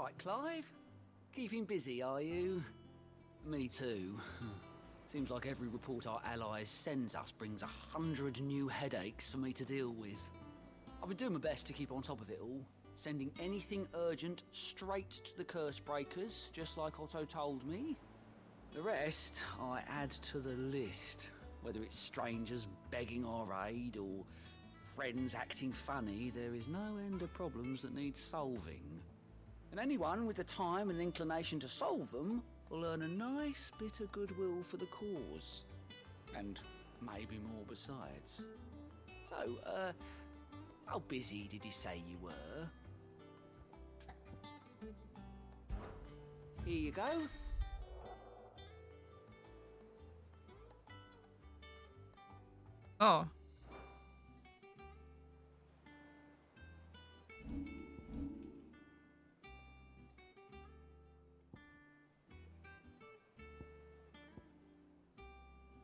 right, Clive? Keeping busy, are you? Me too. Seems like every report our allies sends us brings 100 new headaches for me to deal with. I've been doing my best to keep on top of it all, sending anything urgent straight to the curse breakers, just like Otto told me. The rest I add to the list, whether it's strangers begging our aid or friends acting funny. There is no end of problems that need solving. And anyone with the time and inclination to solve them will earn a nice bit of goodwill for the cause. And maybe more besides. So, how busy did you say you were? Here you go. Oh.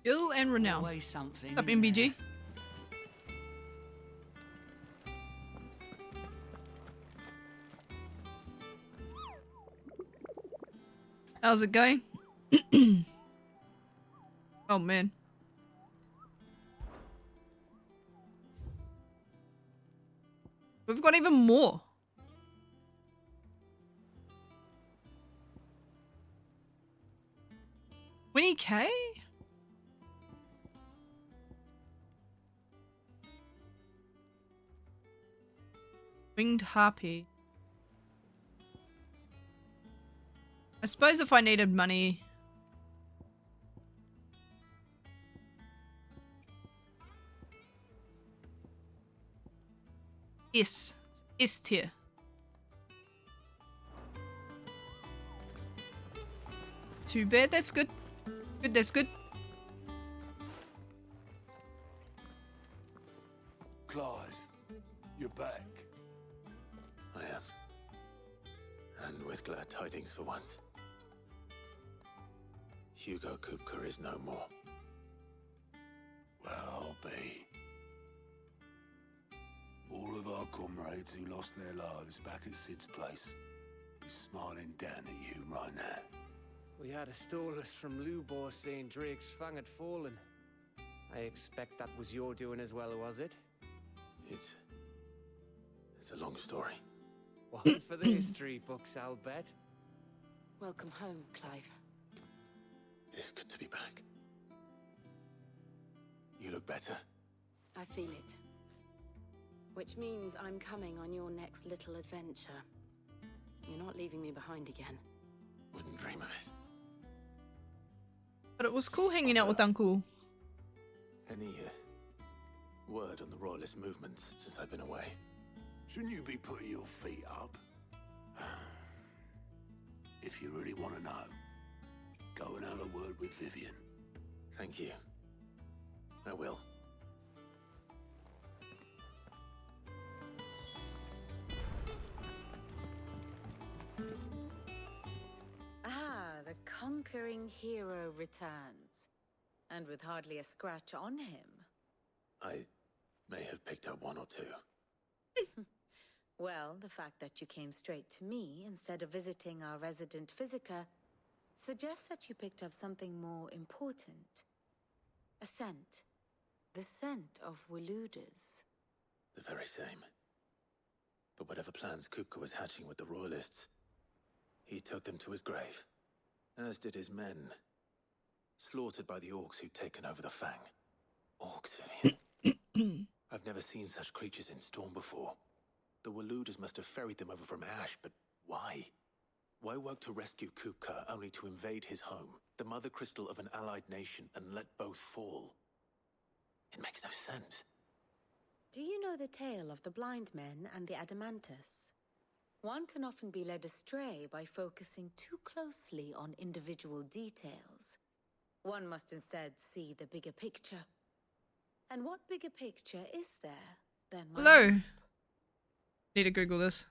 Skill and renown. Always something. What's up, MBG? How's it going? Oh man. We've got even more. $20K? Winged Harpy. I suppose if I needed money. Yes. S tier. Too bad, that's good. Good, that's good. Clive, you're back. I am. And with glad tidings for once. Hugo Kupka is no more. Well, I'll be. All of our comrades who lost their lives back at Sid's place be smiling down at you right now. We had a stolus from Lubor saying Drake's fang had fallen. I expect that was your doing as well, was it? It's a long story. One for the history books, I'll bet. Welcome home, Clive. It's good to be back. You look better. I feel it. Which means I'm coming on your next little adventure. You're not leaving me behind again. Wouldn't dream of it. But it was cool hanging out with Uncle. Any word on the Royalist movement since I've been away? Shouldn't you be putting your feet up? If you really want to know, go and have a word with Vivian. Thank you. I will. Ah, the conquering hero returns. And with hardly a scratch on him. I may have picked up one or two. Well, the fact that you came straight to me instead of visiting our resident physiker suggests that you picked up something more important. A scent. The scent of Waludas. The very same. But whatever plans Kupka was hatching with the Royalists, he took them to his grave. As did his men. Slaughtered by the orcs who'd taken over the Fang. Orcs, Vivian. I've never seen such creatures in Storm before. The Waludas must have ferried them over from Ash, but why? Why work to rescue Kupka only to invade his home, the mother crystal of an allied nation, and let both fall? It makes no sense. Do you know the tale of the blind men and the Adamantus? One can often be led astray by focusing too closely on individual details. One must instead see the bigger picture. And what bigger picture is there than my Hello. map? Need to Google this.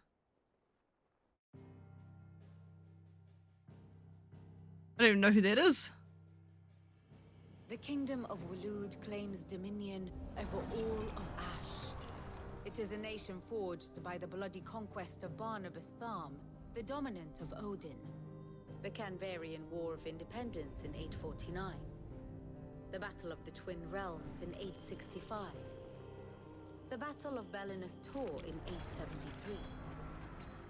I don't even know who that is. The kingdom of Walud claims dominion over all of Ash. It is a nation forged by the bloody conquest of Barnabas Tharm, the dominant of Odin. The Canvarian War of Independence in 849. The Battle of the Twin Realms in 865. The Battle of Belinus Tor in 873.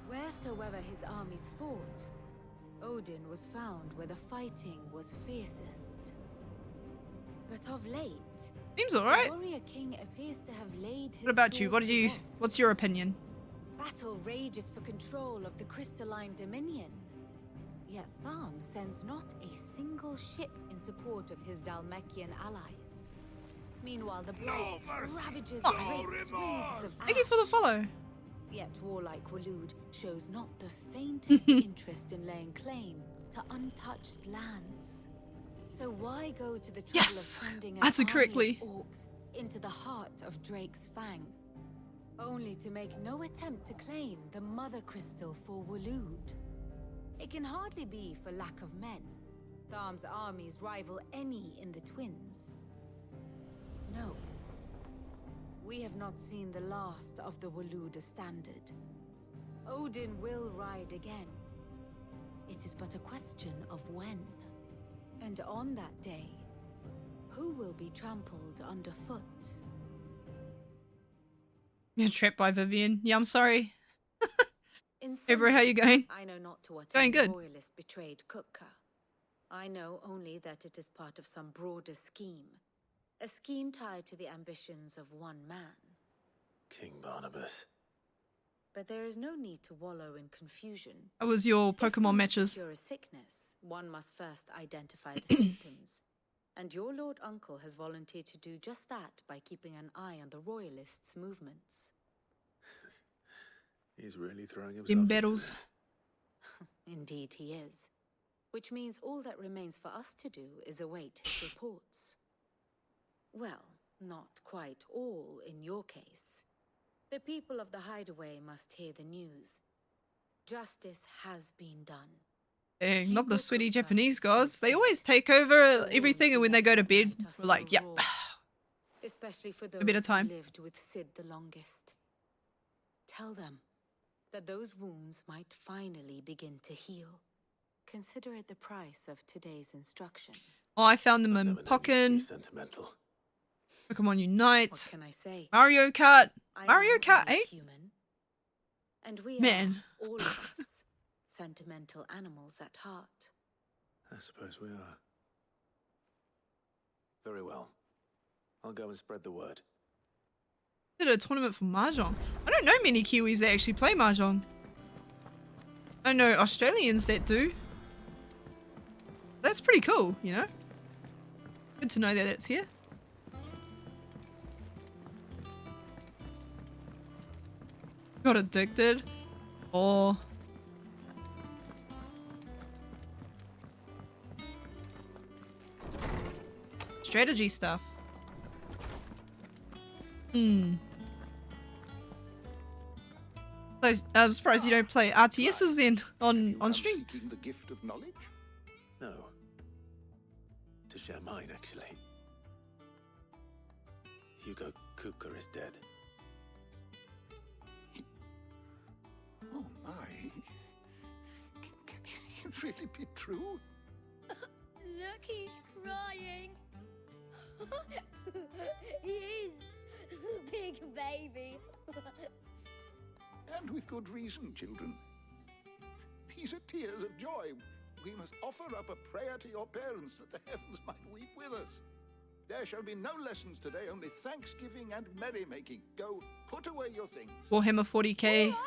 Wheresoever his armies fought, Odin was found where the fighting was fiercest. But of late, Seems alright. the warrior king appears to have laid his What about you? sword What do to you? rest. What's your opinion? Battle rages for control of the crystalline dominion. Yet Tharm sends not a single ship in support of his Dalmekian allies. Meanwhile, the blight ravages great swathes of Thank you for the ash. follow. Yet warlike Waloed shows not the faintest interest in laying claim to untouched lands. So why go to the trouble Yes, of sending an answered army correctly. of orcs into the heart of Drake's Fang, only to make no attempt to claim the Mother Crystal for Waloed? It can hardly be for lack of men. Tharm's armies rival any in the Twins. No. We have not seen the last of the Waloed standard. Odin will ride again. It is but a question of when. And on that day, who will be trampled underfoot? You're trapped by Vivian. Yeah, I'm sorry. In Hey bro, how summary, you going? I know not to what Going end good. the royalists betrayed Kupka. I know only that it is part of some broader scheme. A scheme tied to the ambitions of one man. King Barnabas. But there is no need to wallow in confusion. How was your If Pokemon one is to matches? cure a sickness, one must first identify the symptoms. And your Lord Uncle has volunteered to do just that by keeping an eye on the royalists' movements. He's really throwing himself In into battles. this. Indeed he is. Which means all that remains for us to do is await his reports. Well, not quite all in your case. The people of the Hideaway must hear the news. Justice has been done. Dang, not the Hugo sweaty Kupka Japanese gods. is They dead. always take over All everything, and who when they left go to that bed, night are we're like, still yep. raw. Especially for those bit of time. who lived with Sid the longest. Tell them that those wounds might finally begin to heal. Consider it the price of today's instruction. Oh, I found them I've in never known you to be Pokken, sentimental. Pokemon Unite, What can I say? Mario Kart. I Mario am Kart only 8? human. And we Man. are, all of us, sentimental animals at heart. I suppose we are. Very well. I'll go and spread the word. Did a tournament for Mahjong. I don't know many Kiwis that actually play Mahjong. I know Australians that do. That's pretty cool, you know? Good to know that it's here. Got addicted. Oh. Strategy stuff. So, I'm surprised you don't play RTSs then on stream. Seeking the gift of knowledge? No. To share mine, actually. Hugo Kupka is dead. Oh my. Can it really be true? Look, he's crying. He is. Big baby. And with good reason, children. These are tears of joy. We must offer up a prayer to your parents that the heavens might weep with us. There shall be no lessons today, only thanksgiving and merrymaking. Go, put away your things. Warhammer 40k. Right?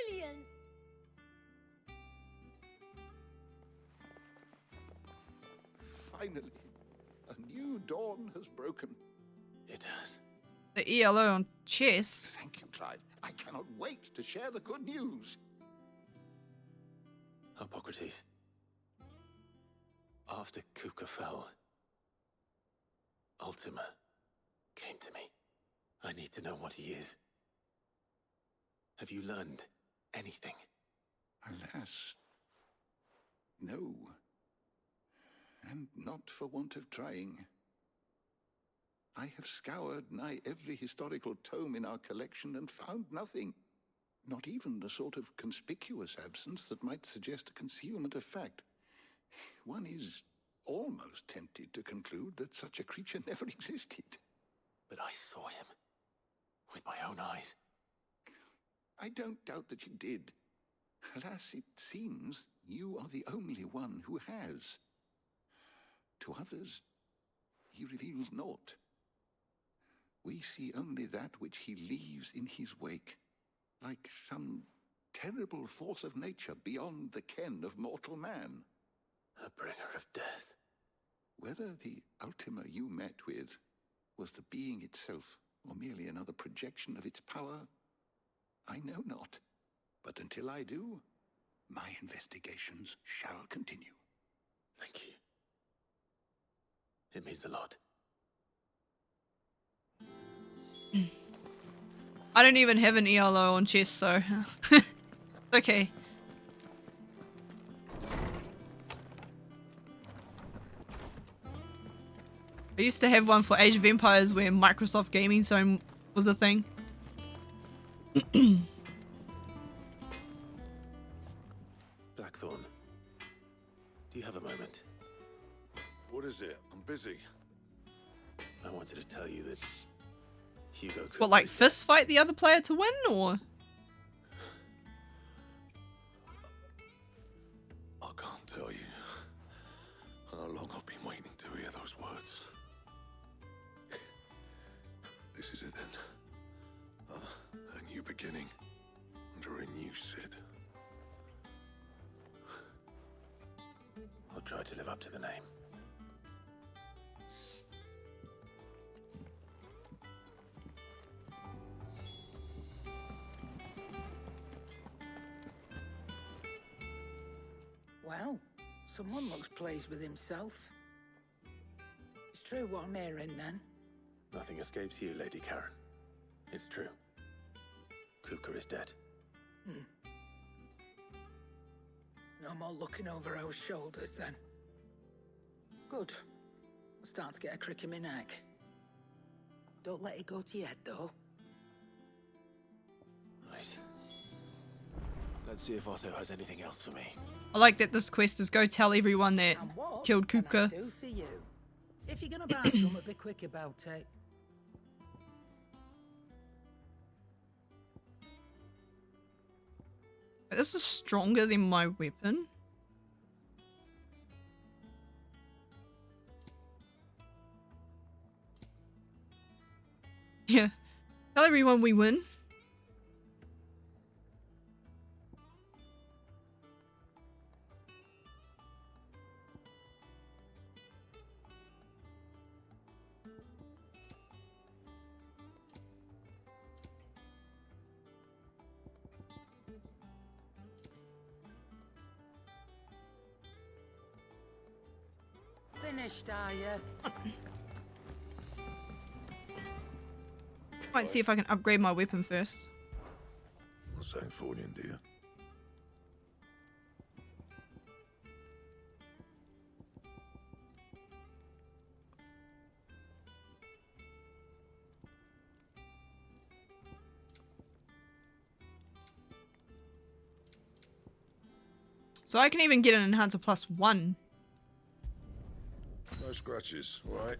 Brilliant. Finally, a new dawn has broken. It has. The ELO on chess. Thank you, Clive. I cannot wait to share the good news. Hippocrates. After Kupka fell, Ultima came to me. I need to know what he is. Have you learned anything? Alas, no. And not for want of trying. I have scoured nigh every historical tome in our collection and found nothing. Not even the sort of conspicuous absence that might suggest a concealment of fact. One is almost tempted to conclude that such a creature never existed. But I saw him. With my own eyes. I don't doubt that you did. Alas, it seems you are the only one who has. To others, he reveals naught. We see only that which he leaves in his wake, like some terrible force of nature beyond the ken of mortal man. A bringer of death. Whether the Ultima you met with was the being itself, or merely another projection of its power, I know not. But until I do, my investigations shall continue. Thank you. It means a lot. I don't even have an ELO on chess, so okay. I used to have one for Age of Empires where Microsoft Gaming Zone was a thing. Blackthorn, do you have a moment? What is it? I'm busy. I wanted to tell you that Hugo could... What, like fist fight the other player to win, or? I can't tell you how long I've been waiting to hear those words. This is it then. A new beginning under a new Sid. I'll try to live up to the name. Well, someone looks pleased with himself. It's true what I'm hearing, then. Nothing escapes you, Lady Karen. It's true. Kupka is dead. No more looking over our shoulders, then. Good. I'm starting to get a crick in my neck. Don't let it go to your head, though. Right. Let's see if Otto has anything else for me. I like that this quest is go tell everyone that And what killed can I Kupka. do for you? If you're gonna buy some, be quick about it. This is stronger than my weapon. Yeah. Tell everyone we win. Finished, are you? Might see if I can upgrade my weapon first. Not saying Fordian, do you? So I can even get an enhancer +1. No scratches, all right?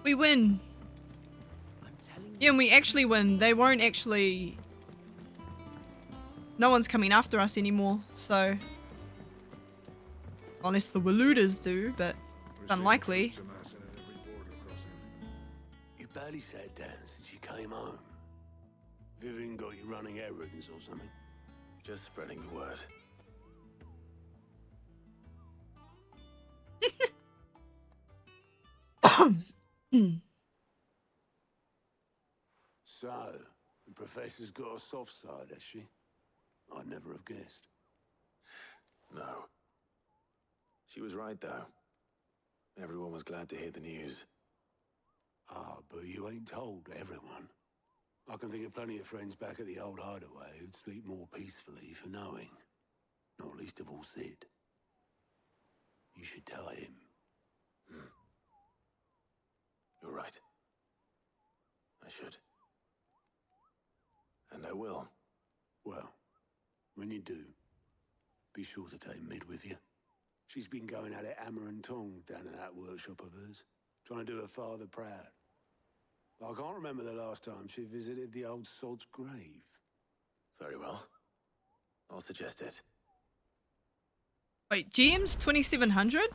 We win. Yeah, and we actually win. They won't actually... No one's coming after us anymore, so... Unless the Waluders do, but it's unlikely. You barely sat down since you came home. Vivian got you running errands or something? Just spreading the word. So, the professor's got a soft side, has she? I'd never have guessed. No. She was right, though. Everyone was glad to hear the news. Ah, but you ain't told everyone. I can think of plenty of friends back at the old hideaway who'd sleep more peacefully for knowing. Not least of all Sid. You should tell him. should. And I will. Well, when you do, be sure to take Mid with you. She's been going at it hammer and tongs down in that workshop of hers, trying to do her father proud. I can't remember the last time she visited the old sod's grave. Very well. I'll suggest it. Wait, GM's 2700?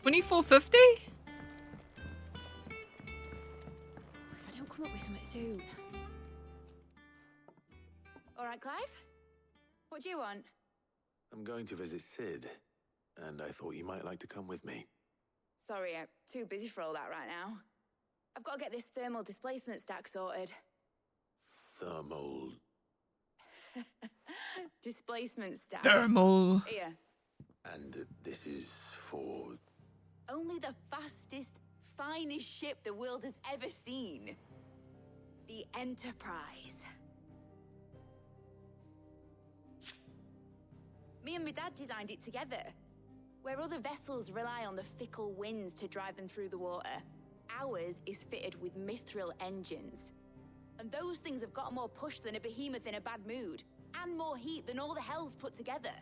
$24.50? If I don't come up with something soon. All right, Clive? What do you want? I'm going to visit Sid, and I thought you might like to come with me. Sorry, I'm too busy for all that right now. I've got to get this thermal displacement stack sorted. Thermal... Displacement stack. Thermal. Here. And this is for... Only the fastest, finest ship the world has ever seen. The Enterprise. Me and my dad designed it together. Where other vessels rely on the fickle winds to drive them through the water, ours is fitted with mithril engines. And those things have got more push than a behemoth in a bad mood, and more heat than all the hells put together.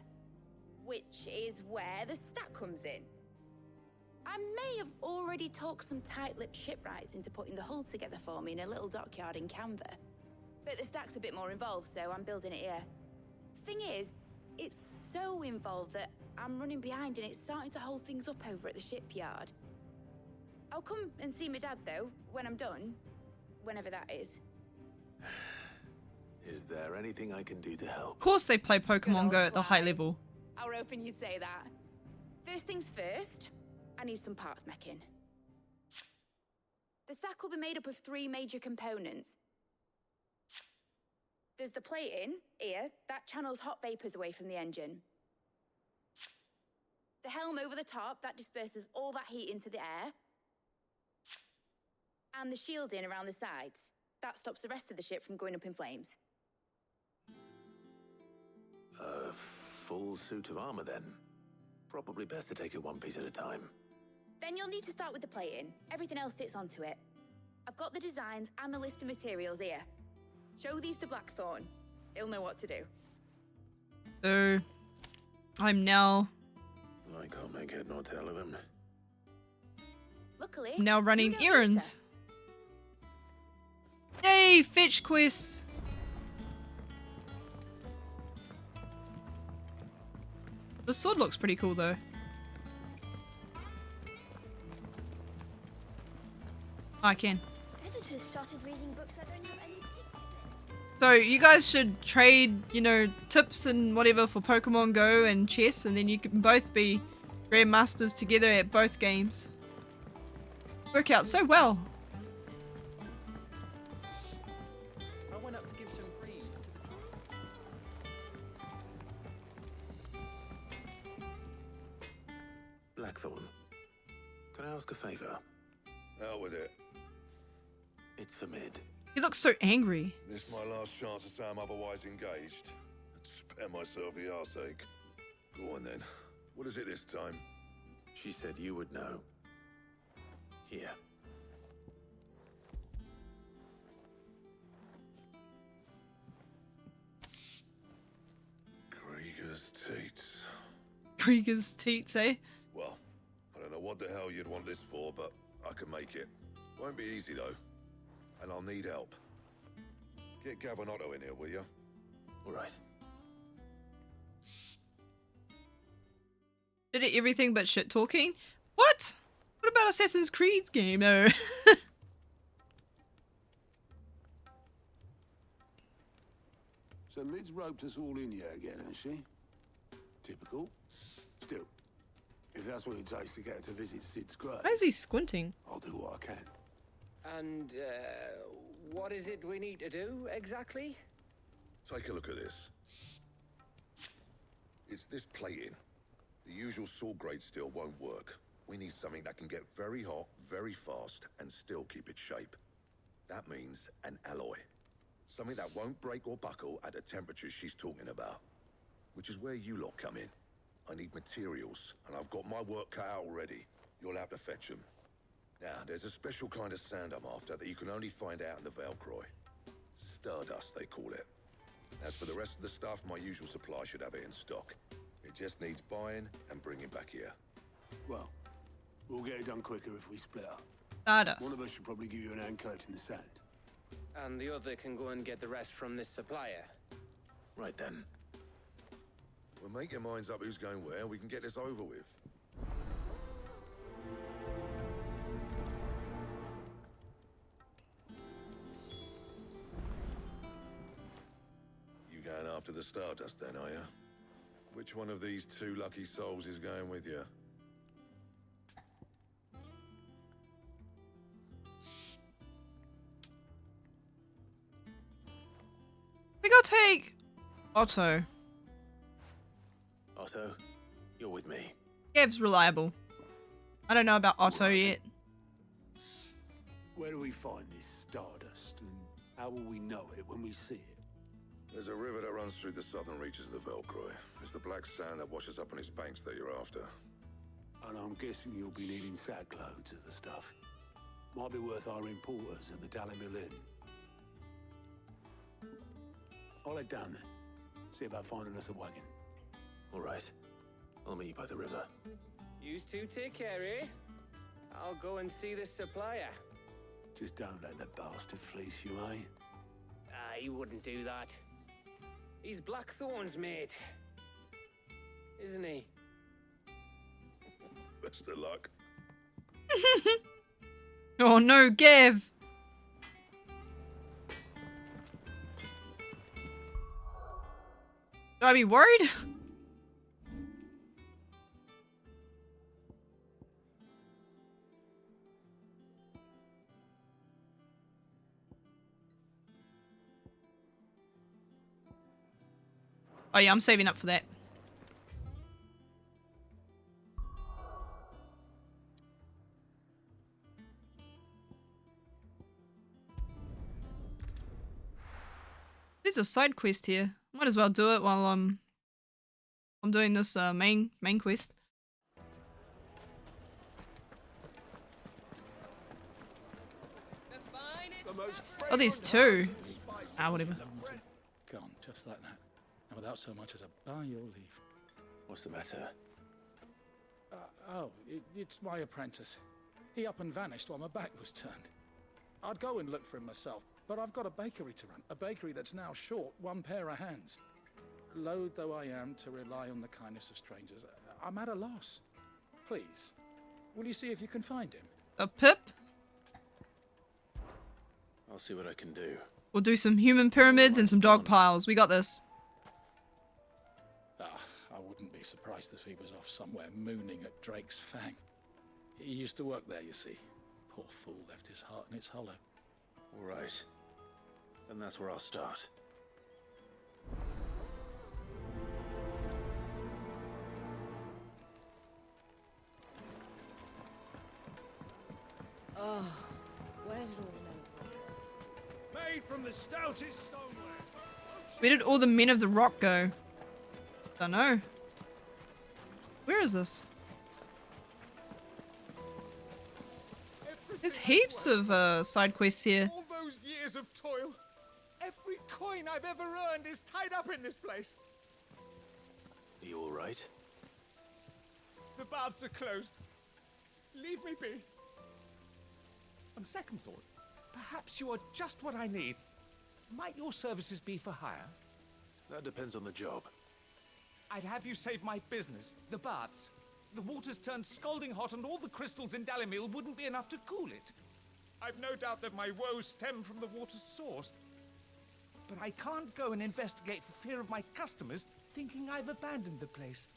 Which is where the stack comes in. I may have already talked some tight-lipped shipwrights into putting the hull together for me in a little dockyard in Canva. But the stack's a bit more involved, so I'm building it here. Thing is, it's so involved that I'm running behind and it's starting to hold things up over at the shipyard. I'll come and see my dad, though, when I'm done. Whenever that is. Is there anything I can do to help? Of course they play Pokemon Go at the high level. I was hoping you'd say that. First things first, I need some parts meching. The stack will be made up of 3 major components. There's the plating, here, that channels hot vapors away from the engine. The helm over the top, that disperses all that heat into the air. And the shielding around the sides. That stops the rest of the ship from going up in flames. A full suit of armor, then. Probably best to take it one piece at a time. Then you'll need to start with the plating. Everything else fits onto it. I've got the designs and the list of materials here. Show these to Blackthorn. He'll know what to do. So, I'm now I can't make head nor tail of them. Luckily, running errands. Yay, fetch quests. The sword looks pretty cool though. I can. Editors started reading books that don't have any pictures in. So you guys should trade, you know, tips and whatever for Pokemon Go and chess, and then you can both be grandmasters together at both games. Work out so well. I went up to give some grease to the... Blackthorn, can I ask a favor? Out with it. It's for Mid. He looks so angry. This my last chance to say I'm otherwise engaged. I'd spare myself the arseache. Go on then. What is it this time? She said you would know. Here. Krieger's teats. Krieger's teats, eh? Well, I don't know what the hell you'd want this for, but I can make it. Won't be easy though. And I'll need help. Get Gavonotto in here, will you? All right. Did it everything but shit talking? What? What about Assassin's Creed's game? No. So Mid's roped us all in here again, hasn't she? Typical. Still, if that's what it takes to get her to visit Sid's grave, Why is he squinting? I'll do what I can. And, what is it we need to do, exactly? Take a look at this. It's this plating. The usual sword grade steel won't work. We need something that can get very hot, very fast, and still keep its shape. That means an alloy. Something that won't break or buckle at the temperatures she's talking about. Which is where you lot come in. I need materials, and I've got my work cut out already. You'll have to fetch them. Now, there's a special kind of sand I'm after that you can only find out in the Valcroy. Stardust, they call it. As for the rest of the stuff, my usual supply should have it in stock. It just needs buying and bringing back here. Well, we'll get it done quicker if we split up. Stardust. One of us should probably give you an hand coating the sand. And the other can go and get the rest from this supplier. Right then. Well, make your minds up who's going where, we can get this over with. You going after the Stardust then, are you? Which one of these two lucky souls is going with you? I think I'll take Otto. Otto, you're with me. Gav's reliable. I don't know about Otto yet. Where do we find this Stardust, and how will we know it when we see it? There's a river that runs through the southern reaches of the Valcroy. It's the black sand that washes up on its banks that you're after. And I'm guessing you'll be needing sackloads of the stuff. Might be worth hiring porters at the Dalimil Inn. I'll head down there. See about finding us a wagon. All right. I'll meet you by the river. Yous two take care, eh? I'll go and see this supplier. Just don't let the bastard fleece you, eh? He wouldn't do that. He's Blackthorn's mate. Isn't he? Best of luck. Oh no, Gav! Should I be worried? Oh yeah, I'm saving up for that. There's a side quest here. Might as well do it while I'm doing this main quest. Oh, there's two. Ah, whatever. Gone, just like that. And without so much as a by your leave. What's the matter? It's my apprentice. He up and vanished while my back was turned. I'd go and look for him myself, but I've got a bakery to run. A bakery that's now short one pair of hands. Loath though I am to rely on the kindness of strangers, I'm at a loss. Please, will you see if you can find him? A Pip? I'll see what I can do. We'll do some human pyramids and some dog piles. We got this. I wouldn't be surprised if he was off somewhere mooning at Drake's Fang. He used to work there, you see. Poor fool left his heart in its hollow. All right. Then that's where I'll start. Oh, where did all the men go? Made from the stoutest stoneware. Where did all the men of the rock go? Don't know. Where is this? There's heaps of side quests here. All those years of toil, every coin I've ever earned is tied up in this place. Are you all right? The baths are closed. Leave me be. On second thought, perhaps you are just what I need. Might your services be for hire? That depends on the job. I'd have you save my business, the baths. The water's turned scalding hot and all the crystals in Dalimil wouldn't be enough to cool it. I've no doubt that my woes stem from the water's source. But I can't go and investigate for fear of my customers thinking I've abandoned the place.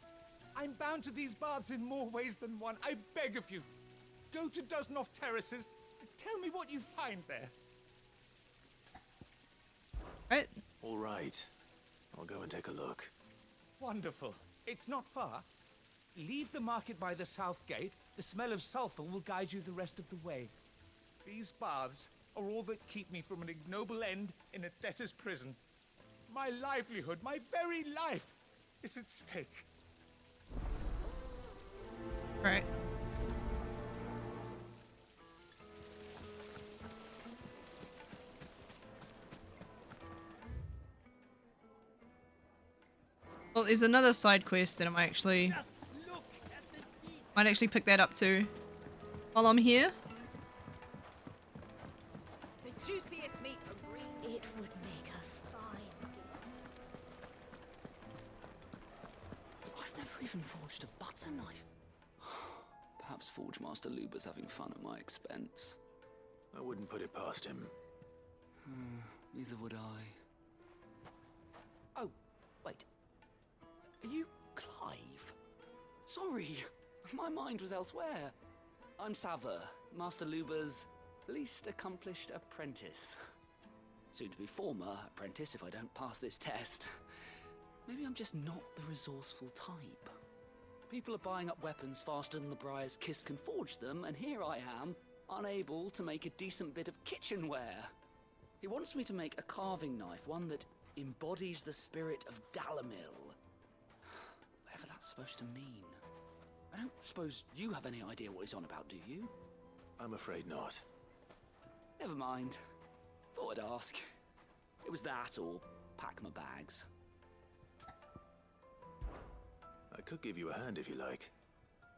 I'm bound to these baths in more ways than one. I beg of you, go to Dusnoff Terraces. Tell me what you find there. Right. All right. I'll go and take a look. Wonderful. It's not far. Leave the market by the south gate. The smell of sulfur will guide you the rest of the way. These baths are all that keep me from an ignoble end in a debtor's prison. My livelihood, my very life, is at stake. Right. Well, there's another side quest that I might actually pick that up too while I'm here. The juiciest meat from green. It would make a fine. I've never even forged a butter knife. Perhaps Forge Master Luber's having fun at my expense. I wouldn't put it past him. Neither would I. Oh, wait. Are you Clive? Sorry, my mind was elsewhere. I'm Sava, Master Luber's least accomplished apprentice. Soon to be former apprentice if I don't pass this test. Maybe I'm just not the resourceful type. People are buying up weapons faster than the Briar's Kiss can forge them, and here I am, unable to make a decent bit of kitchenware. He wants me to make a carving knife, one that embodies the spirit of Dalamil. Whatever that's supposed to mean. I don't suppose you have any idea what he's on about, do you? I'm afraid not. Never mind. Thought I'd ask. It was that or pack my bags. I could give you a hand if you like.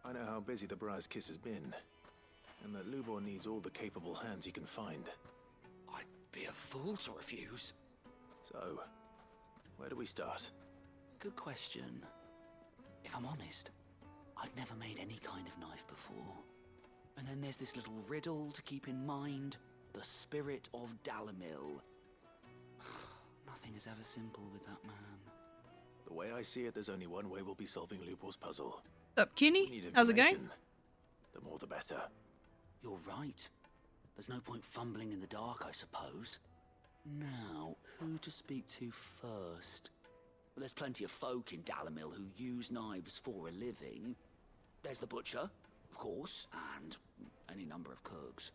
I know how busy the Briar's Kiss has been, and that Lubor needs all the capable hands he can find. I'd be a fool to refuse. So, where do we start? Good question. If I'm honest, I've never made any kind of knife before. And then there's this little riddle to keep in mind. The spirit of Dalamil. Nothing is ever simple with that man. The way I see it, there's only one way we'll be solving Lubor's puzzle. What's up, Kenny? How's it going? The more the better. You're right. There's no point fumbling in the dark, I suppose. Now, who to speak to first? Well, there's plenty of folk in Dalamil who use knives for a living. There's the butcher, of course, and any number of cooks.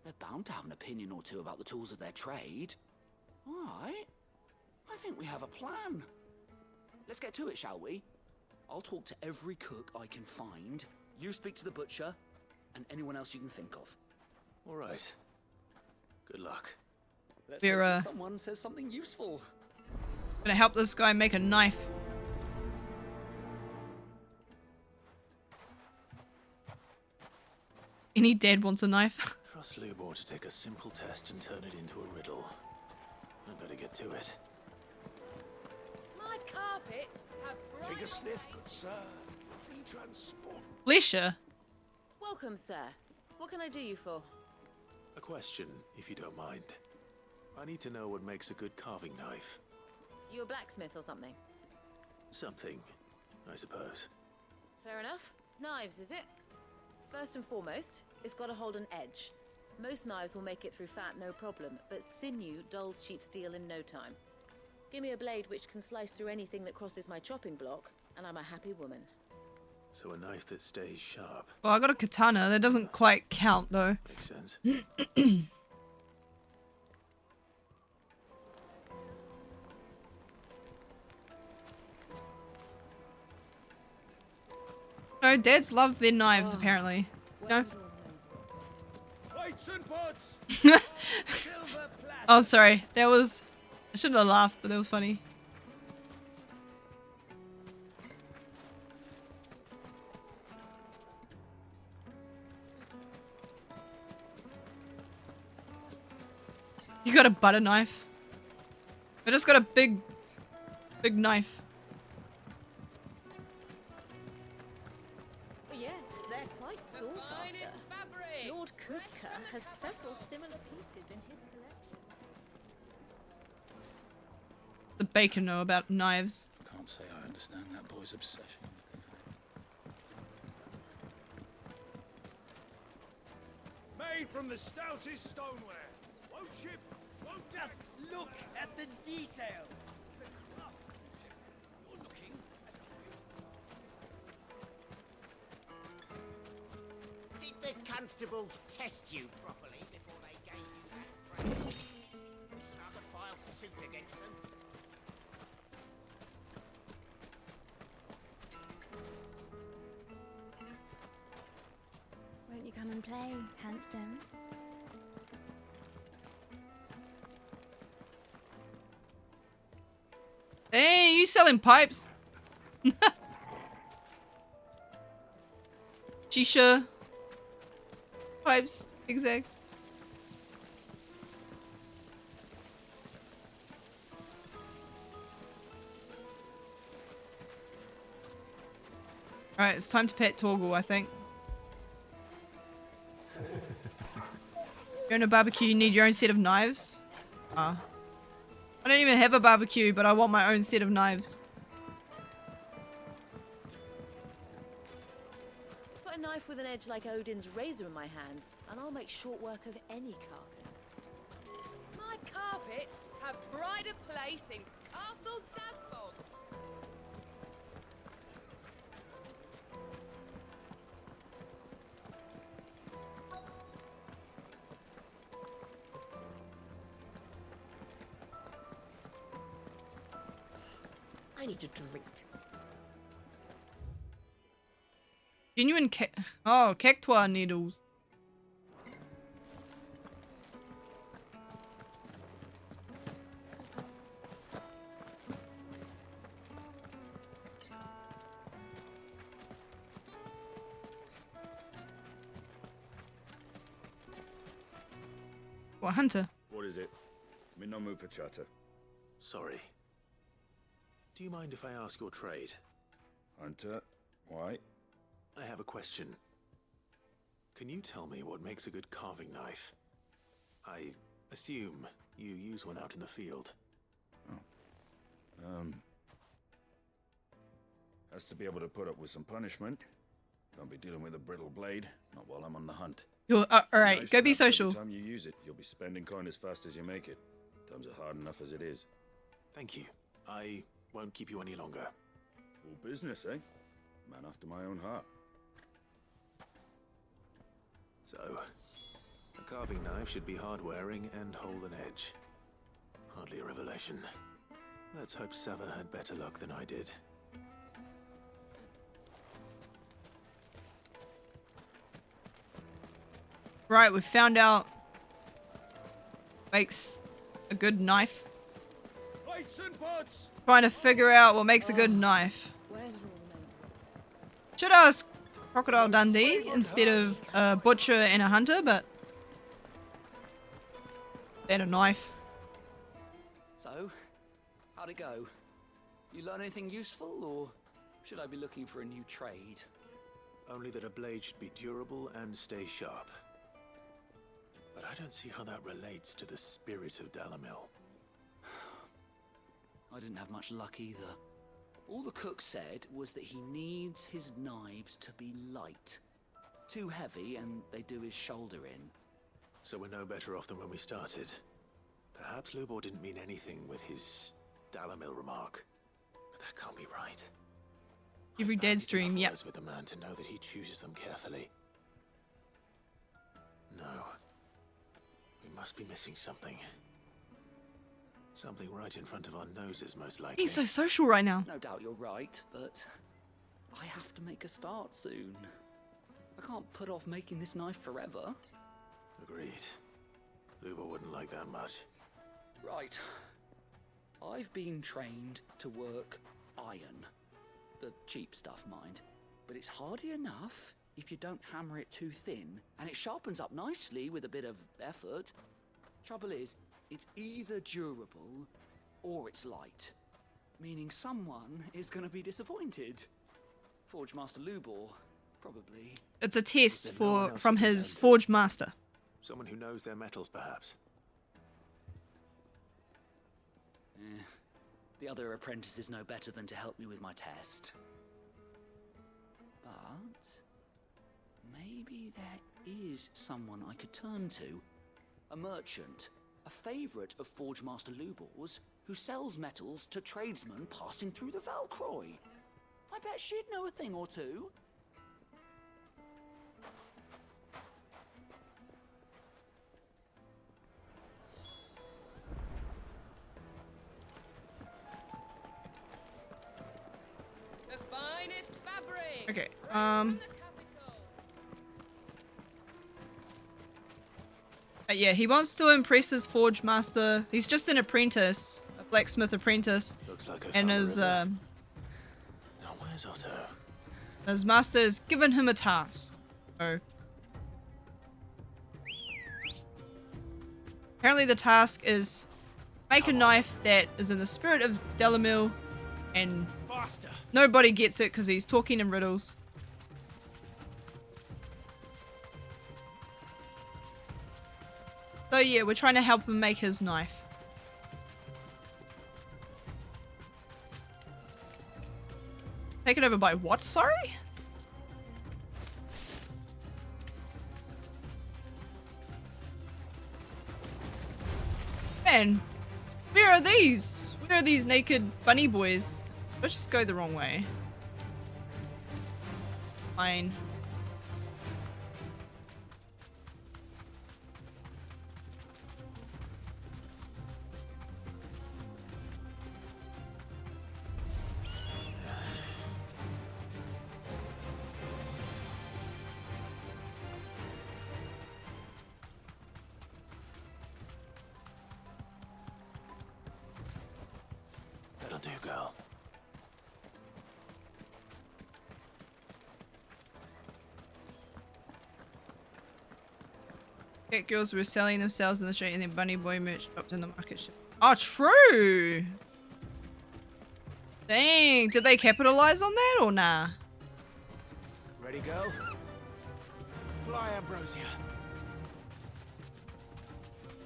They're bound to have an opinion or two about the tools of their trade. All right. I think we have a plan. Let's get to it, shall we? I'll talk to every cook I can find. You speak to the butcher, and anyone else you can think of. All right. Good luck. Let's hope that someone says something useful. Gonna help this guy make a knife. Any dead wants a knife. Trust Lubor to take a simple test and turn it into a riddle. I'd better get to it. My carpets have Take a sniff, good sir. Free transport. Leisha. Welcome, sir. What can I do you for? A question, if you don't mind. I need to know what makes a good carving knife. You a blacksmith or something? Something, I suppose. Fair enough. Knives, is it? First and foremost, it's got to hold an edge. Most knives will make it through fat, no problem, but sinew dulls cheap steel in no time. Give me a blade which can slice through anything that crosses my chopping block, and I'm a happy woman. So a knife that stays sharp. Well, I got a katana. That doesn't quite count, though. Makes sense. No, dads love their knives, apparently. No? Weights and pots. Oh, sorry. That was... I shouldn't have laughed, but that was funny. You got a butter knife. I just got a big knife. Yes, they're quite sought after. Lord Kupka has several similar pieces in his collection. The baker know about knives. Can't say I understand that boy's obsession with the fact. Made from the stoutest stoneware. Won't ship, won't just look at the detail. The craftsmanship. You're looking at a the constables test you properly before they gave you that praise? You said I could file suit against them. Won't you come and play, handsome? Hey, you selling pipes? Shisha. Pipes, exact. Alright, it's time to pet Torgal, I think. You're in a barbecue, you need your own set of knives? I don't even have a barbecue, but I want my own set of knives. Put a knife with an edge like Odin's razor in my hand, and I'll make short work of any carcass. My carpets have pride of place in Castle Dasbog. I need to drink. Genuine cactuar needles. What, hunter? What is it? I'm in no mood for chatter. Sorry. Do you mind if I ask your trade? Hunter, why? I have a question. Can you tell me what makes a good carving knife? I assume you use one out in the field. Has to be able to put up with some punishment. Can't be dealing with a brittle blade, not while I'm on the hunt. Alright, go be social. Every time you use it, you'll be spending coin as fast as you make it. Times are hard enough as it is. Thank you. I won't keep you any longer. All business, eh? Man after my own heart. So, a carving knife should be hard-wearing and hold an edge. Hardly a revelation. Let's hope Sava had better luck than I did. Right, we've found out makes a good knife. Plates and pots. Trying to figure out what makes a good knife. Should ask Crocodile Dundee instead of a butcher and a hunter, but then a knife. So, how'd it go? You learn anything useful, or should I be looking for a new trade? Only that a blade should be durable and stay sharp. But I don't see how that relates to the spirit of Dalamil. I didn't have much luck either. All the cook said was that he needs his knives to be light. Too heavy and they do his shoulder in. So we're no better off than when we started. Perhaps Lubor didn't mean anything with his Dalamil remark. But that can't be right. Every dead's dream, yep. With the man to know that he chooses them carefully. No. We must be missing something. Something right in front of our noses, most likely. He's so social right now. No doubt you're right, but I have to make a start soon. I can't put off making this knife forever. Agreed. Lubor wouldn't like that much. Right. I've been trained to work iron. The cheap stuff, mind. But it's hardy enough if you don't hammer it too thin, and it sharpens up nicely with a bit of effort. Trouble is, it's either durable or it's light, meaning someone is going to be disappointed. Forge Master Lubor, probably. It's a test from his Forge Master. Someone who knows their metals, perhaps. The other apprentices know better than to help me with my test. But maybe there is someone I could turn to. A merchant. A favourite of Forge Master Lubor's, who sells metals to tradesmen passing through the Valcroy. I bet she'd know a thing or two. Okay. Yeah, he wants to impress his forge master. He's just an apprentice, a blacksmith apprentice. Looks like I and found his Now where's Otto? his master has given him a task. So apparently the task is make a knife that is in the spirit of Delamil, and nobody gets it because he's talking in riddles. So yeah, we're trying to help him make his knife. Taken over by what, sorry? Man, where are these? Where are these naked bunny boys? Let's just go the wrong way. Fine. That'll do, girl. Cat girls were selling themselves in the street and then bunny boy merch dropped in the market ship. Oh, true! Dang, did they capitalize on that or nah? Ready, girl? Fly, Ambrosia.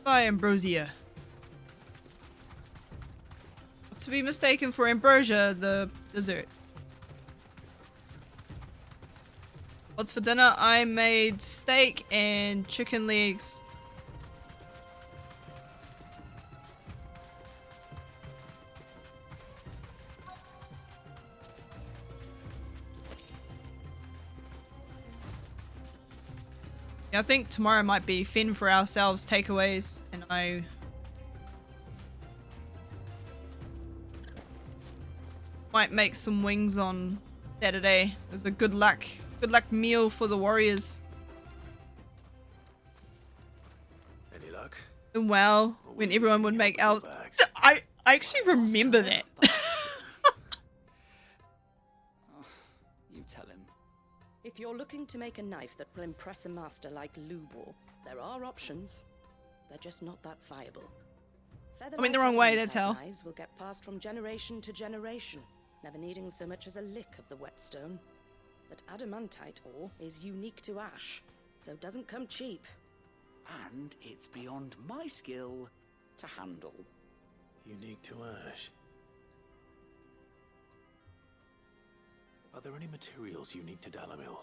Fly, Ambrosia. Not to be mistaken for ambrosia, the dessert. What's for dinner? I made steak and chicken legs. Yeah, I think tomorrow might be fend for ourselves takeaways, and I might make some wings on Saturday. There's a good luck meal for the warriors. Any luck? Well, when everyone would make elves. I actually remember that. You tell him. If you're looking to make a knife that will impress a master like Lubor, there are options. They're just not that viable. I went the wrong way, that's how. Knives will get passed from generation to generation, never needing so much as a lick of the whetstone. But adamantite ore is unique to ash, so doesn't come cheap. And it's beyond my skill to handle. Unique to ash. Are there any materials unique to Dalamil?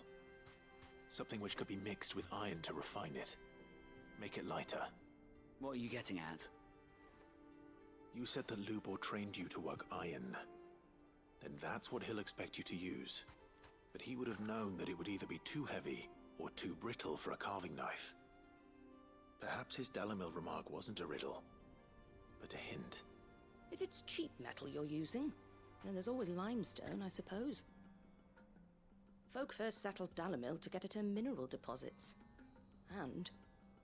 Something which could be mixed with iron to refine it. Make it lighter. What are you getting at? You said that Lubor trained you to work iron. Then that's what he'll expect you to use. But he would have known that it would either be too heavy or too brittle for a carving knife. Perhaps his Dalamil remark wasn't a riddle, but a hint. If it's cheap metal you're using, then there's always limestone, I suppose. Folk first settled Dalamil to get at her mineral deposits. And,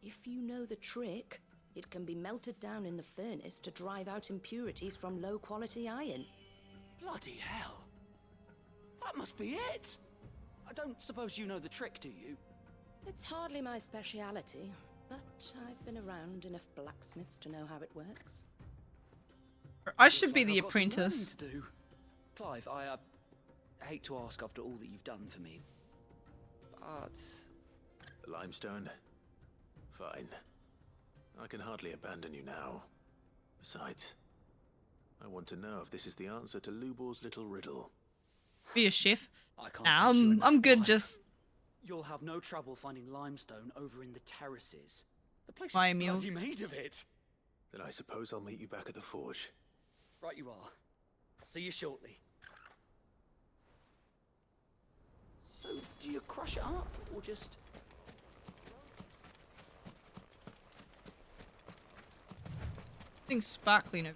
if you know the trick, it can be melted down in the furnace to drive out impurities from low-quality iron. Bloody hell! That must be it! I don't suppose you know the trick, do you? It's hardly my speciality, but I've been around enough blacksmiths to know how it works. I should be the I've got some learning apprentice. to do. Clive, I hate to ask after all that you've done for me, but... The limestone? Fine. I can hardly abandon you now. Besides, I want to know if this is the answer to Lubor's little riddle. Be a chef. I can't Nah, thank you enough, I'm good. Clive. Just You'll have no trouble finding limestone over in the terraces. The place Buy a is meal. bloody made of it. Then I suppose I'll meet you back at the forge. Right you are. See you shortly. So, do you crush it up, or just... things sparkling.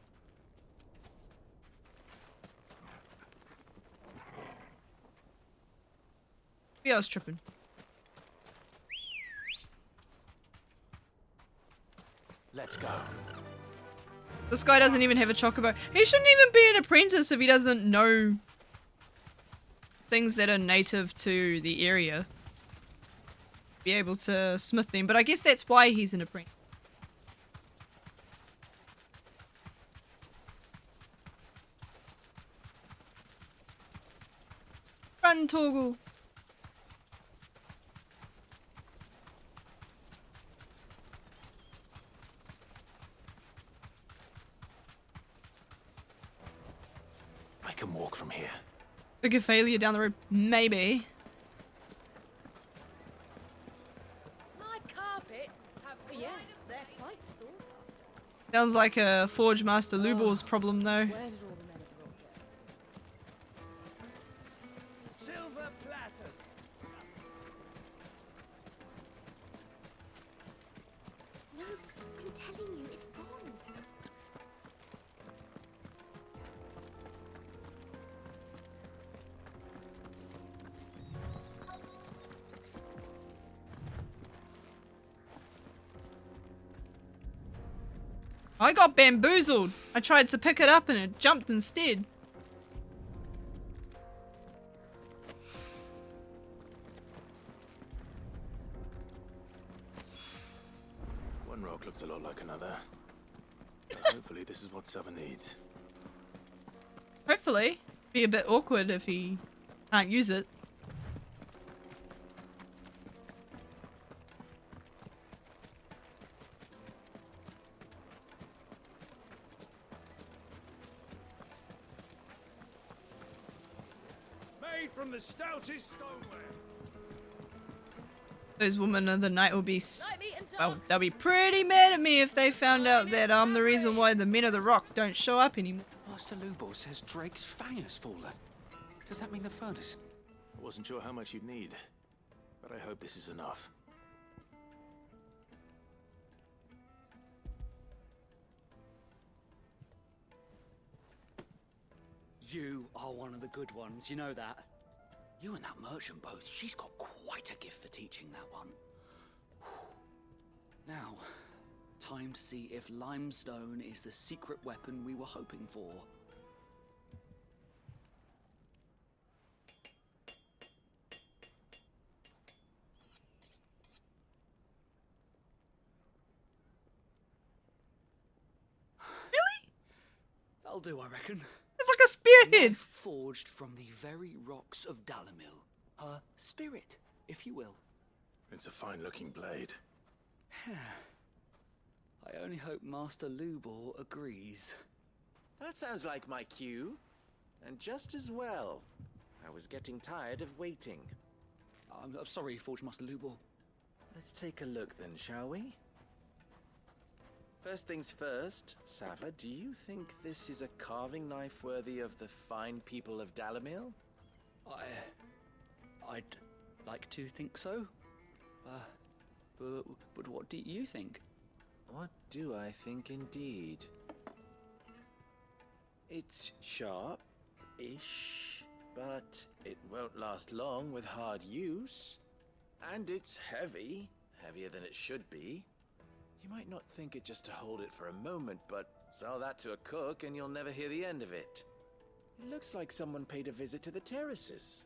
Yeah, I was tripping. Let's go. This guy doesn't even have a chocobo. He shouldn't even be an apprentice if he doesn't know things that are native to the area. Be able to smith them, but I guess that's why he's an apprentice. Run, Torgal. I can walk from here. Bigger failure down the road, maybe. My carpets have Yes, they're quite sort of. Sounds like a Forge Master Lubor's problem, though. Where did all the men of the rock go? Silver platters. No, I'm telling you, it's gone. I got bamboozled. I tried to pick it up and it jumped instead. One rock looks a lot like another. But hopefully this is what Sava needs. Hopefully. Be a bit awkward if he can't use it. Made from the stoutest stoneware. Those women of the night will be well, they'll be pretty mad at me if they found out that I'm the reason why the men of the rock don't show up anymore. Master Lubor says Drake's fang has fallen. Does that mean the furnace? I wasn't sure how much you'd need, but I hope this is enough. You are one of the good ones, you know that. You and that merchant both, she's got quite a gift for teaching that one. Now, time to see if limestone is the secret weapon we were hoping for. Really? That'll do, I reckon. It's like a spearhead. Knife forged from the very rocks of Dalimil. Her spirit, if you will. It's a fine-looking blade. I only hope Master Lubor agrees. That sounds like my cue. And just as well. I was getting tired of waiting. I'm sorry, Forge Master Lubor. Let's take a look then, shall we? First things first, Sava, do you think this is a carving knife worthy of the fine people of Dalimil? I'd like to think so. But what do you think? What do I think indeed? It's sharp-ish, but it won't last long with hard use. And it's heavy, heavier than it should be. You might not think it just to hold it for a moment, but sell that to a cook and you'll never hear the end of it. It looks like someone paid a visit to the terraces.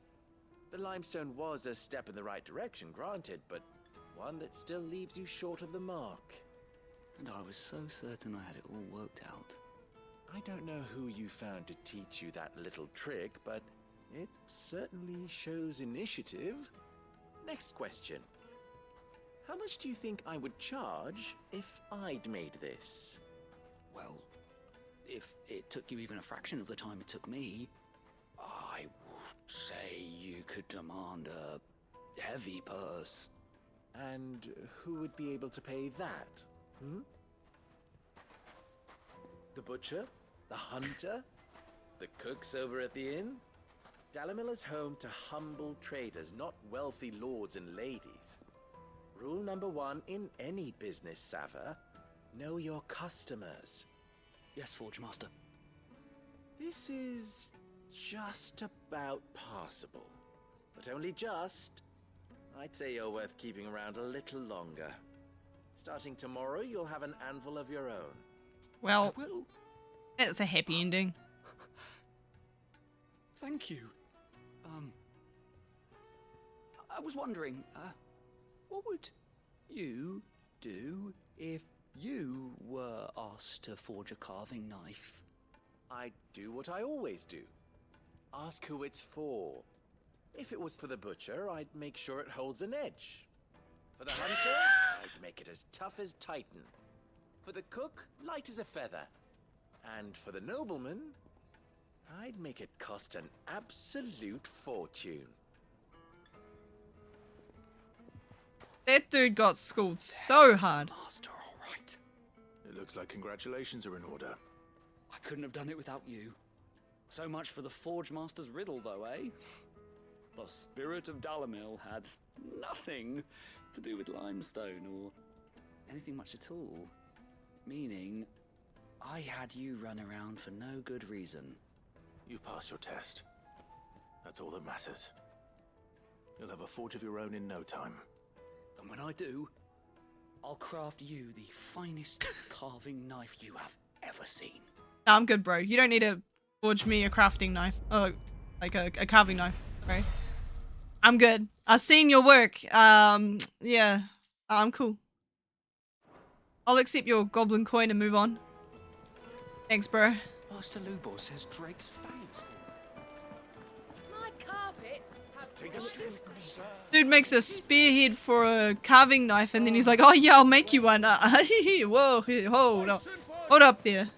The limestone was a step in the right direction, granted, but one that still leaves you short of the mark. And I was so certain I had it all worked out. I don't know who you found to teach you that little trick, but it certainly shows initiative. Next question. How much do you think I would charge if I'd made this? Well, if it took you even a fraction of the time it took me, I would say you could demand a heavy purse. And who would be able to pay that? The butcher? The hunter? The cooks over at the inn? Dalimil is home to humble traders, not wealthy lords and ladies. Rule number 1 in any business, Sava, know your customers. Yes, Forge Master. This is just about passable. But only just. I'd say you're worth keeping around a little longer. Starting tomorrow, you'll have an anvil of your own. Well, that's a happy ending. Thank you. I was wondering, what would you do if you were asked to forge a carving knife? I'd do what I always do. Ask who it's for. If it was for the butcher, I'd make sure it holds an edge. For the hunter, I'd make it as tough as Titan. For the cook, light as a feather. And for the nobleman, I'd make it cost an absolute fortune. That dude got schooled so hard. Master, all right. It looks like congratulations are in order. I couldn't have done it without you. So much for the Forge Master's riddle, though, eh? The spirit of Dalimil had nothing to do with limestone or anything much at all. Meaning, I had you run around for no good reason. You've passed your test. That's all that matters. You'll have a forge of your own in no time. And when I do, I'll craft you the finest carving knife you have ever seen. No, I'm good, bro. You don't need to forge me a crafting knife. Oh, like a carving knife. Sorry. I'm good. I've seen your work. Yeah. I'm cool. I'll accept your goblin coin and move on. Thanks, bro. Master Lubor says Drake's fangs. My carpets have Take a sniff, good sir. Dude makes a spearhead for a carving knife and then he's like, oh yeah, I'll make you one. Whoa, hold up. Hold up there.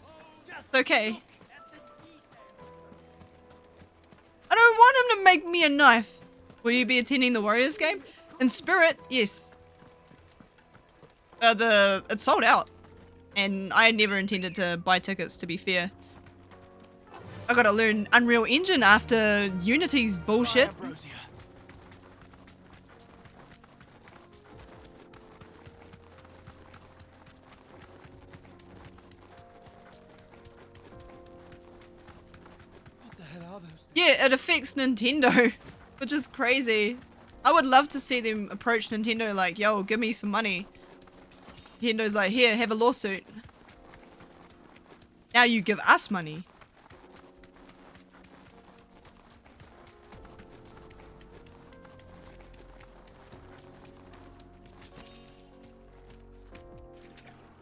It's okay. I don't want him to make me a knife. Will you be attending the Warriors game? In spirit, yes. It's sold out. And I never intended to buy tickets, to be fair. I gotta learn Unreal Engine after Unity's bullshit. What the hell are those? Yeah, it affects Nintendo, which is crazy. I would love to see them approach Nintendo like, yo, give me some money. Nintendo's like, here, have a lawsuit. Now you give us money.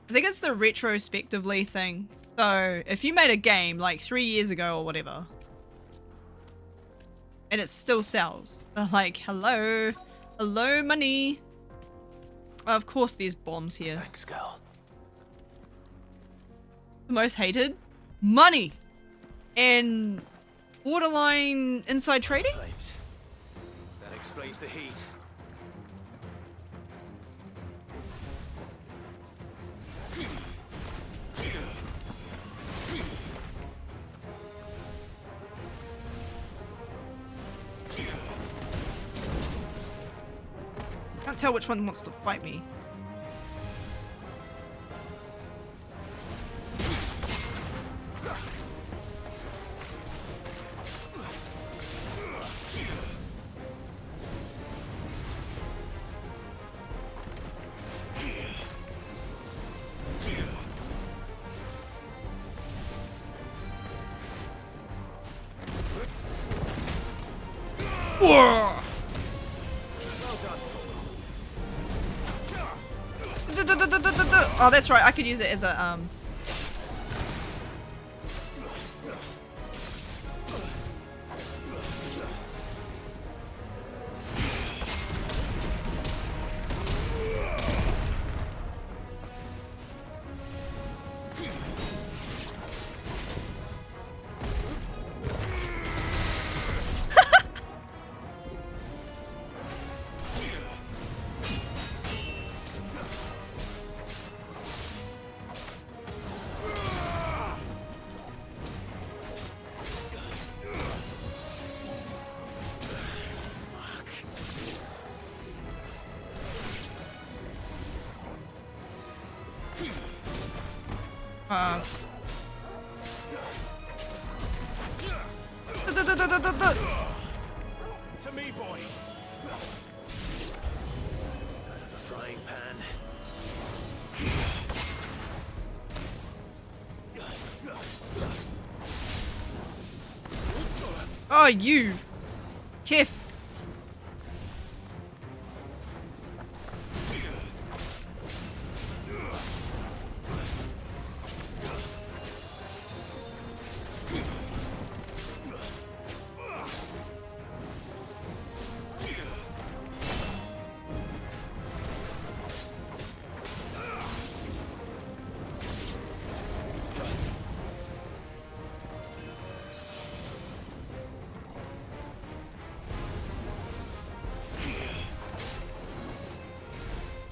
I think it's the retrospectively thing. So, if you made a game like 3 years ago or whatever, and it still sells, they're like, hello, hello money. Of course there's bombs here. Thanks, girl. The most hated? Money! And borderline inside trading? Flames. That explains the heat. Can't tell which one wants to fight me. Whoa! Oh, that's right. I could use it as a To me, boy. pan. Oh, you. Kif.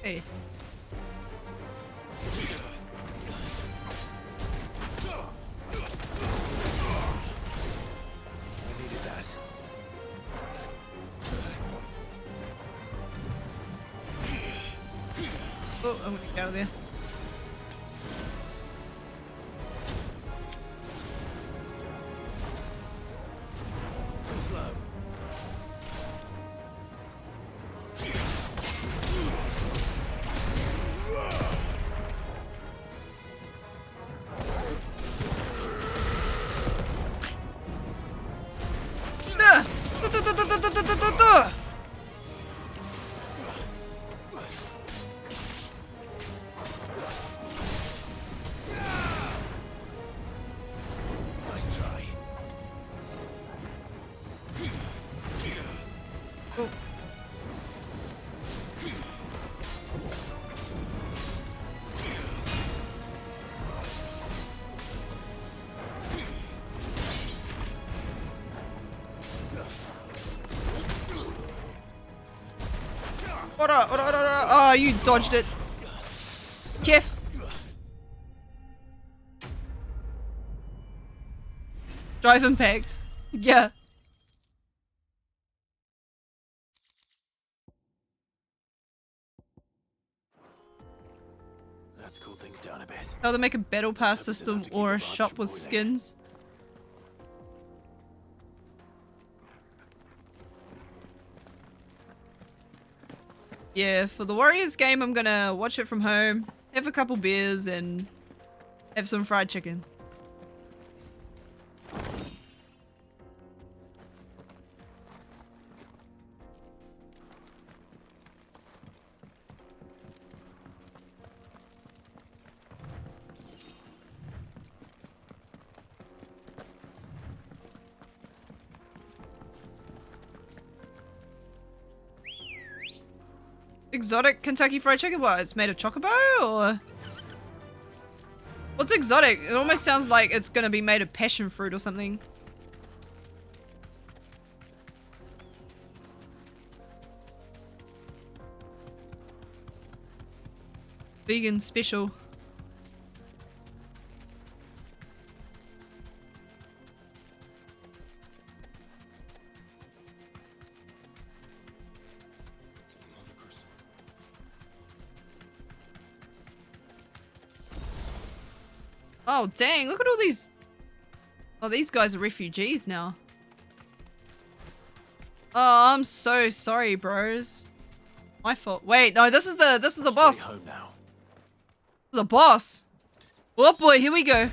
Hey. I needed that. Oh, I'm gonna get out of there. Too slow. Nice try. Oh. Ora, ora, ora, ora. Oh, you dodged it. Kif. Drive impact. Yeah. Let's cool things down a bit. How to make a battle pass system or a shop with skins. Yeah, for the Warriors game, I'm gonna watch it from home, have a couple beers, and have some fried chicken. Exotic Kentucky Fried Chicken? What? It's made of chocobo or? What's exotic? It almost sounds like it's gonna be made of passion fruit or something. Vegan special. Oh, dang. Look at all these. Oh, these guys are refugees now. Oh, I'm so sorry, bros. My fault. Wait, no, this is the boss. Home now. This is a boss. Oh boy, here we go.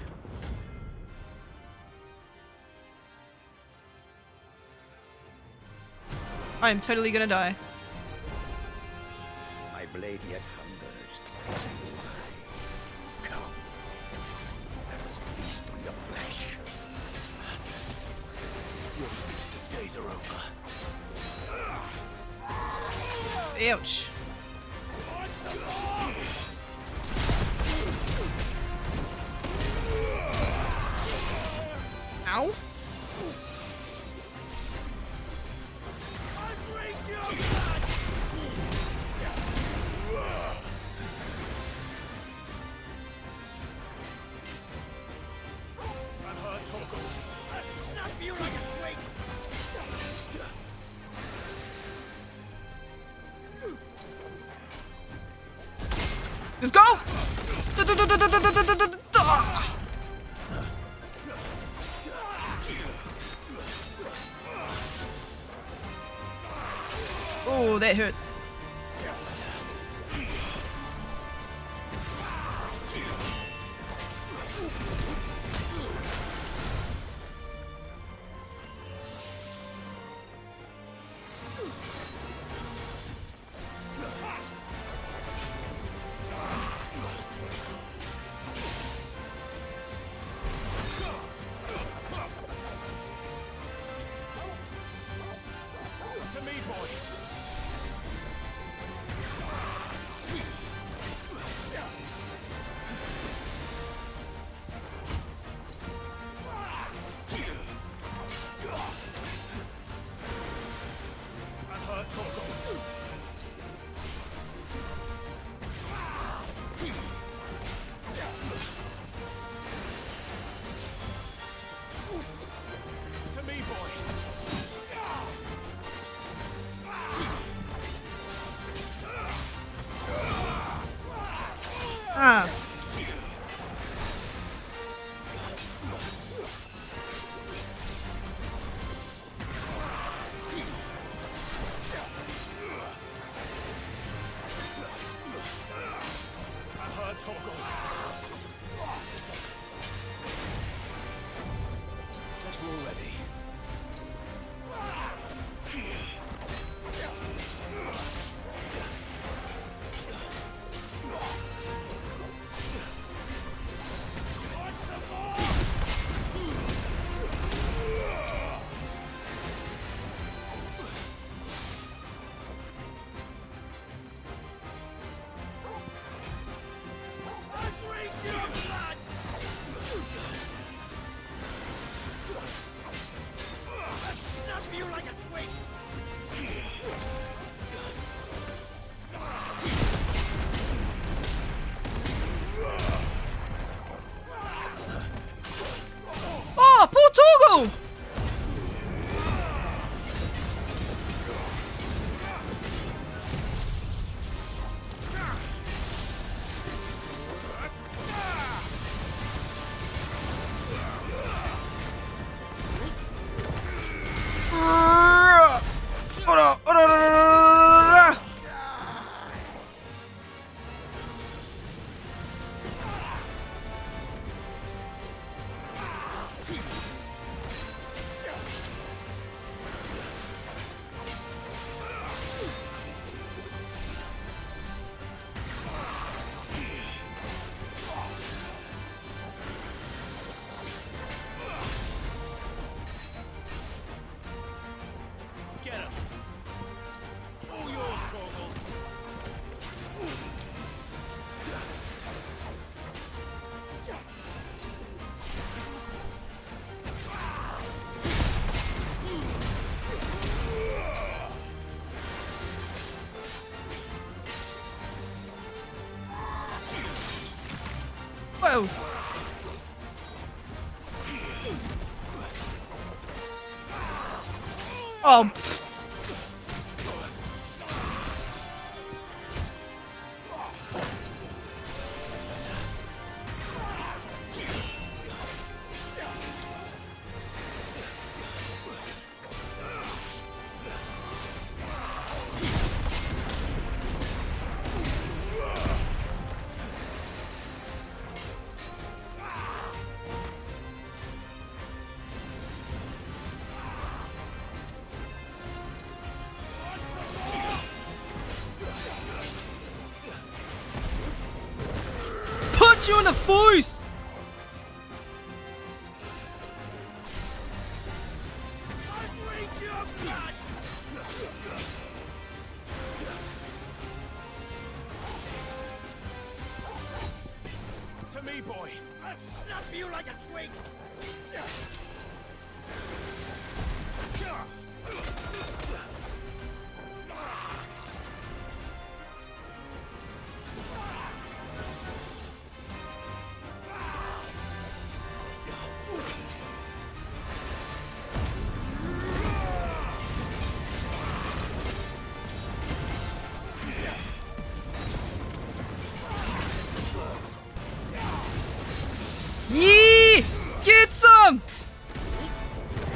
I am totally gonna die. My blade yet hungers. So do I. Come. Let us feast on your flesh. Your feasted days are over. Ouch. Ow. Let's go! Oh, that hurts. Ah. Guess we're all ready. Oh, poor Torgal! Get him. All yours, Torgal. Whoa. Oh. Punch you in the face! To me, boy. I'll snap you like a twig. Yee! Get some!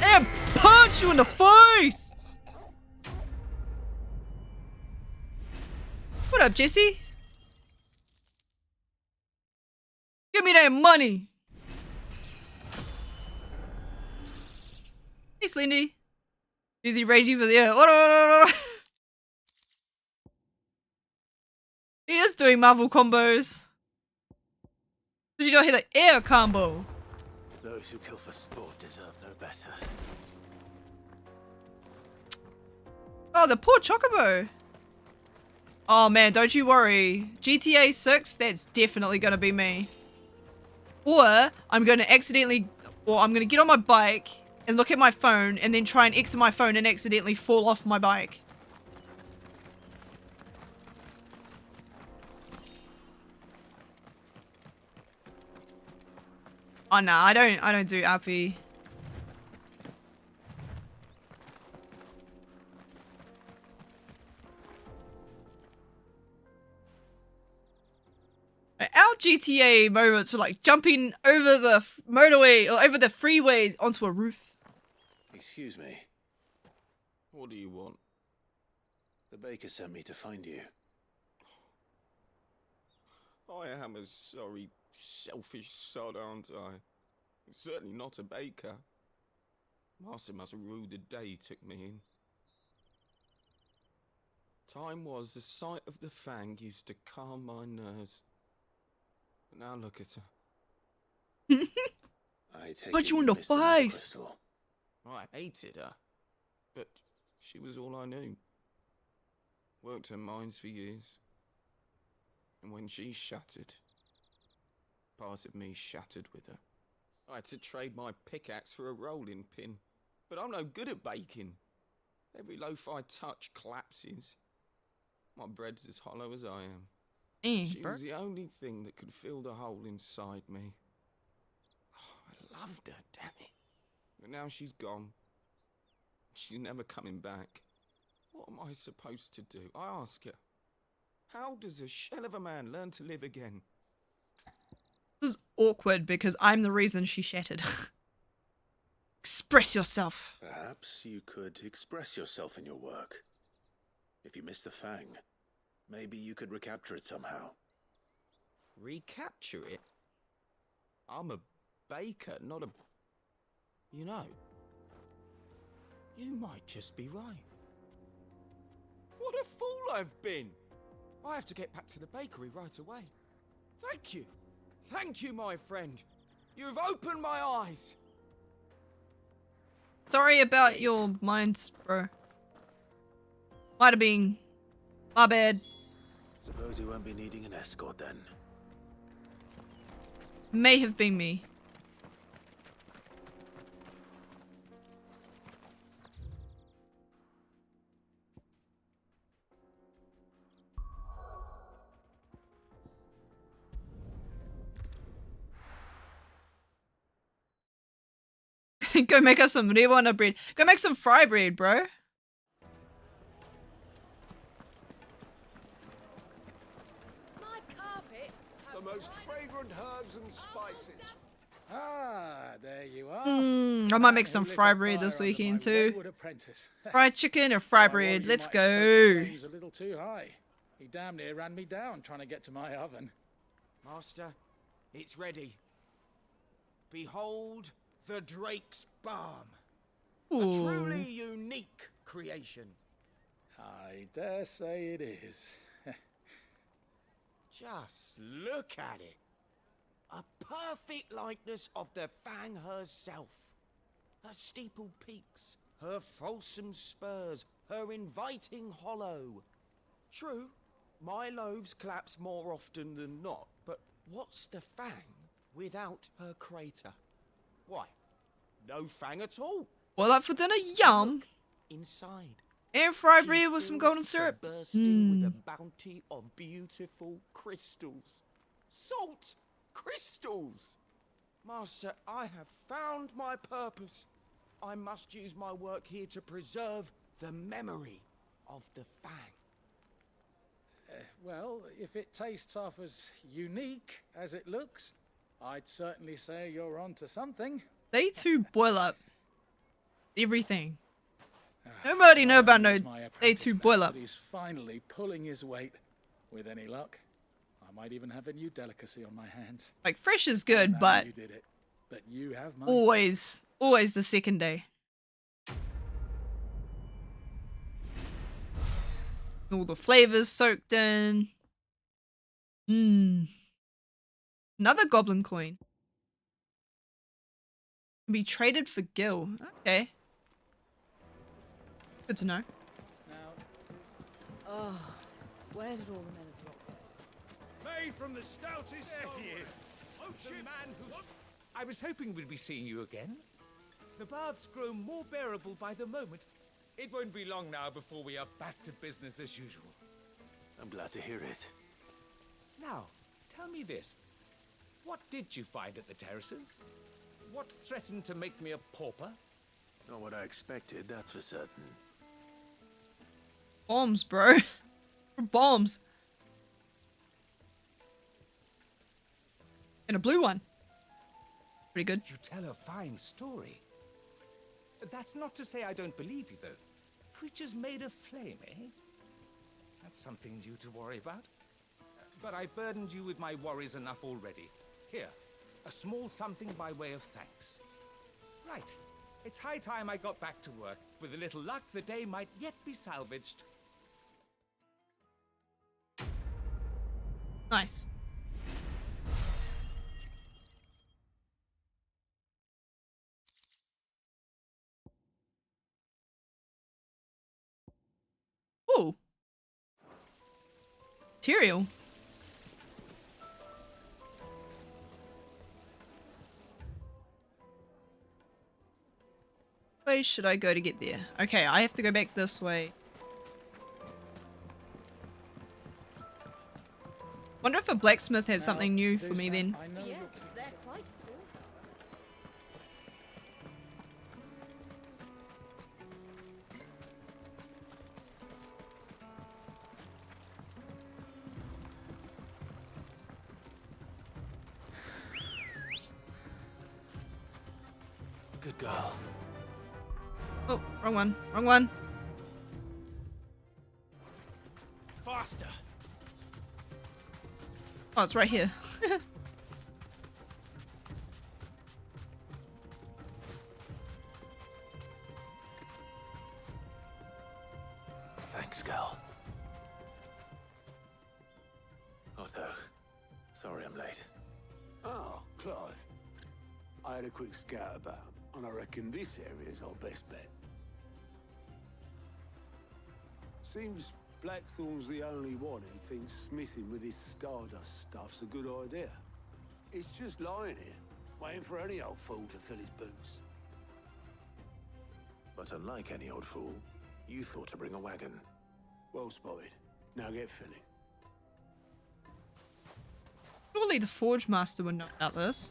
And punch you in the face! What up, Jesse? Give me that money! Hey, Slendy. Is he raging for the air? He is doing Marvel combos. Did you not hear the air combo? Those who kill for sport deserve no better. Oh, the poor Chocobo. Oh man, don't you worry. GTA 6, that's definitely gonna be me. Or I'm gonna get on my bike and look at my phone and then try and exit my phone and accidentally fall off my bike. Oh no, I don't do RP. Our GTA moments were like jumping over the motorway or over the freeway onto a roof. Excuse me. What do you want? The baker sent me to find you. I am a sorry, selfish sod, aren't I? Certainly not a baker. Master must have ruled the day he took me in. Time was the sight of the fang used to calm my nerves. But now look at her. I take Punch it you in the missed another face. crystal. I hated her, but she was all I knew. Worked her mines for years. And when she shattered, part of me shattered with her. I had to trade my pickaxe for a rolling pin, but I'm no good at baking. Every loaf I touch collapses. My bread's as hollow as I am. She was the only thing that could fill the hole inside me. Oh, I loved her, damn it. But now she's gone. She's never coming back. What am I supposed to do? I ask her. How does a shell of a man learn to live again? This is awkward because I'm the reason she shattered. Express yourself. Perhaps you could express yourself in your work. If you miss the fang, maybe you could recapture it somehow. Recapture it? I'm a baker, not a... You know, you might just be right. What a fool I've been! I have to get back to the bakery right away. Thank you. Thank you, my friend. You've opened my eyes. Sorry about your minds, bro. Might have been my bad. Suppose you won't be needing an escort then. May have been me. Go make us some Rewana bread. Go make some fry bread, bro. My carpets have The most fragrant herbs and spices. Ah, there you are. I might make some fry bread this weekend too. Apprentice. Fried chicken or fry I bread. worry you Let's might have stoked the go. flames a little too high. He damn near ran me down trying to get to my oven. Master, it's ready. Behold the Drake's Balm. A Ooh. truly unique creation. I dare say it is. Just look at it. A perfect likeness of the Fang herself. Her steeple peaks, her fulsome spurs, her inviting hollow. True, my loaves collapse more often than not, but what's the Fang without her crater? Why, no Fang at all. Well, up for dinner, yum. Look inside. And fried She's bread with some filled golden to syrup. bursting with a bounty of beautiful crystals. Salt crystals! Master, I have found my purpose. I must use my work here to preserve the memory of the Fang. Well, if it tastes half as unique as it looks, I'd certainly say you're onto something. They two boil up everything. Nobody know about no. They two boil up. But he's finally pulling his weight. With any luck, I might even have a new delicacy on my hands. Like fresh is I good, know but you did it, but you have my always the second day. All the flavors soaked in. Another goblin coin. Can be traded for gil. Okay. Good to know. Oh, where did all the men of Rock Made from the stoutest There stone. he is. Oh, The shit. man who's... I was hoping we'd be seeing you again. The baths grow more bearable by the moment. It won't be long now before we are back to business as usual. I'm glad to hear it. Now, tell me this. What did you find at the terraces? What threatened to make me a pauper? Not what I expected, that's for certain. Bombs, bro. Bombs. And a blue one. Pretty good. You tell a fine story. That's not to say I don't believe you, though. Creatures made of flame, eh? That's something new to worry about. But I burdened you with my worries enough already. Here, a small something by way of thanks. Right. It's high time I got back to work. With a little luck, the day might yet be salvaged. Nice. Ooh. Material. Which way should I go to get there? Okay, I have to go back this way. Wonder if a blacksmith has something new for me then. Yes, they're quite sought Good girl. Oh, wrong one. Wrong one. Faster. Oh, it's right here. Thanks, girl. Otto, sorry I'm late. Oh, Clive. I had a quick scout about, and I reckon this area's our best bet. Seems Blackthorn's the only one who thinks smithing with his Stardust stuff's a good idea. It's just lying here, waiting for any old fool to fill his boots. But unlike any old fool, you thought to bring a wagon. Well spotted. Now get filling. Surely the Forge Master would know about this.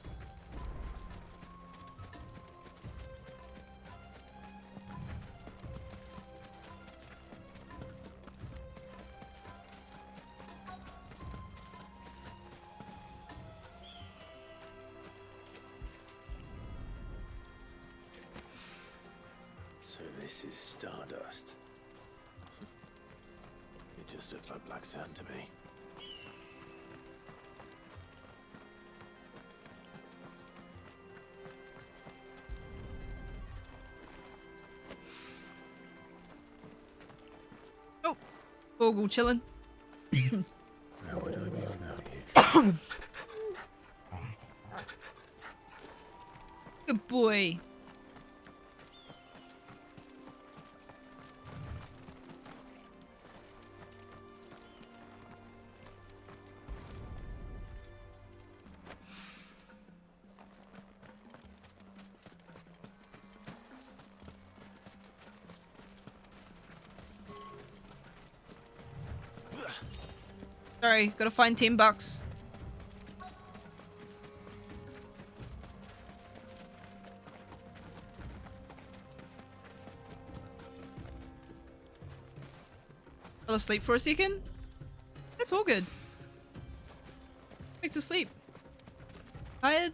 So this is Stardust. It just looks like black sand to me. Oh, Borgle chilling. How would I be without you? Good boy. Sorry, gotta find $10. Fell asleep for a second? That's all good. Back to sleep. Tired?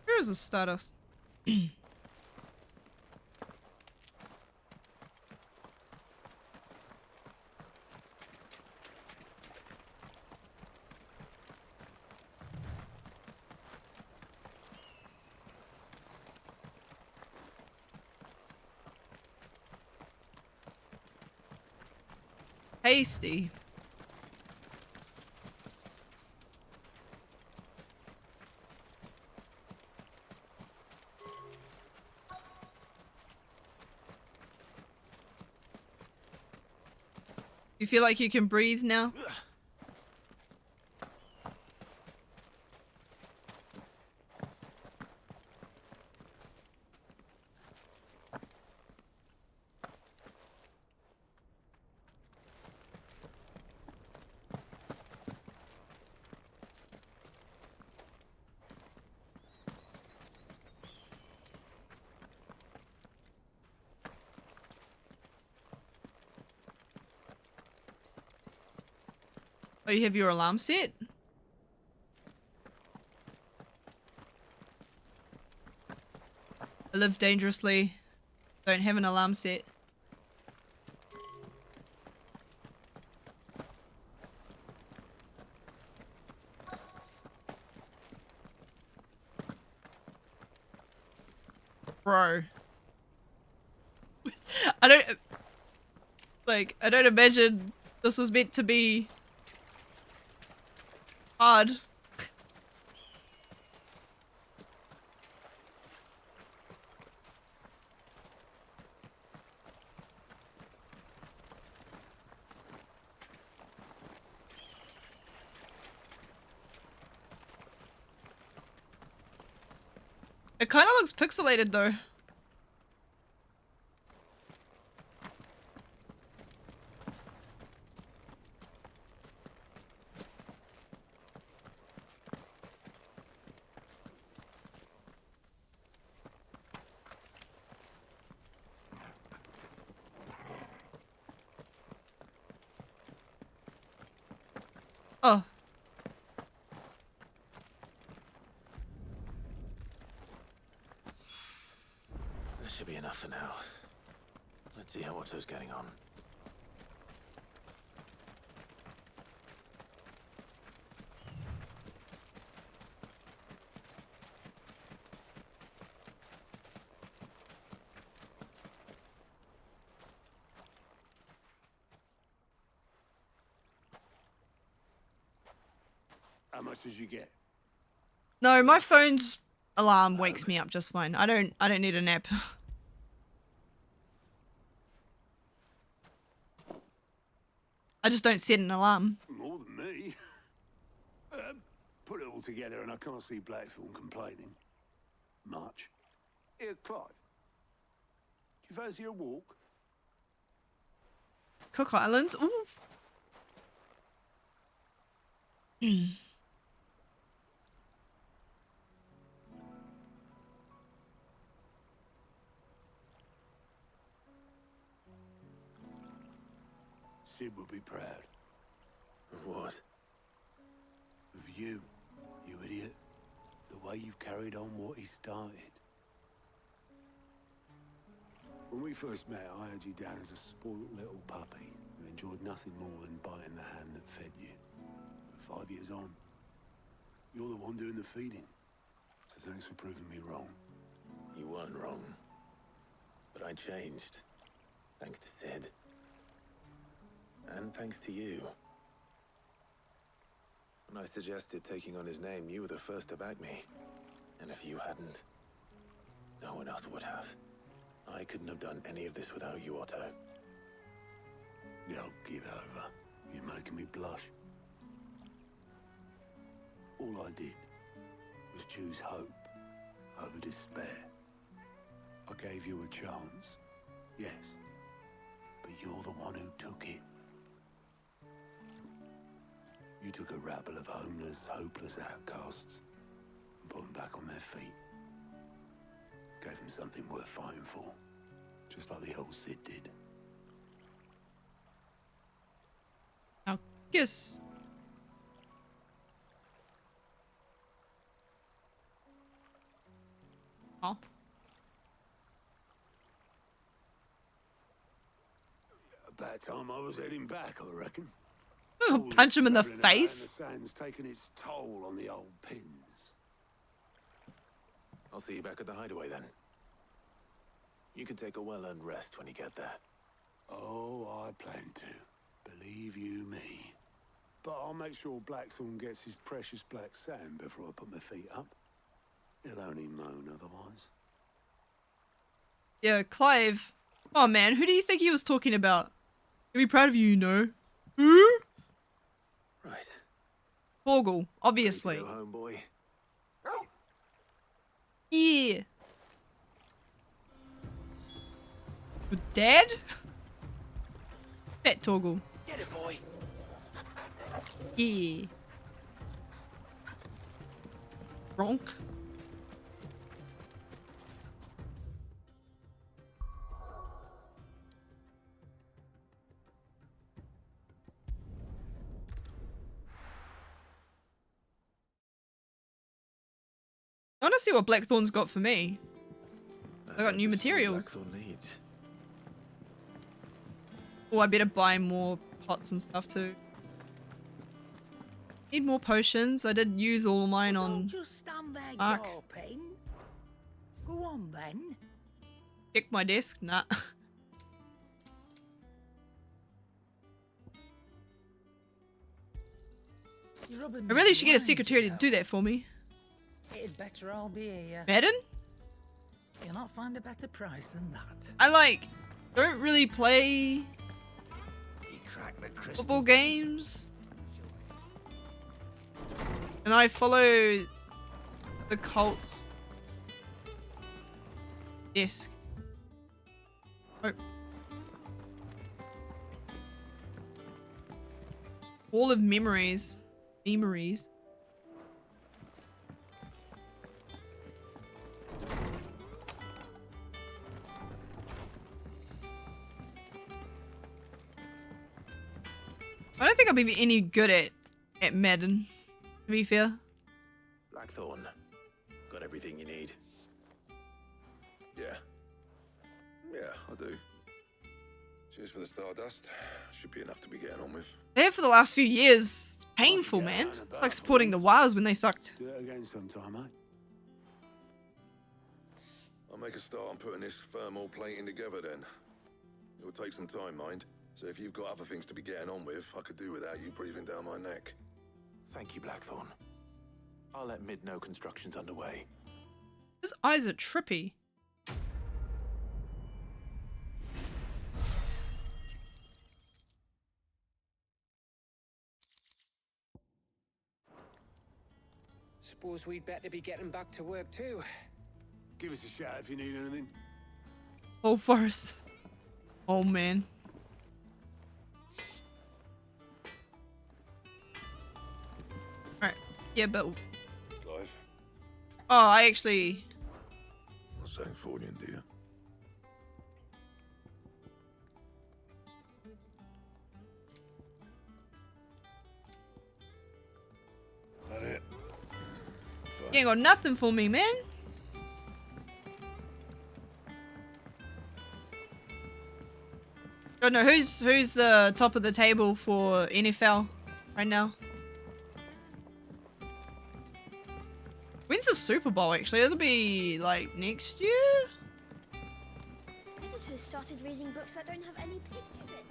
Where is the Stardust? Hasty. You feel like you can breathe now? Oh, you have your alarm set? I live dangerously. Don't have an alarm set. Bro. I don't imagine this was meant to be hard. It kind of looks pixelated though. Oh. That should be enough for now. Let's see how Otto's getting on. How much did you get? No, my phone's alarm wakes me up just fine. I don't need a nap. I just don't set an alarm. More than me. Put it all together and I can't see Blackthorn complaining. Much. Here, Clive. Do you fancy a walk? Cook Islands? Ooh. Sid would be proud. Of what? Of you, you idiot. The way you've carried on what he started. When we first met, I had you down as a spoiled little puppy who enjoyed nothing more than biting the hand that fed you. But 5 years on, you're the one doing the feeding. So thanks for proving me wrong. You weren't wrong. But I changed. Thanks to Sid. And thanks to you. When I suggested taking on his name, you were the first to back me. And if you hadn't, no one else would have. I couldn't have done any of this without you, Otto. Yo, give over. You're making me blush. All I did was choose hope over despair. I gave you a chance, yes, but you're the one who took it. You took a rabble of homeless, hopeless outcasts and put them back on their feet. Gave them something worth fighting for, just like the old Sid did. Now, kiss. Oh. About time I was heading back, I reckon. I'll punch him in the Travelling about face. the sand's taken its toll on the old pins. I'll see you back at the hideaway then. You can take a well-earned rest when you get there. Oh, I plan to. Believe you me. But I'll make sure Blackthorn gets his precious black sand before I put my feet up. He'll only moan otherwise. Yeah, Clive. Oh man, who do you think he was talking about? He'll be proud of you, you know. Who? Right. Torgal, obviously. Ready to go home, boy? Yeah. Your dad? Fat Torgal. Get it, boy. Yeah. Ronk. I want to see what Blackthorn's got for me. I got new materials. Blackthorn needs. Oh, I better buy more pots and stuff too. Need more potions. I did use all mine on Don't just stand there Mark. gawping. Go on then. Check my desk. Nah. I really should get a secretary to do that for me. It'd better all be here. Madden? You'll not find a better price than that. I don't really play He cracked the crystal. football games. And I follow the cult's desk. Oh. Wall of memories. Memories. I don't think I'll be any good at Madden, to be fair. Blackthorn. Got everything you need. Yeah. Yeah, I do. Cheers for the Stardust. Should be enough to be getting on with. There for the last few years. It's painful, man. It's like supporting the Wars when they sucked. Do it again sometime, mate. I'll make a start on putting this thermal plating together then. It'll take some time, mind. So if you've got other things to be getting on with, I could do without you breathing down my neck. Thank you, Blackthorn. I'll let Mid know construction's underway. His eyes are trippy. Suppose we'd better be getting back to work too. Give us a shout if you need anything. Oh, first. Oh, man. Alright. Yeah, but... Clive, Oh, I actually... not saying Fordian, do you? That it? You ain't got nothing for me, man. Don't know who's the top of the table for NFL right now. When's the Super Bowl actually? It'll be like next year? Editors started reading books that don't have any pictures in.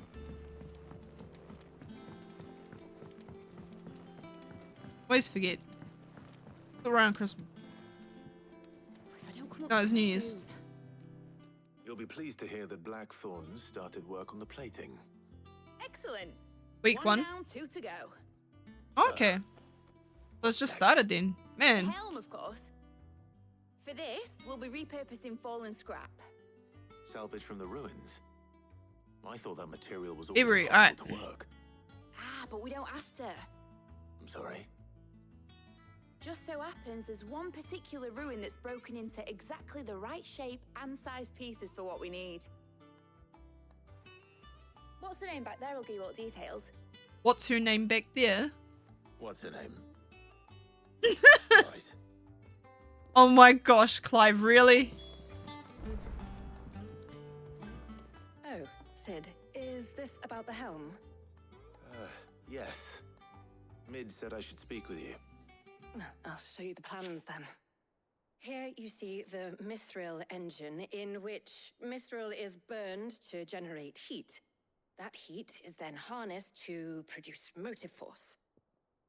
Always forget. Around Christmas. If I don't come up No, it's with New some Year's. soon. You'll be pleased to hear that Blackthorn started work on the plating. Excellent. Week one. Down, 2 to go. Okay. Let's just start it then. Man. Helm, of course. For this, we'll be repurposing fallen scrap. Salvage from the ruins. I thought that material was all Avery, impossible to work. Ah, but we don't have to. I'm sorry. Just so happens there's one particular ruin that's broken into exactly the right shape and size pieces for what we need. What's the name back there? I'll give you all the details. What's her name back there? What's her name? Oh my gosh, Clive, really? Oh, Sid, is this about the helm? Yes. Mid said I should speak with you. I'll show you the plans then. Here you see the mithril engine, in which mithril is burned to generate heat. That heat is then harnessed to produce motive force.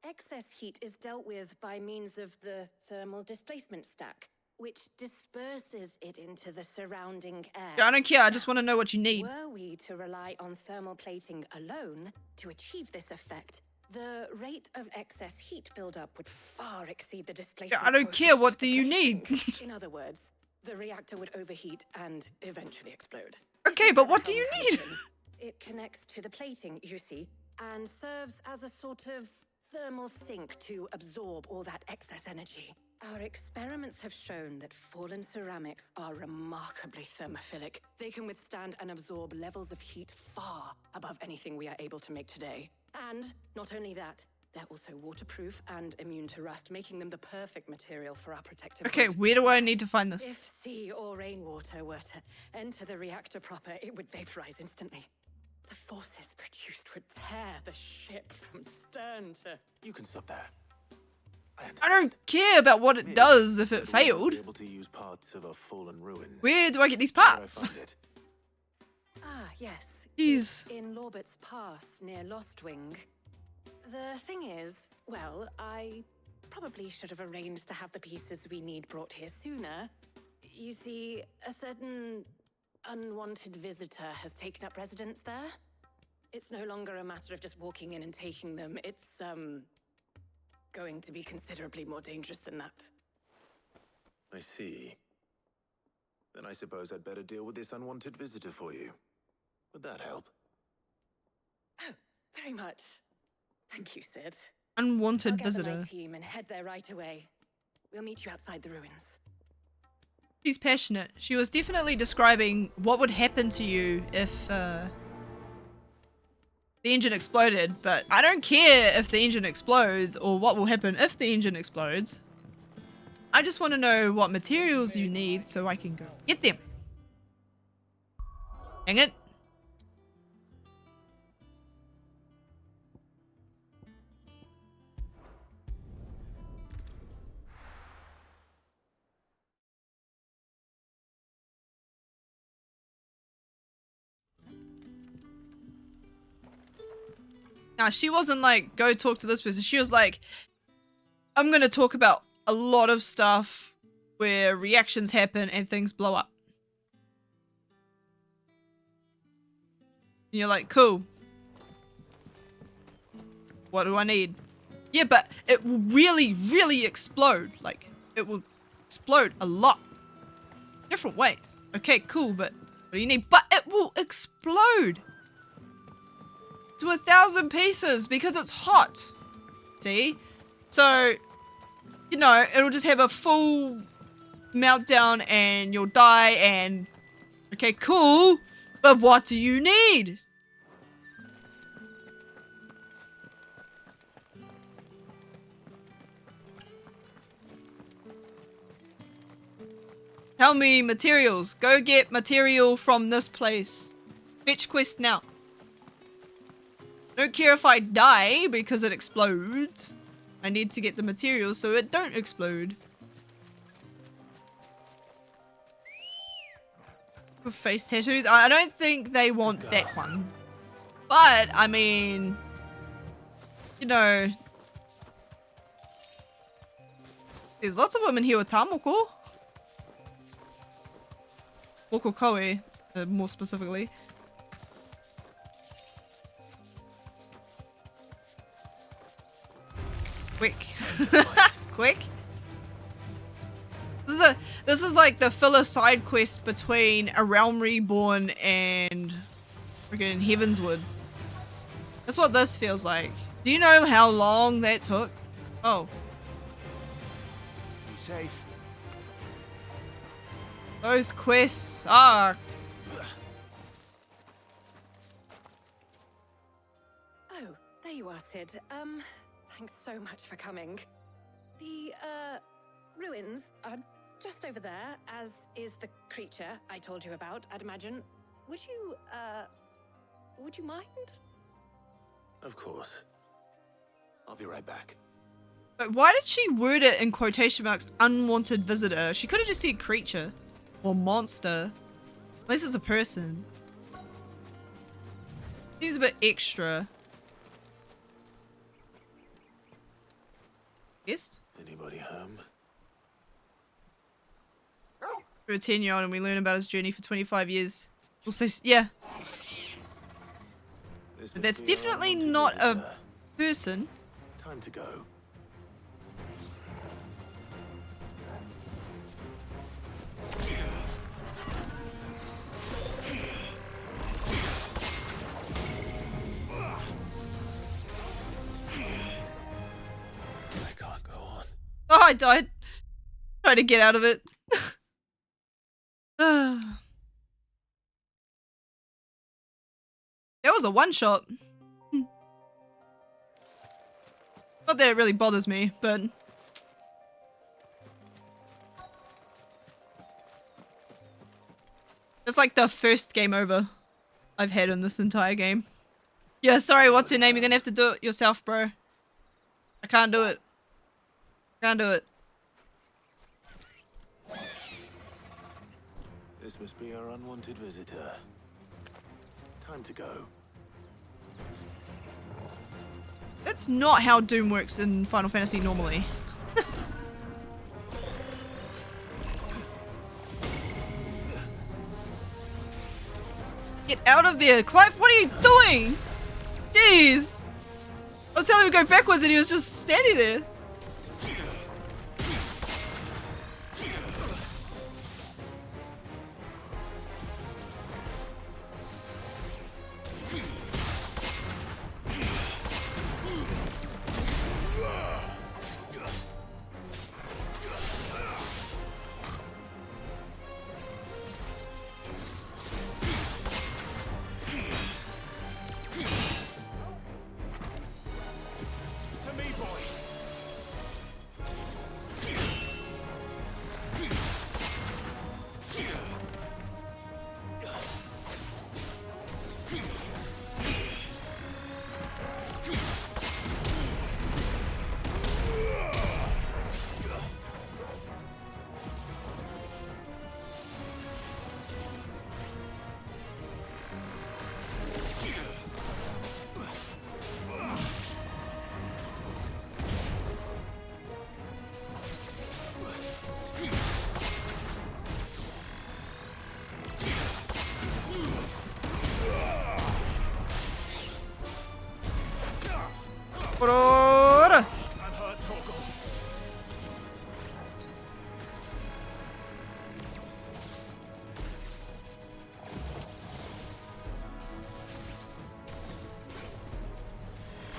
Excess heat is dealt with by means of the thermal displacement stack, which disperses it into the surrounding air. Yeah, I don't care. I just want to know what you need. Were we to rely on thermal plating alone to achieve this effect, the rate of excess heat buildup would far exceed the displacement. Yeah, I don't care. What do you need? In other words, the reactor would overheat and eventually explode. Okay, but what do you need? It connects to the plating, you see, and serves as a sort of thermal sink to absorb all that excess energy. Our experiments have shown that fallen ceramics are remarkably thermophilic. They can withstand and absorb levels of heat far above anything we are able to make today. And not only that, they're also waterproof and immune to rust, making them the perfect material for our protective Okay, hood. where do I need to find this? If sea or rainwater were to enter the reactor proper, it would vaporize instantly. The forces produced would tear the ship from stern to... You can stop there. I don't care about what it does if it failed. Be able to use parts of a fallen ruin. Where do I get these parts? Ah, yes. Jeez. It's in Lorbert's Pass, near Lostwing. The thing is, well, I probably should have arranged to have the pieces we need brought here sooner. You see, a certain unwanted visitor has taken up residence there. It's no longer a matter of just walking in and taking them. It's, going to be considerably more dangerous than that. I see. Then I suppose I'd better deal with this unwanted visitor for you. Would that help? Oh, very much. Thank you, Sid. Unwanted I'll gather visitor. my team and head there right away. We'll meet you outside the ruins. She's passionate. She was definitely describing what would happen to you if the engine exploded, but I don't care if the engine explodes or what will happen if the engine explodes. I just want to know what materials you need so I can go get them. Dang it. Now, she wasn't like, go talk to this person. She was like, I'm going to talk about a lot of stuff where reactions happen and things blow up. And you're like, cool. What do I need? Yeah, but it will really, really explode. Like, it will explode a lot. Different ways. Okay, cool, but what do you need? But it will explode to 1,000 pieces because it's hot. See? So, you know, it'll just have a full meltdown and you'll die and... Okay, cool. But what do you need? Tell me materials. Go get material from this place. Fetch quest now. Don't care if I die because it explodes. I need to get the materials so it don't explode. With face tattoos? I don't think they want that one. But, I mean... You know... There's lots of women here with tamoko. Mokokoe, more specifically. Quick. Quick. This is like the filler side quest between A Realm Reborn and freaking Heavenswood. That's what this feels like. Do you know how long that took? Oh. Be safe. Those quests sucked. Oh, there you are, Sid. Thanks so much for coming. The, ruins are just over there, as is the creature I told you about, I'd imagine. Would you mind? Of course. I'll be right back. But why did she word it in quotation marks, unwanted visitor? She could have just said creature. Or monster. Unless it's a person. Seems a bit extra. Yes? Anybody home? For a 10-year-old and we learn about his journey for 25 years. We'll say, yeah. But that's definitely not a person. Time to go. I can't go on. Oh, I died. Trying to get out of it. That was a one-shot. Not that it really bothers me, but... It's like the first game over I've had in this entire game. Yeah, sorry, what's your name? You're gonna have to do it yourself, bro. I can't do it. Can't do it. This must be our unwanted visitor. Time to go. That's not how Doom works in Final Fantasy normally. Get out of there, Clive! What are you doing? Jeez! I was telling him to go backwards and he was just standing there.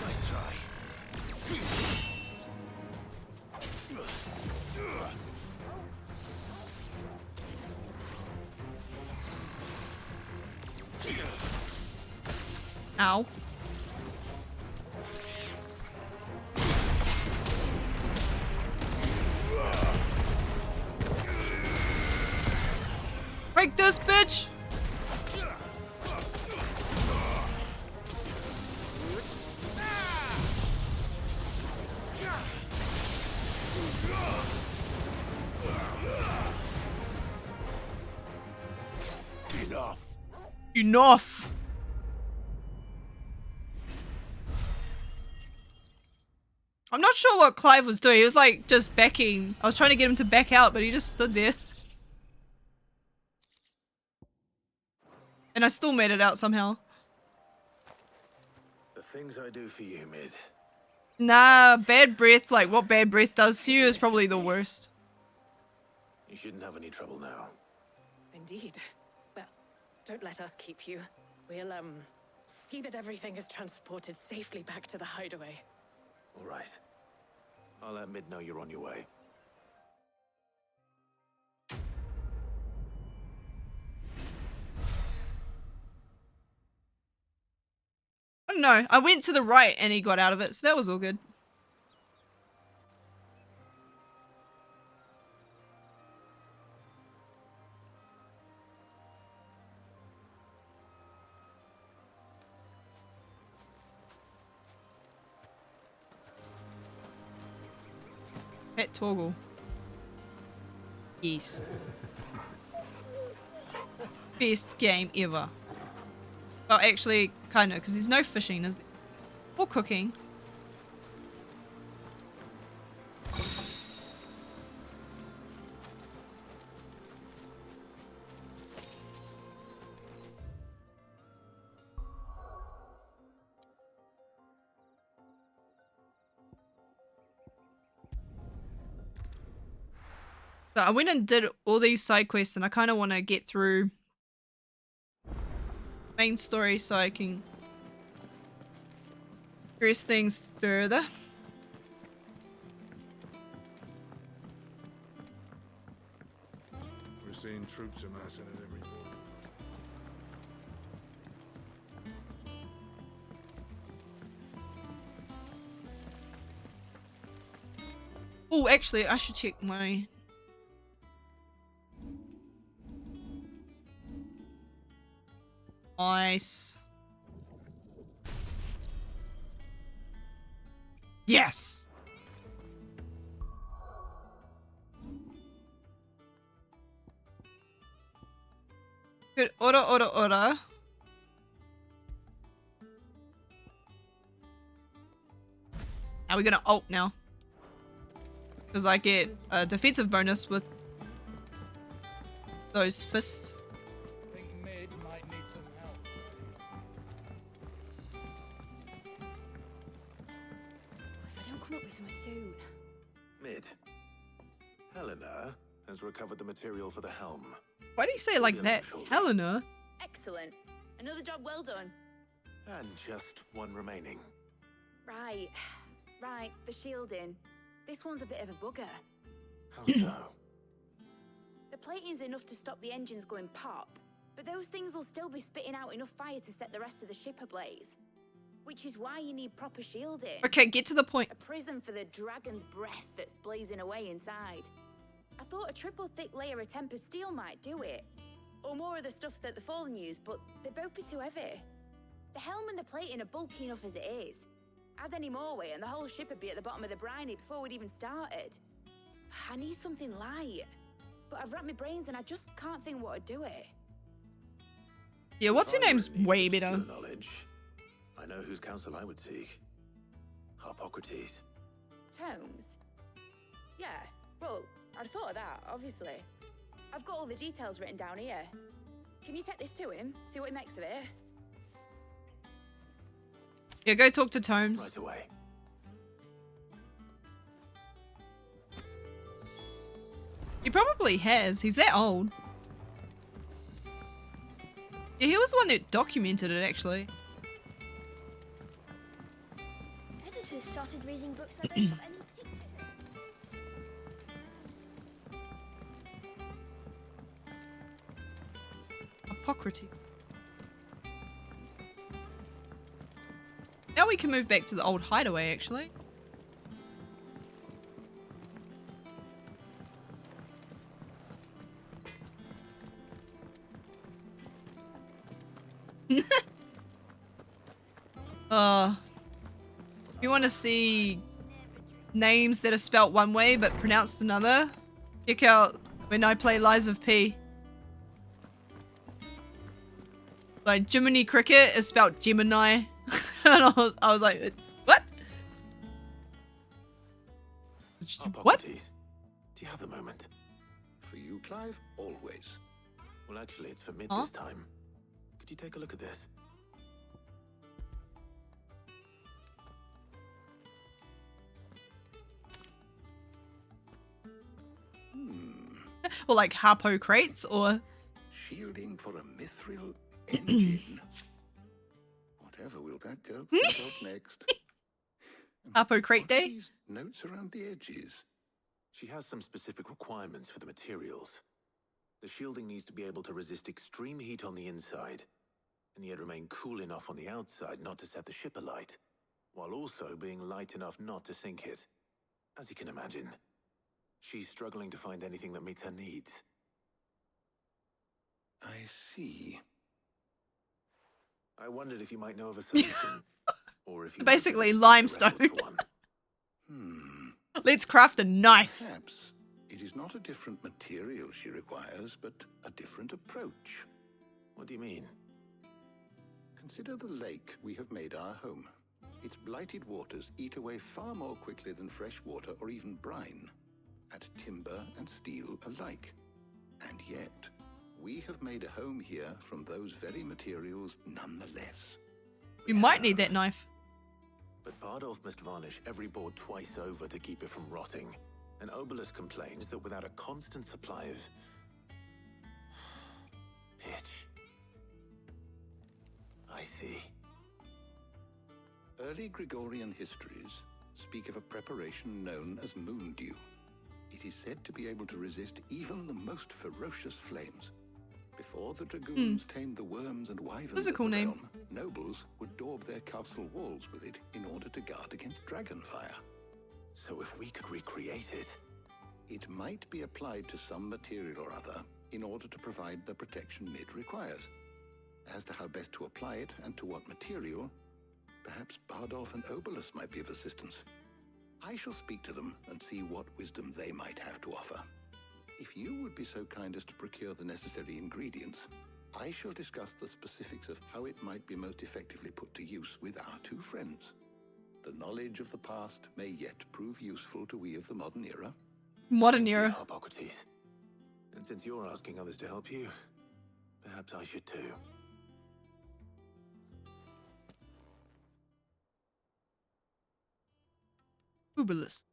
Nice try. Ow. Break this, bitch! Enough. Enough! I'm not sure what Clive was doing. He was like just backing. I was trying to get him to back out, but he just stood there. And I still made it out somehow. The things I do for you, Mid. Nah, bad breath, like what bad breath does to you is probably the worst. You shouldn't have any trouble now. Indeed. Well, don't let us keep you. We'll, see that everything is transported safely back to the hideaway. All right. I'll let Mid know you're on your way. I don't know. I went to the right and he got out of it, so that was all good. Pet Toggle. Yes. Best game ever. Well, actually, kind of, because there's no fishing, is there? Or cooking. So I went and did all these side quests, and I kind of want to get through main story so I can progress things further. We're seeing troops amassing at every border. Oh, actually, I should check my... Nice. Yes! Good. Order. Now we're gonna ult now. Because I get a defensive bonus with those fists. I think mid might need some help. If I don't come up with something soon. Mid. Helena has recovered the material for the helm. Why do you say it like that? Helena? Excellent. Another job well done. And just one remaining. Right. Right, the shielding. This one's a bit of a bugger. How so? The plating's enough to stop the engines going pop, but those things will still be spitting out enough fire to set the rest of the ship ablaze. Which is why you need proper shielding. Okay, get to the point. A prison for the dragon's breath that's blazing away inside. I thought a triple thick layer of tempered steel might do it. Or more of the stuff that the Fallen use, but they'd both be too heavy. The helm and the plating are bulky enough as it is. Add any more weight and the whole ship would be at the bottom of the briny before we'd even started. I need something light. But I've racked my brains and I just can't think what would do it. Yeah, what's your name's way better. Knowledge. I know whose counsel I would seek. Hippocrates. Tomes? Yeah, well, I'd thought of that, obviously. I've got all the details written down here. Can you take this to him, see what he makes of it? Yeah, go talk to Tomes. Right away. He probably has. He's that old. Yeah, he was the one that documented it, actually. Editors started reading books that don't have any pictures in. Hippocrates. Now we can move back to the old hideaway, actually. If you want to see names that are spelt one way but pronounced another, check out When I Play Lies of P. Like, Jiminy Cricket is spelt Gemini. And I was like, what? What? Do you have a moment? For you, Clive? Always. Well, actually, it's for mid Huh? this time. Could you take a look at this? Or like Harpo crates, or... Shielding for a mithril engine. Whatever will that girl think of next? Harpo crate day? These notes around the edges. She has some specific requirements for the materials. The shielding needs to be able to resist extreme heat on the inside, and yet remain cool enough on the outside not to set the ship alight, while also being light enough not to sink it. As you can imagine, she's struggling to find anything that meets her needs. I see. I wondered if you might know of a solution, or if you Basically wanted to search limestone. around for one. Let's craft a knife. Perhaps it is not a different material she requires, but a different approach. What do you mean? Consider the lake we have made our home. Its blighted waters eat away far more quickly than fresh water or even brine, at timber and steel alike. And yet, we have made a home here from those very materials nonetheless. You might need that knife. But Bardolph must varnish every board twice over to keep it from rotting, An obelisk complains that without a constant supply of pitch. I see. Early Gregorian histories speak of a preparation known as moon dew. It is said to be able to resist even the most ferocious flames. Before the dragoons tamed the worms and wyverns That's a of cool the name. realm, nobles would daub their castle walls with it in order to guard against dragon fire. So if we could recreate it... It might be applied to some material or other in order to provide the protection Mid requires. As to how best to apply it and to what material, perhaps Bardolph and Obelus might be of assistance. I shall speak to them and see what wisdom they might have to offer. If you would be so kind as to procure the necessary ingredients, I shall discuss the specifics of how it might be most effectively put to use with our two friends. The knowledge of the past may yet prove useful to we of the modern era. Modern era. Hippocrates. And since you're asking others to help you, perhaps I should too. Obelisk.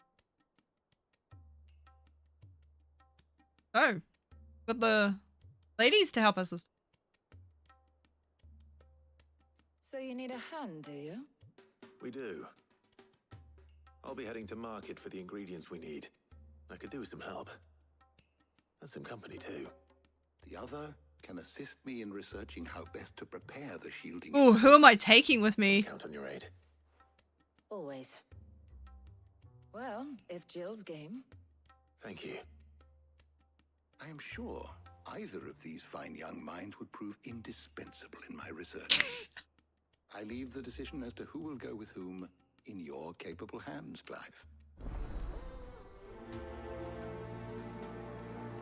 Oh. Got the ladies to help us. So you need a hand, do you? We do. I'll be heading to market for the ingredients we need. I could do with some help. And some company too. The other can assist me in researching how best to prepare the shielding. Oh, who am I taking with me? Count on your aid. Always. Well, if Jill's game. Thank you. I am sure either of these fine young minds would prove indispensable in my research. I leave the decision as to who will go with whom in your capable hands, Clive.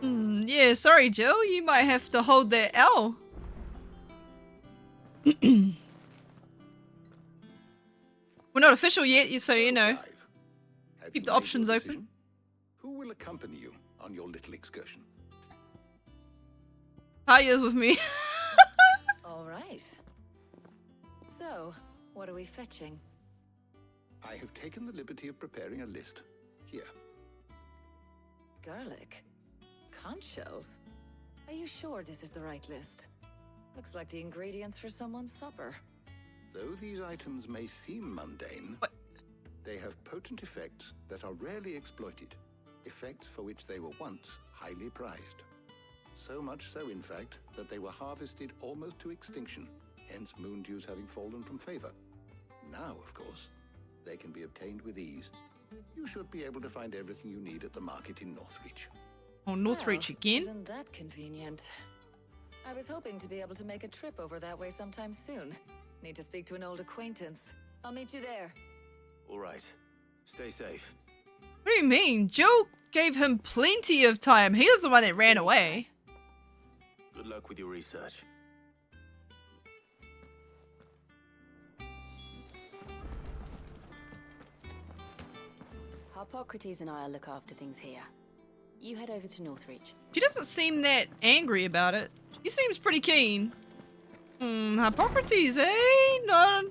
Yeah, sorry, Jill. You might have to hold that L. We're not official yet, so you know. Keep the options open. Who will accompany you on your little excursion? Haya's with me. All right. So, what are we fetching? I have taken the liberty of preparing a list. Here. Garlic. Conch shells. Are you sure this is the right list? Looks like the ingredients for someone's supper. Though these items may seem mundane, they have potent effects that are rarely exploited. Effects for which they were once highly prized. So much so, in fact, that they were harvested almost to extinction, hence moon dews having fallen from favor. Now, of course, they can be obtained with ease. You should be able to find everything you need at the market in Northreach. Oh, Northreach again? Isn't that convenient? I was hoping to be able to make a trip over that way sometime soon. Need to speak to an old acquaintance. I'll meet you there. All right. Stay safe. What do you mean? Jill gave him plenty of time. He was the one that ran away. Good luck with your research. Hippocrates and I'll look after things here. You head over to Northreach. She doesn't seem that angry about it. She seems pretty keen. Hippocrates, eh? No.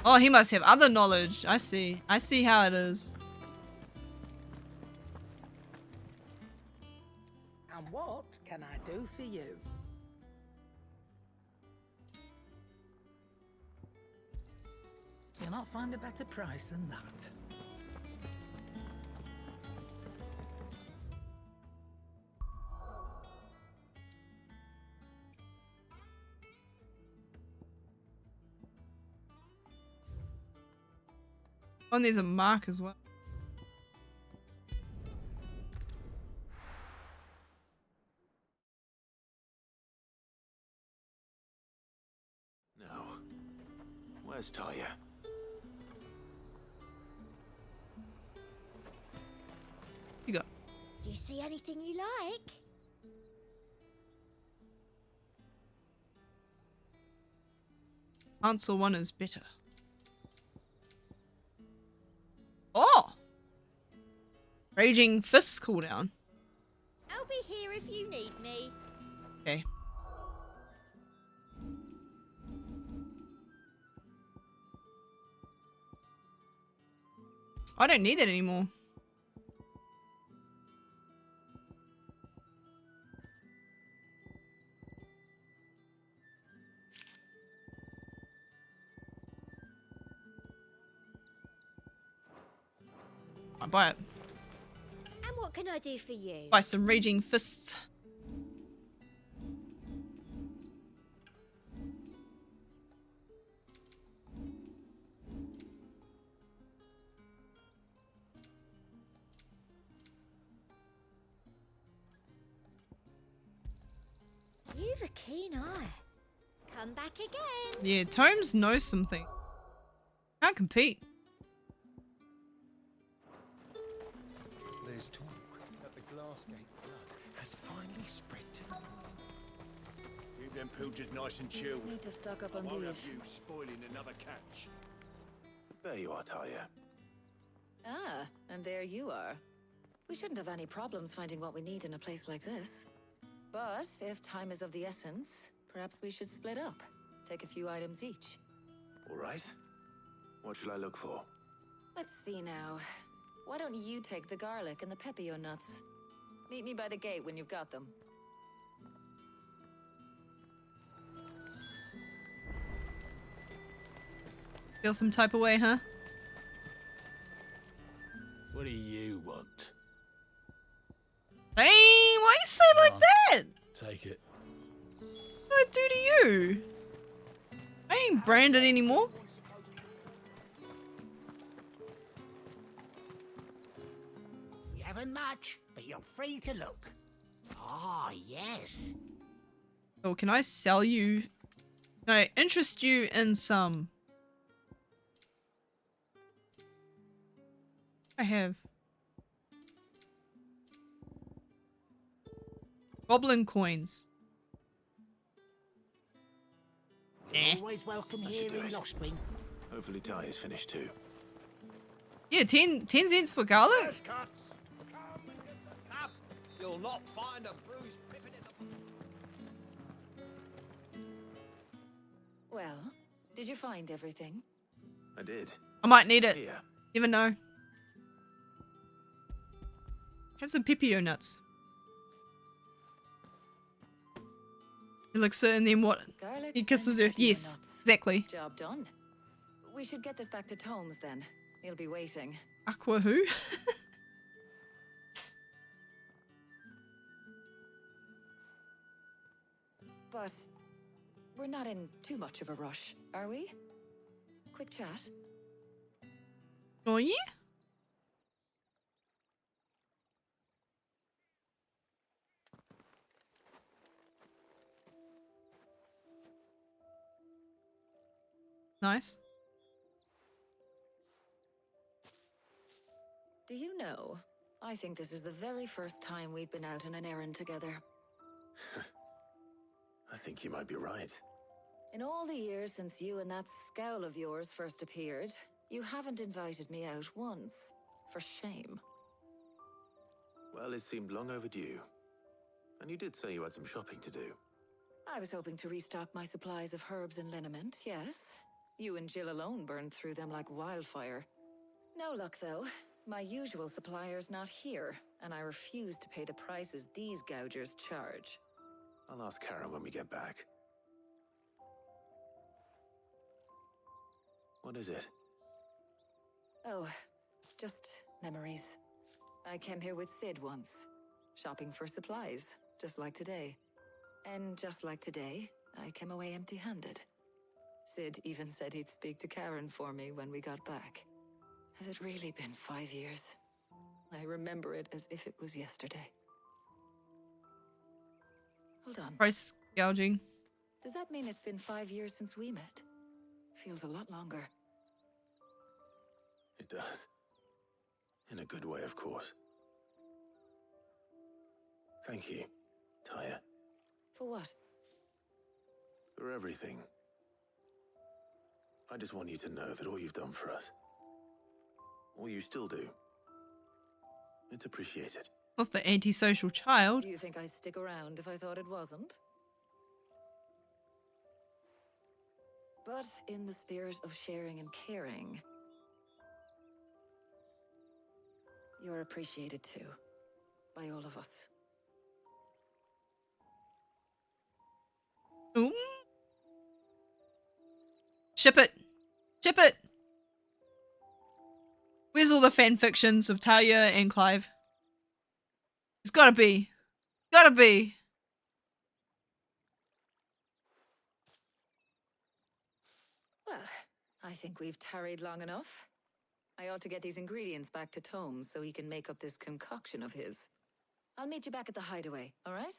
Oh, he must have other knowledge. I see. I see how it is. And what can I do for you? You'll not find a better price than that. Oh, and there's a mark as well. Now, where's Talia? You got. Do you see anything you like? Answer one is better. Oh! Raging Fist cooldown. I'll be here if you need me. Okay. I don't need it anymore. I'll buy it. And what can I do for you? Buy some raging fists. You've a keen eye. Come back again. Yeah, Tomes knows something. Can't compete. There's talk that the Glassgate flood has finally spread to the... Keep them pilgers nice and chilled. Need to stock up on I won't these. have you spoiling another catch. There you are, Talia. Ah, and there you are. We shouldn't have any problems finding what we need in a place like this. But if time is of the essence, perhaps we should split up. Take a few items each. All right. What shall I look for? Let's see now. Why don't you take the garlic and the pepio nuts? Meet me by the gate when you've got them. Feel some type of way, huh? What do you want? Dang, why you say it like that? Take it. What did I do to you? I ain't branded anymore. We haven't much, but you're free to look. Ah, yes. Oh, can I sell you? No, interest you in some. I have. Goblin coins. You're always welcome here in Lostwing. Hopefully Talia's finished too. Yeah, 10 cents for garlic? You'll not find a bruised pippin in the... Well, did you find everything? I did. I might need it. Here. Never know. Have some pipio nuts. Elixir and then what? Garlic He kisses and her. Yes, nuts. exactly. Job done. We should get this back to Tomes then. He'll be waiting. Aqua who? But we're not in too much of a rush, are we? Quick chat. Oh yeah? Nice. Do you know, I think this is the very first time we've been out on an errand together. I think you might be right. In all the years since you and that scowl of yours first appeared, you haven't invited me out once. For shame. Well, it seemed long overdue. And you did say you had some shopping to do. I was hoping to restock my supplies of herbs and liniment, yes. You and Jill alone burned through them like wildfire. No luck, though. My usual supplier's not here, and I refuse to pay the prices these gougers charge. I'll ask Karen when we get back. What is it? Oh, just memories. I came here with Sid once, shopping for supplies, just like today. And just like today, I came away empty-handed. Sid even said he'd speak to Karen for me when we got back. Has it really been 5 years? I remember it as if it was yesterday. Hold on. Price gouging. Does that mean it's been 5 years since we met? Feels a lot longer. It does. In a good way, of course. Thank you, Taya. For what? For everything. I just want you to know that all you've done for us, all you still do, it's appreciated. Not the antisocial child. Do you think I'd stick around if I thought it wasn't? But in the spirit of sharing and caring, you're appreciated too, by all of us. Ooh. Ship it. Ship it. Where's all the fan fictions of Talia and Clive? It's gotta be. Gotta be. Well, I think we've tarried long enough. I ought to get these ingredients back to Tome so he can make up this concoction of his. I'll meet you back at the hideaway, all right?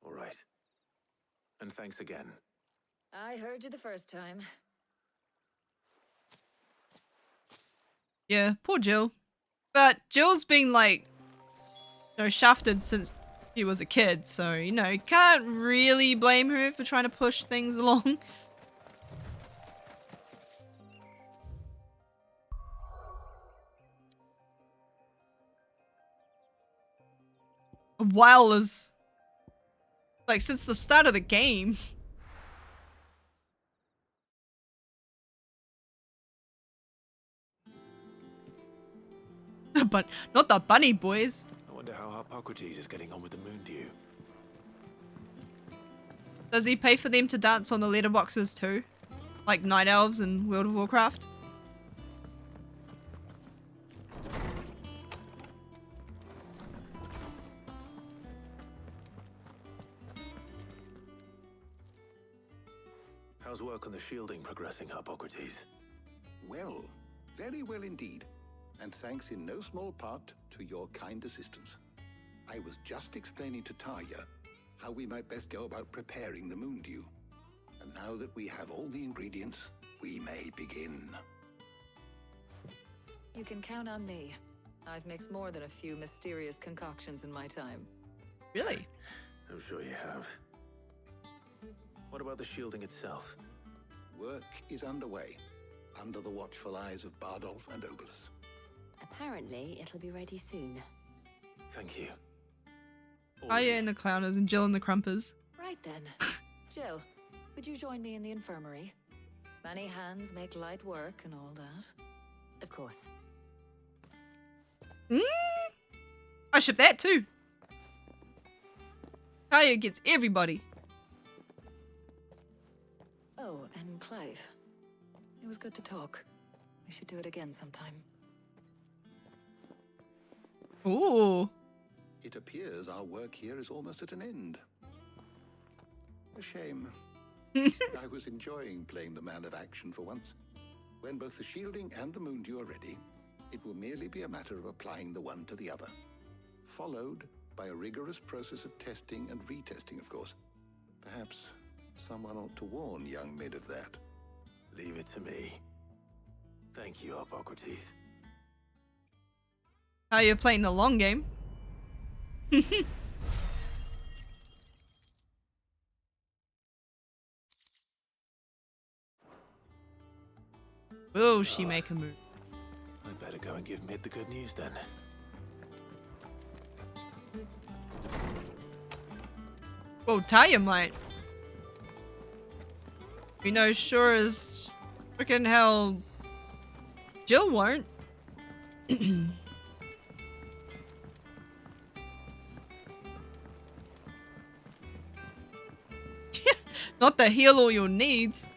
All right. And thanks again. I heard you the first time. Yeah, poor Jill. But Jill's been like, shafted since she was a kid, so, you can't really blame her for trying to push things along. A while is like since the start of the game. But not the bunny boys. I wonder how Hippocrates is getting on with the moon dew. Does he pay for them to dance on the letterboxes too? Like night elves in World of Warcraft? How's work on the shielding progressing, Hippocrates? Well, very well indeed. And thanks in no small part to your kind assistance. I was just explaining to Talia how we might best go about preparing the moon dew. And now that we have all the ingredients, we may begin. You can count on me. I've mixed more than a few mysterious concoctions in my time. Really? I'm sure you have. What about the shielding itself? Work is underway, under the watchful eyes of Bardolph and Obolus. Apparently, it'll be ready soon. Thank you. Aya and the Clowners and Jill and the Crumpers. Right then. Jill, would you join me in the infirmary? Many hands make light work and all that. Of course. I ship that too. Aya gets everybody. Oh, and Clive. It was good to talk. We should do it again sometime. Ooh. It appears our work here is almost at an end. A shame. I was enjoying playing the man of action for once. When both the shielding and the moon dew are ready, it will merely be a matter of applying the one to the other. Followed by a rigorous process of testing and retesting, of course. Perhaps someone ought to warn young Mid of that. Leave it to me. Thank you, Hippocrates. How you're playing the long game. Will she make a move? I'd better go and give Mid the good news then. Well, Talia might. We know sure as freaking hell Jill won't. Not to heal all your needs.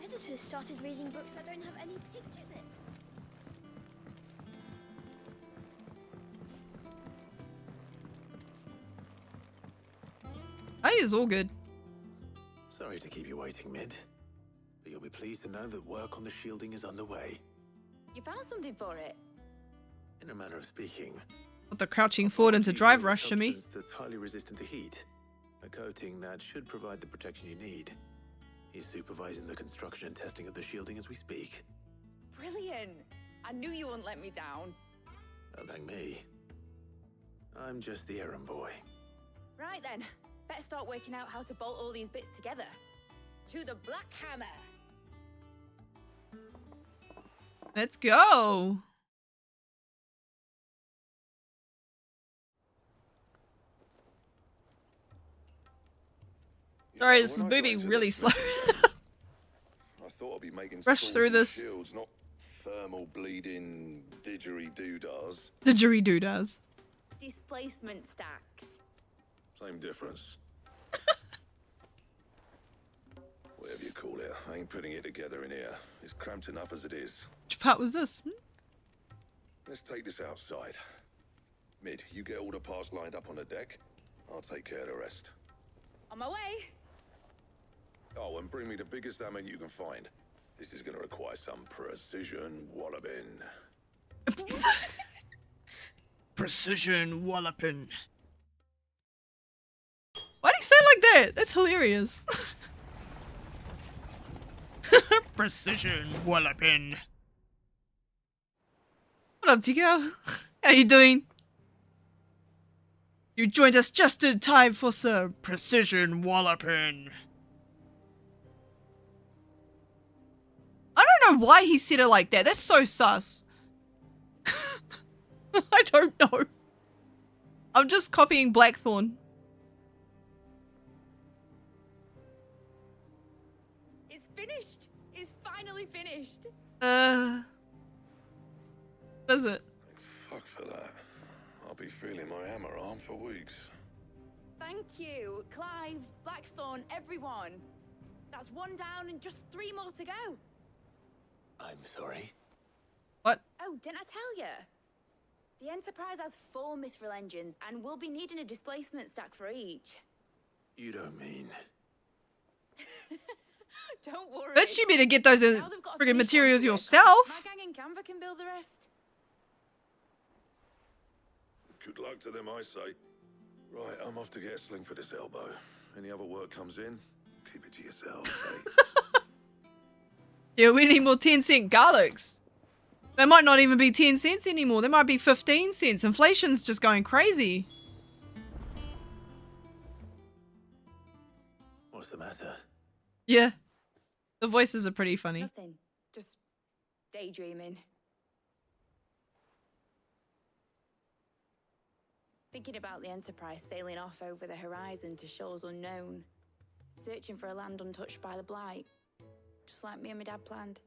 Editors started reading books that don't have any pictures in. Hey, is all good. Sorry to keep you waiting, Mid. But you'll be pleased to know that work on the shielding is underway. You found something for it? In a manner of speaking. Not the crouching forward into drive rush, Shami. That's highly resistant to heat. A coating that should provide the protection you need. He's supervising the construction and testing of the shielding as we speak. Brilliant! I knew you wouldn't let me down. Don't thank me. I'm just the errand boy. Right then, better start working out how to bolt all these bits together. To the Black Hammer! Let's go. Sorry, this is moving really slow. I thought I'd be making rush through this. Shields, not thermal bleeding didgeridoo-dahs. Didgeridoo-dahs. displacement stacks. Same difference. Whatever you call it, I ain't putting it together in here. It's cramped enough as it is. Which part was this? Let's take this outside. Mid, you get all the parts lined up on the deck. I'll take care of the rest. On my way. Oh, and bring me the biggest hammer you can find. This is gonna require some precision walloping. Precision walloping. Why'd he say it like that? That's hilarious. Precision walloping. What up, Tico? How you doing? You joined us just in time for some precision walloping. I don't know why he said it like that. That's so sus. I don't know. I'm just copying Blackthorn. It's finished. It's finally finished. What is it? Fuck for that. I'll be feeling my hammer arm for weeks. Thank you, Clive, Blackthorn, everyone. That's one down and just 3 more to go. I'm sorry. What? Oh, didn't I tell you? The Enterprise has 4 mithril engines, and we'll be needing a displacement stack for each. You don't mean... Don't worry. Bet you better get those Now they've got a friggin' finished materials one to work on. yourself. My gang in Canva can build the rest. Good luck to them, I say. Right, I'm off to get a sling for this elbow. Any other work comes in, keep it to yourself, eh? Yeah, we need more 10-cent garlics. They might not even be 10 cents anymore. They might be 15 cents. Inflation's just going crazy. What's the matter? Yeah. The voices are pretty funny. Nothing. Just daydreaming. Thinking about the Enterprise sailing off over the horizon to shores unknown. Searching for a land untouched by the Blight. Just like me and my dad planned.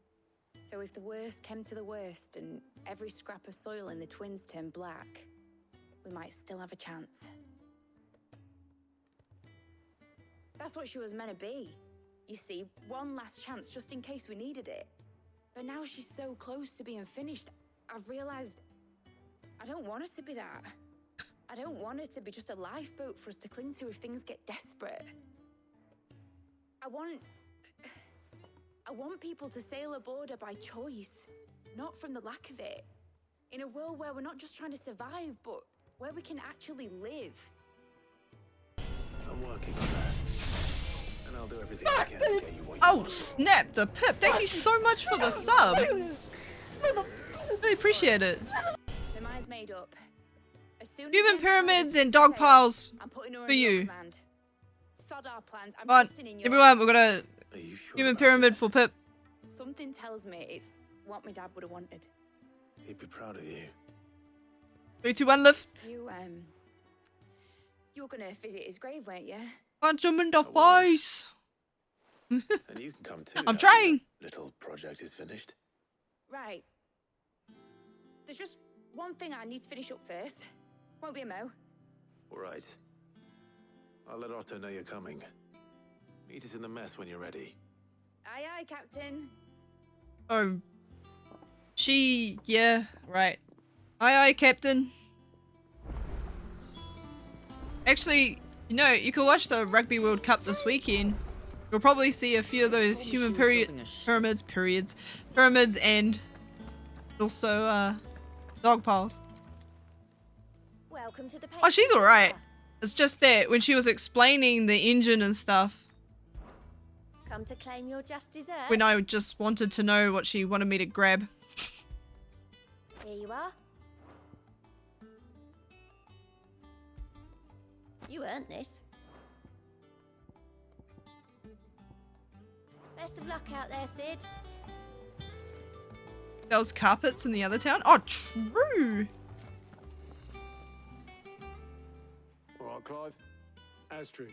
So if the worst came to the worst and every scrap of soil in the Twins turned black, we might still have a chance. That's what she was meant to be. You see, one last chance just in case we needed it. But now she's so close to being finished, I've realized I don't want it to be that. I don't want it to be just a lifeboat for us to cling to if things get desperate. I want people to sail aboard her by choice, not from the lack of it. In a world where we're not just trying to survive, but where we can actually live. I'm working on that. And I'll do everything I can to get you what you Oh, want. snap. The Pip. Thank you so much for the sub. Really appreciate it. The mind's made up. As soon as Human the pyramids Enterprise and is dog sailed, piles I'm putting her for in your you. command. Sod our plans. I'm Come on, trusting in yours. everyone, we've got a human pyramid for Pip. Something tells me it's what my dad would have wanted. He'd be proud of you. 3, 2, 1, lift. You were gonna visit his grave, weren't you? Punch him in the face. And you can come too. I'm now trying. that little project is finished. Right. There's just one thing I need to finish up first. Won't be a mo. All right. I'll let Otto know you're coming. Meet us in the mess when you're ready. Aye, aye, Captain. Oh. Yeah, right. Aye, Captain. Actually, you know, you can watch the Rugby World Cup this weekend. You'll probably see a few of those human pyramids and also, dog piles. Welcome to the Oh, she's alright. It's just that when she was explaining the engine and stuff, Come to claim your just dessert. when I just wanted to know what she wanted me to grab. Here you are. You earned this. Best of luck out there, Sid. Those carpets in the other town? Oh, true! All right, Clive. Asterix.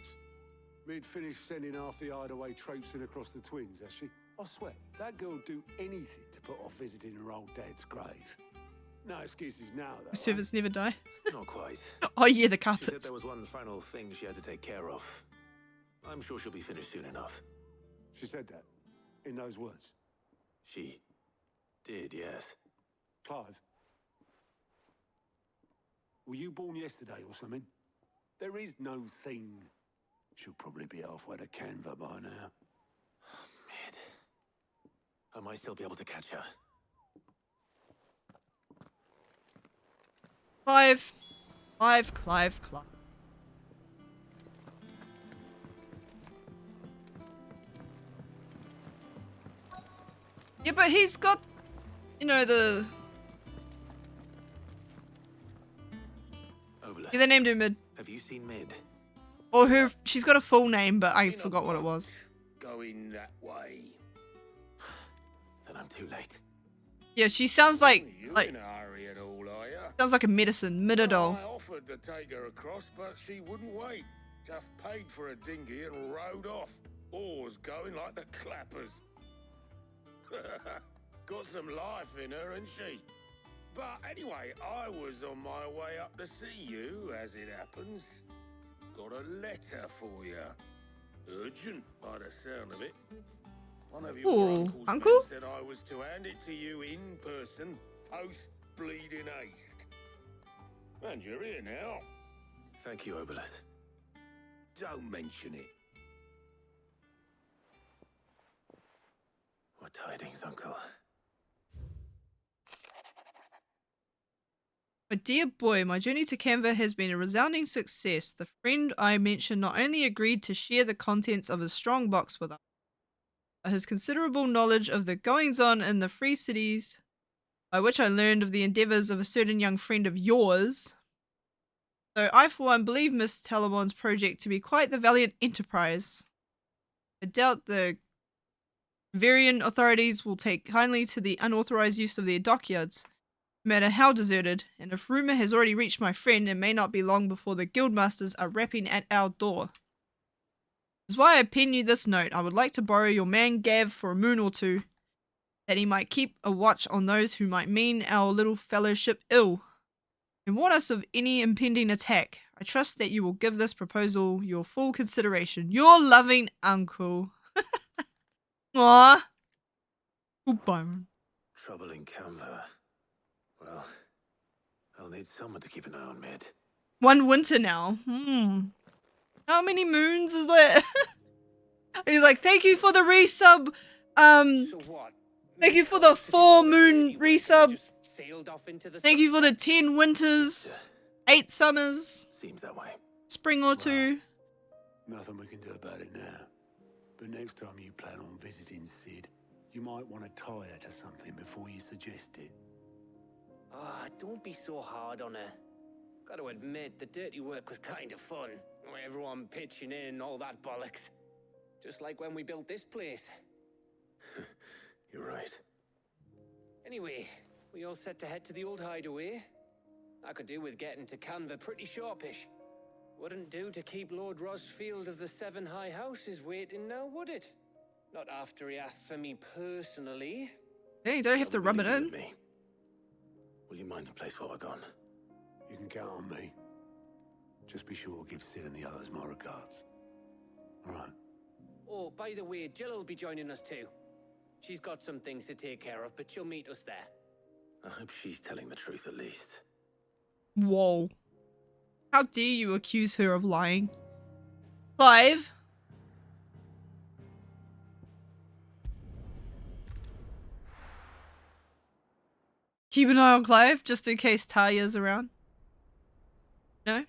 Mid finished sending half the hideaway traipsing across the Twins, has she? I swear, that girl'd do anything to put off visiting her old dad's grave. No excuses now, though. The servants never die. Not quite. Oh yeah, the She said carpets. there was one final thing she had to take care of. I'm sure she'll be finished soon enough. She said that in those words. She did, yes. Clive, were you born yesterday or something? There is no thing. She'll probably be halfway to Canva by now. Mid. I might still be able to catch her. Clive. Yeah, but he's got, you know, the... Obelix, Yeah, they named him Mid. have you seen Mid? Or her, she's got a full name, but I forgot what it was. Going that way. Then I'm too late. Yeah, she sounds like You in a hurry and all, are ya? sounds like a medicine, Midadol. I offered to take her across, but she wouldn't wait. Just paid for a dinghy and rowed off. Oars going like the clappers. Got some life in her, ain't she? But anyway, I was on my way up to see you, as it happens. Got a letter for you. Urgent, by the sound of it. One of your Ooh, uncle's uncle? men said I was to hand it to you in person, post-bleeding haste. And you're here now. Thank you, Obelix. Don't mention it. What tidings, Uncle? My dear boy, my journey to Canva has been a resounding success. The friend I mentioned not only agreed to share the contents of his strong box with us, but his considerable knowledge of the goings-on in the free cities, by which I learned of the endeavours of a certain young friend of yours. So I, for one, believe Miss Talamon's project to be quite the valiant enterprise. I doubt the Varian authorities will take kindly to the unauthorized use of their dockyards, no matter how deserted, and if rumour has already reached my friend, it may not be long before the guildmasters are rapping at our door. That's why I pen you this note. I would like to borrow your man Gav for a moon or two, that he might keep a watch on those who might mean our little fellowship ill, and warn us of any impending attack. I trust that you will give this proposal your full consideration. Your loving uncle. Aww. Good Byron. Trouble in Canva. Well, I'll need someone to keep an eye on Mid. One winter now. How many moons is that? He's like, thank you for the resub. Thank you for the 4 moon resub. Thank you for the 10 winters, 8 summers. Seems that way. Spring or 2. Nothing we can do about it now. But next time you plan on visiting Sid, you might want to tie her to something before you suggest it. Ah, don't be so hard on her. Got to admit, the dirty work was kind of fun. Everyone pitching in and all that bollocks. Just like when we built this place. You're right. Anyway, we all set to head to the old hideaway. I could do with getting to Canva pretty sharpish. Wouldn't do to keep Lord Rosfield of the Seven High Houses waiting now, would it? Not after he asked for me personally. Yeah, you don't have to rub it in. Will you mind the place while we're gone? You can count on me. Just be sure to give Sid and the others my regards. All right. Oh, by the way, Jill will be joining us too. She's got some things to take care of, but she'll meet us there. I hope she's telling the truth at least. Whoa. How dare you accuse her of lying? Clive? Keep an eye on Clive, just in case Talia's around. No?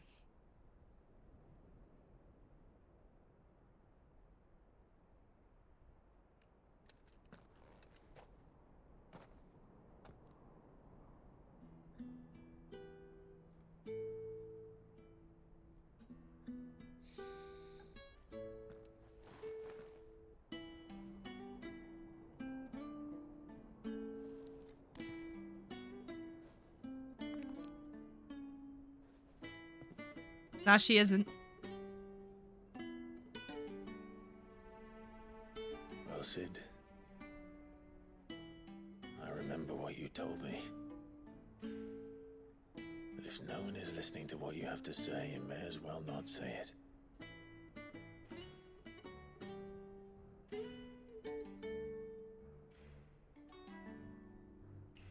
Nah, she isn't. Well, Sid, I remember what you told me. if no one is listening to what you have to say, you may as well not say it.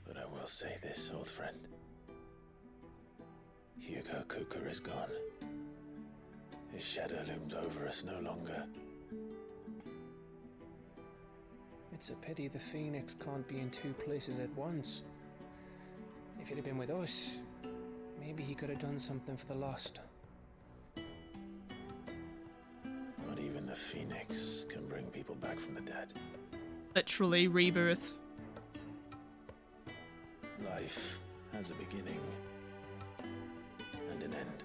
But I will say this, old friend. Hugo Kuka is gone. His shadow looms over us no longer. It's a pity the Phoenix can't be in two places at once. If he'd have been with us, maybe he could have done something for the Lost. Not even the Phoenix can bring people back from the dead. Literally rebirth. Life has a beginning and an end.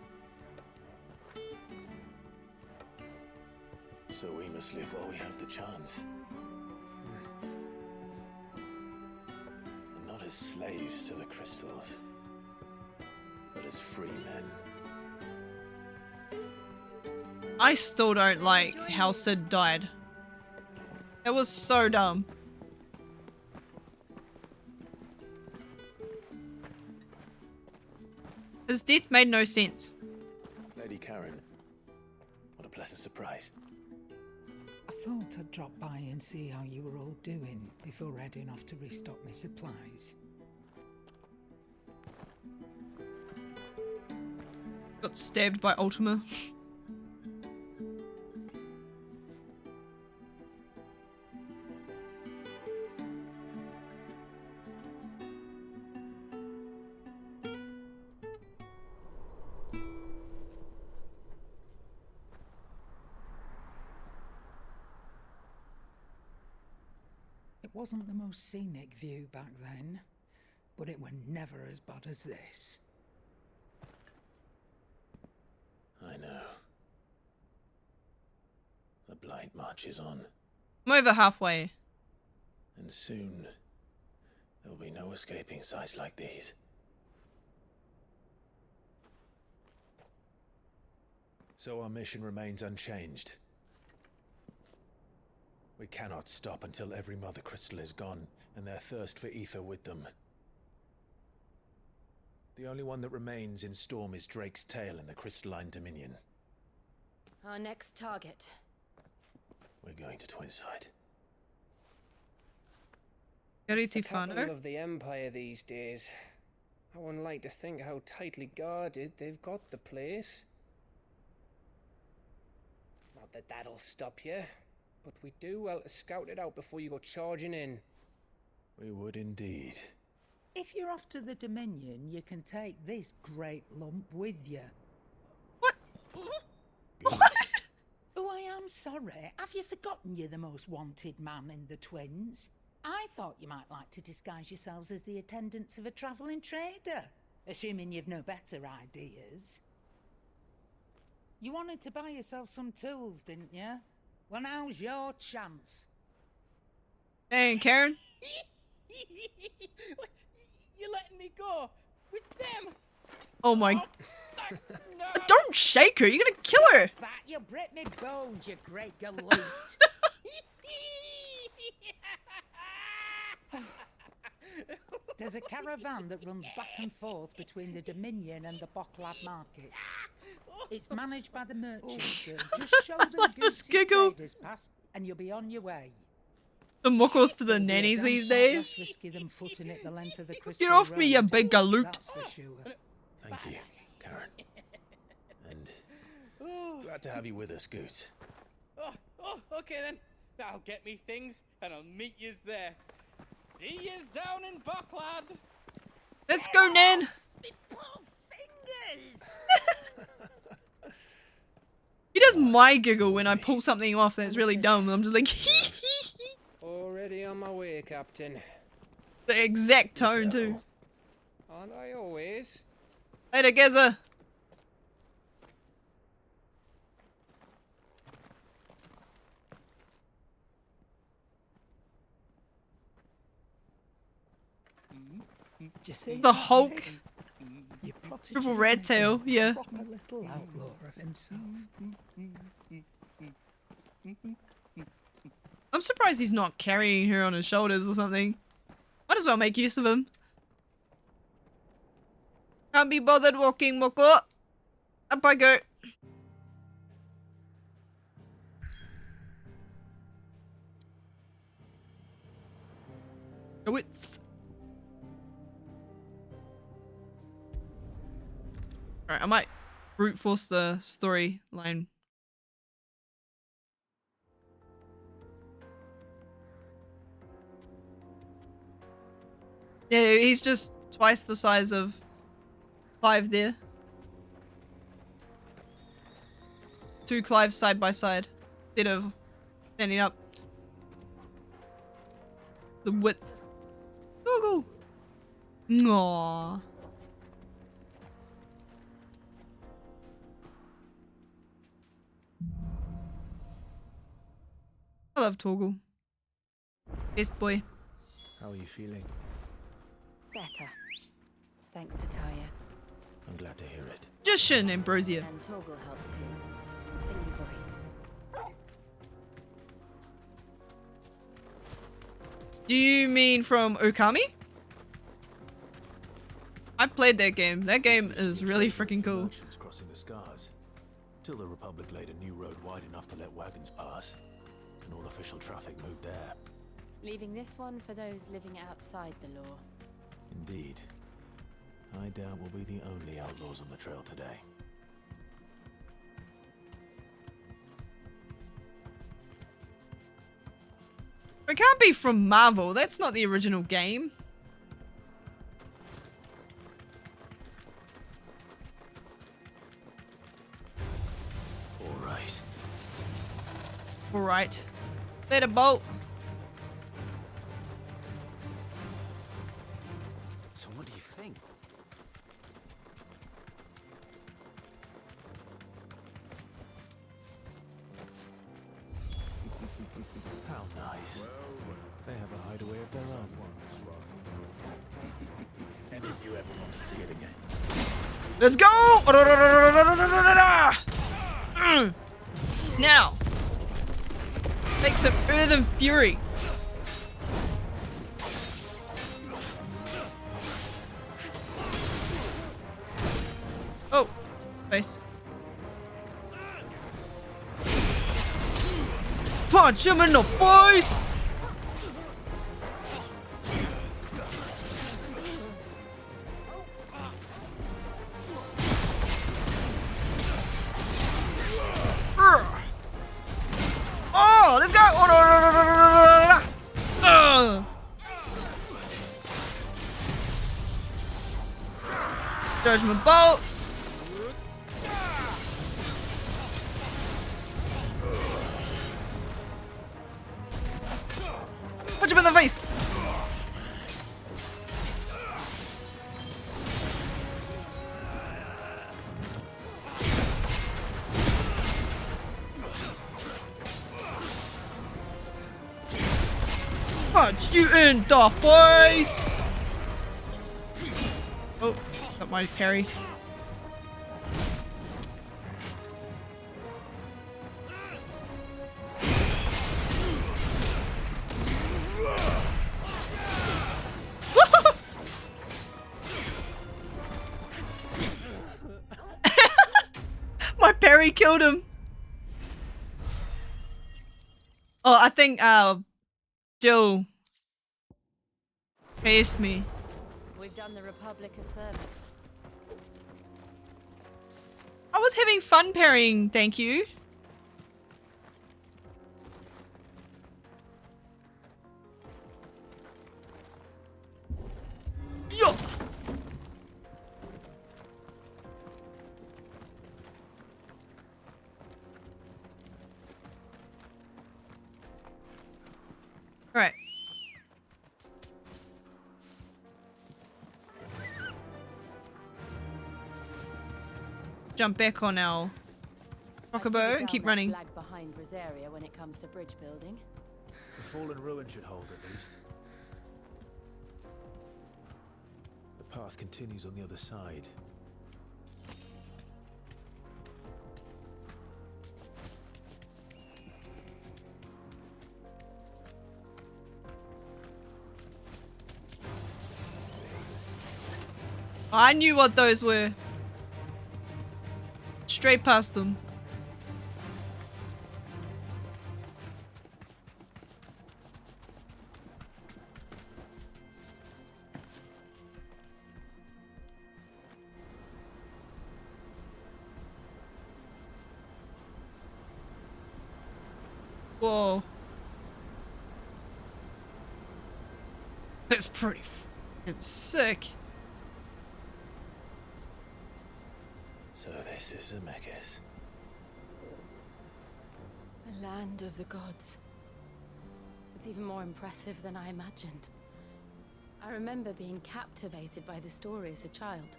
So we must live while we have the chance. And not as slaves to the crystals, but as free men. I still don't like how Sid died. It was so dumb. His death made no sense. Lady Karen, what a pleasant surprise. I thought I'd drop by and see how you were all doing before heading off to restock my supplies. Got stabbed by Ultima. It wasn't the most scenic view back then, but it were never as bad as this. I know. The blight marches on, I'm over halfway. and soon there will be no escaping sights like these. So our mission remains unchanged. We cannot stop until every Mother Crystal is gone, and their thirst for ether with them. The only one that remains in Storm is Drake's tail in the Crystalline Dominion. Our next target. We're going to Twinside. It's the capital of the Empire these days. I wouldn't like to think how tightly guarded they've got the place. Not that that'll stop you, but we do well to scout it out before you go charging in. We would indeed. If you're off to the Dominion, you can take this great lump with you. What? Oh, I am sorry. Have you forgotten you're the most wanted man in the Twins? I thought you might like to disguise yourselves as the attendants of a travelling trader, assuming you've no better ideas. You wanted to buy yourself some tools, didn't you? Well, now's your chance. Hey, Karen. You're letting me go with them. Oh my. No. Don't shake her. You're gonna kill her. That you'll break me bones, you great galoot. There's a caravan that runs back and forth between the Dominion and the Bocklad markets. It's managed by the merchants. Just show them like this giggle. traders past, and you'll be on your way. The muckles to the nannies these days. Risky them footing it the length of the Get off me, you big galoot. That's for sure. Thank you, Karen. And glad to have you with us, Goots. Okay then. I'll get me things, and I'll meet yous there. See yous down in Bocklad. Let's go, Nan. Me poor fingers. He does my giggle when I pull something off that's really dumb. I'm just like, Already on my way, Captain. The exact tone, too. Aren't I always? Later, Geza. Do you see The Hulk. Your Triple red tail, yeah. Proper little outlaw of himself. I'm surprised he's not carrying her on his shoulders or something. Might as well make use of him. Can't be bothered walking, Moko. Up I go. Go it. Alright, I might brute force the storyline. Yeah, he's just twice the size of Clive there. Two Clives side by side. Instead of standing up. The width. Google. Aww. I love Torgal. Best boy. How are you feeling? Better. Thanks to Taya. I'm glad to hear it. Jushin Ambrosia. And Torgal helped too. Thingy boy. Do you mean from Okami? I played that game. That game is really freaking cool. Merchants crossing the scars, till the Republic laid a new road wide enough to let wagons pass, and all official traffic moved there. Leaving this one for those living outside the law. Indeed. I doubt we'll be the only outlaws on the trail today. It can't be from Marvel. That's not the original game. Alright. Alright. Let a bolt. So what do you think? How nice. They have a hideaway of their own. And if you ever want to see it again. Let's go! Now. Make some earthen fury. Oh. Face. Punch him in the face! Oh, let's go! Judgment bolt. Punch him in the face. Punch you in the face! Oh, got my parry. My parry killed him. Oh, I think Jill faced me. We've done the Republic a service. I was having fun parrying, thank you. Yo! Alright. Jump back on our Chocobo and keep running. Lag behind Rosaria when it comes to bridge building. The fallen ruin should hold at least. The path continues on the other side. I knew what those were. Straight past them. Whoa. That's pretty it's sick. So this is Zemeckis. The land of the gods. It's even more impressive than I imagined. I remember being captivated by the story as a child.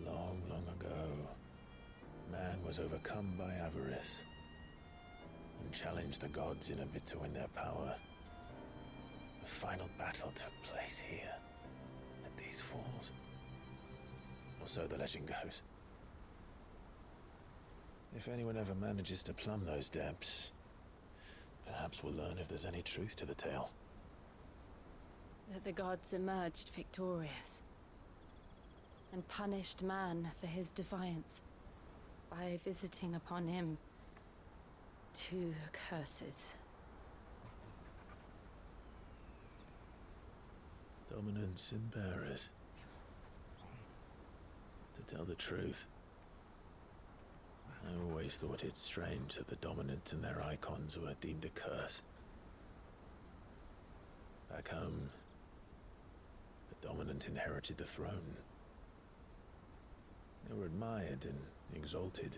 Long, long ago, man was overcome by avarice and challenged the gods in a bid to win their power. The final battle took place here, at these falls. Or so the legend goes. If anyone ever manages to plumb those depths, perhaps we'll learn if there's any truth to the tale. That the gods emerged victorious and punished man for his defiance by visiting upon him 2 curses. Dominance and bearers. To tell the truth, I always thought it strange that the dominant and their icons were deemed a curse. Back home, the dominant inherited the throne. They were admired and exalted,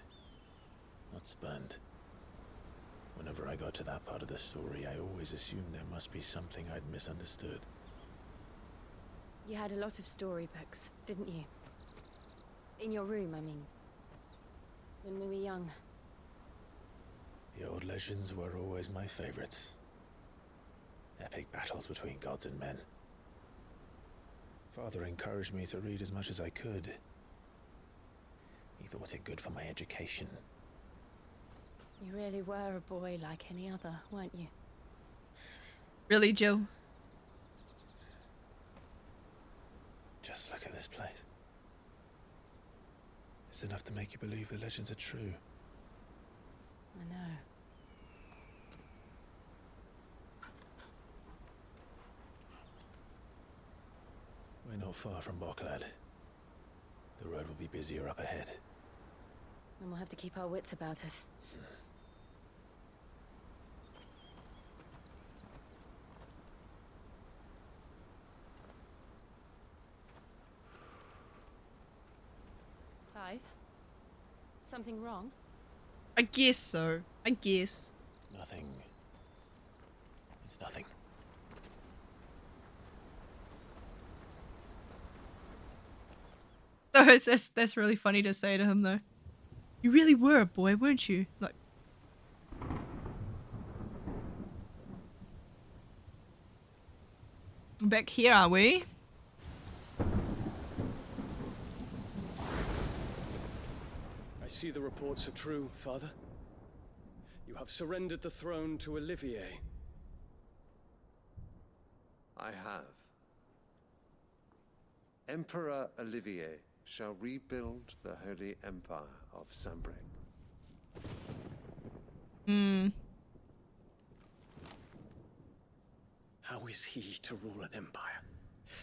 not spurned. Whenever I got to that part of the story, I always assumed there must be something I'd misunderstood. You had a lot of storybooks, didn't you? In your room, I mean. When we were young. The old legends were always my favorites. Epic battles between gods and men. Father encouraged me to read as much as I could. He thought it good for my education. You really were a boy like any other, weren't you? Really, Jill? Just look at this place. It's enough to make you believe the legends are true. I know. We're not far from Boklad. The road will be busier up ahead. And we'll have to keep our wits about us. Clive? Something wrong? I guess so. I guess. Nothing. It's nothing. So that's really funny to say to him though. You really were a boy, weren't you? Like. Back here, are we? I see the reports are true, Father. You have surrendered the throne to Olivier. I have. Emperor Olivier shall rebuild the Holy Empire of Sanbreque. How is he to rule an empire?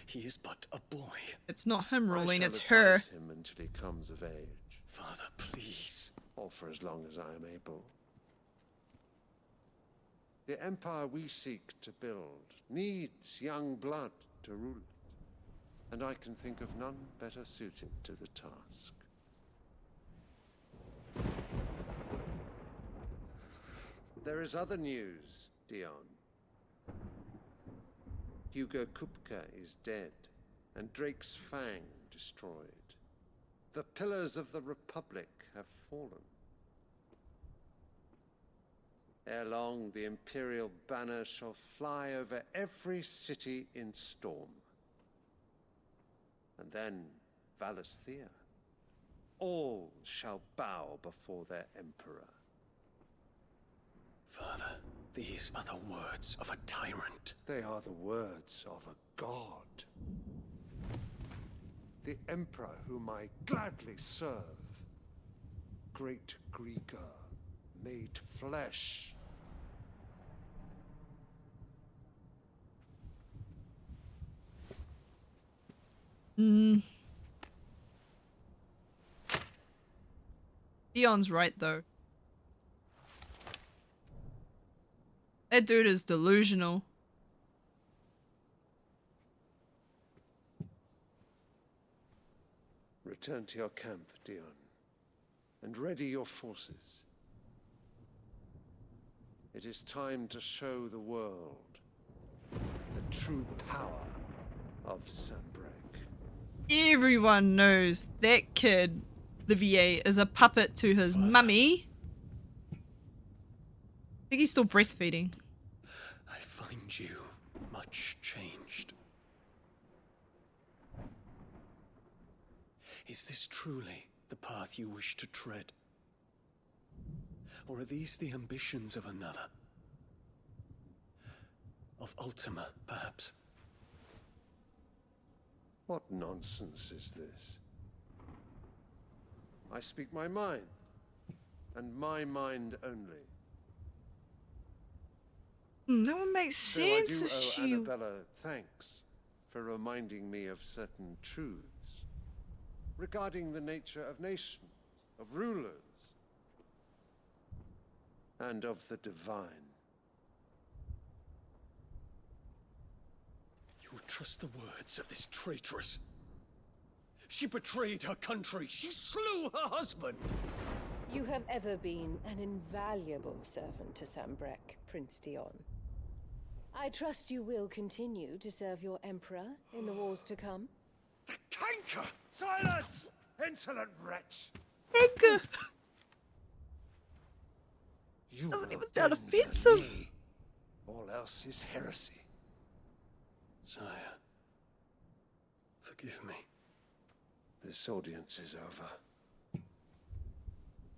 He is but a boy. It's not him ruling, it's I shall her. advise him until he comes of age. Father, please. Or for as long as I am able. The empire we seek to build needs young blood to rule it, and I can think of none better suited to the task. There is other news, Dion. Hugo Kupka is dead, and Drake's Fang destroyed. The pillars of the Republic have fallen. Ere long, the Imperial banner shall fly over every city in Storm. And then Valisthea. All shall bow before their Emperor. Father, these are the words of a tyrant. They are the words of a god. the Emperor whom I gladly serve. Great Greeker, made flesh. Theon's right though. That dude is delusional. Return to your camp, Dion, and ready your forces. It is time to show the world the true power of Sanbreque. Everyone knows that kid, Olivier, is a puppet to his mummy. I think he's still breastfeeding. I find you much changed. Is this truly the path you wish to tread? Or are these the ambitions of another? Of Ultima, perhaps? What nonsense is this? I speak my mind, and my mind only. No one makes sense. Though I do owe Annabella thanks for reminding me of certain truths regarding the nature of nations, of rulers, and of the divine. You would trust the words of this traitress? She betrayed her country. She slew her husband. You have ever been an invaluable servant to Sanbreque, Prince Dion. I trust you will continue to serve your Emperor in the wars to come. The canker! Silence! Insolent wretch! Canker! You Oh, it will was that bend the offensive. knee. All else is heresy. Sire, forgive me. This audience is over.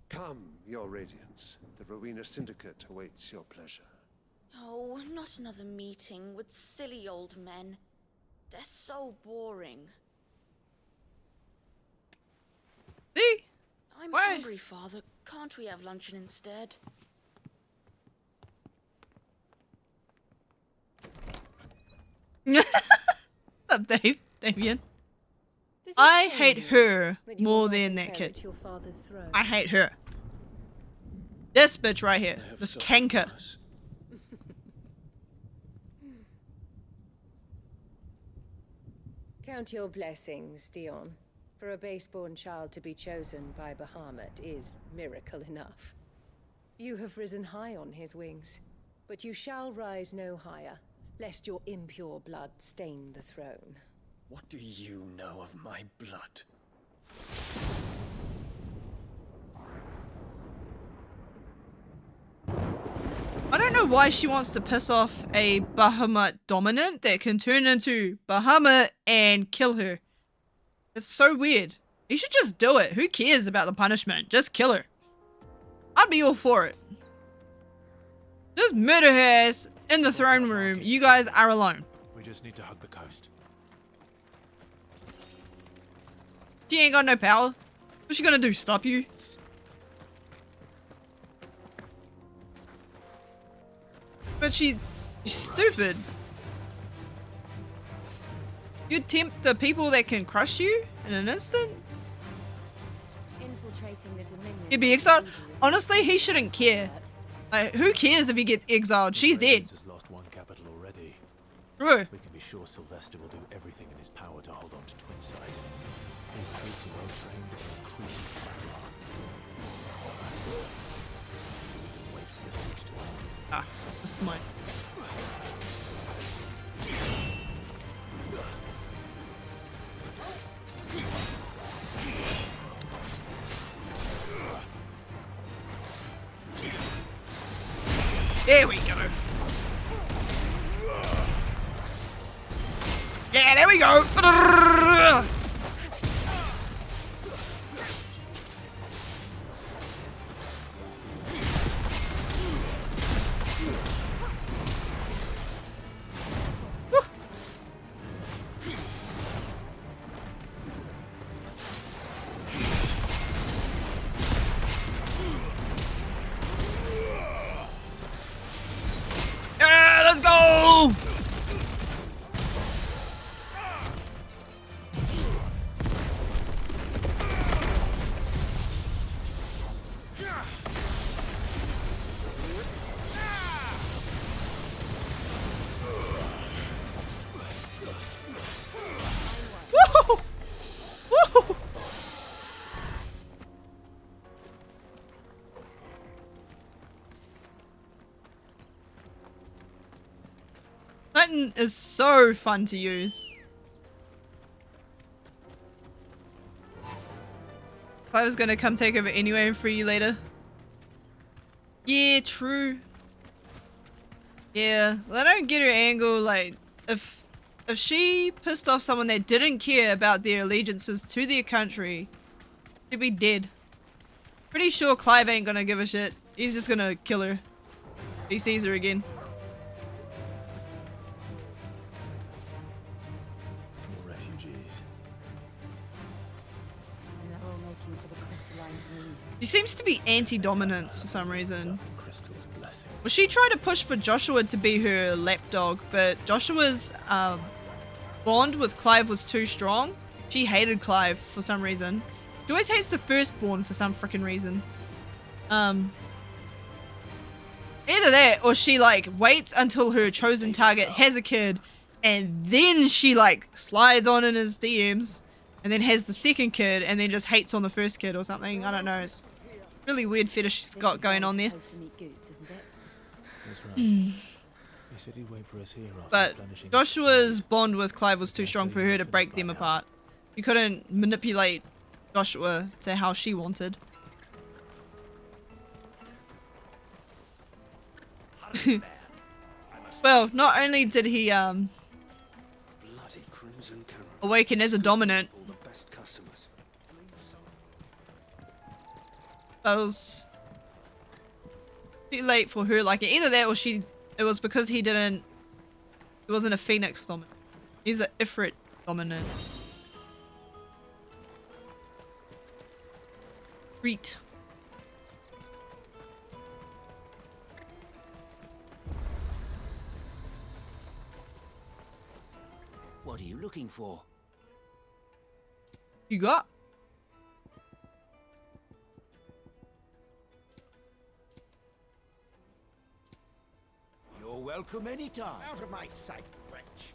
Come, your radiance. The Rowena Syndicate awaits your pleasure. Oh, not another meeting with silly old men. They're so boring. See? I'm Why? hungry, Father. Can't we have luncheon instead? What's up, Damien? Does it I pain hate you her that you more will not than that inherit kid. your father's throne? I hate her. This bitch right here. I have This suffered canker. worse. Count your blessings, Dion. For a base-born child to be chosen by Bahamut is miracle enough. You have risen high on his wings, but you shall rise no higher, lest your impure blood stain the throne. What do you know of my blood? I don't know why she wants to piss off a Bahamut dominant that can turn into Bahamut and kill her. It's so weird. You should just do it. Who cares about the punishment? Just kill her. I'd be all for it. Just murder her ass in the throne room. You guys are alone. We just need to hug the coast. She ain't got no power. What's she gonna do? Stop you? But she's stupid. You tempt the people that can crush you in an instant? Infiltrating the Dominion. He'd be exiled. Honestly, he shouldn't care. Like, who cares if he gets exiled? She's dead. Has lost one capital already. True. We can be sure Sylvester will do everything in his power to hold on to Twinside. His troops are well trained and increasingly popular. So we can wait for the siege to end. Ah, this might. There we go. Yeah, there we go. button is so fun to use. I was gonna come take over anyway and free you later. Yeah, true. Yeah, well, I don't get her angle. Like, if she pissed off someone that didn't care about their allegiances to their country, she'd be dead. Pretty sure Clive ain't gonna give a shit. He's just gonna kill her. If he sees her again. More refugees. And they're all making for the crystalline dominion. She seems to be anti-dominance for some reason. Crystal's blessing. Well, she tried to push for Joshua to be her lapdog, but Joshua's bond with Clive was too strong. She hated Clive for some reason. She always hates the firstborn for some freaking reason. Either that, or she like waits until her chosen target has a kid, and then she like slides on in his DMs, and then has the second kid, and then just hates on the first kid or something. I don't know. It's really weird fetish she's got going on there. That's right. He said he'd wait for us here after But replenishing Joshua's bond with Clive was too strong for her to break them apart. You couldn't manipulate Joshua to how she wanted. Well, not only did he awaken as a dominant, but it was too late for her. Like either that or it was because he wasn't a Phoenix dominant. He's an Ifrit dominant. Reet. What are you looking for? You got? You're welcome anytime. Out of my sight, wretch.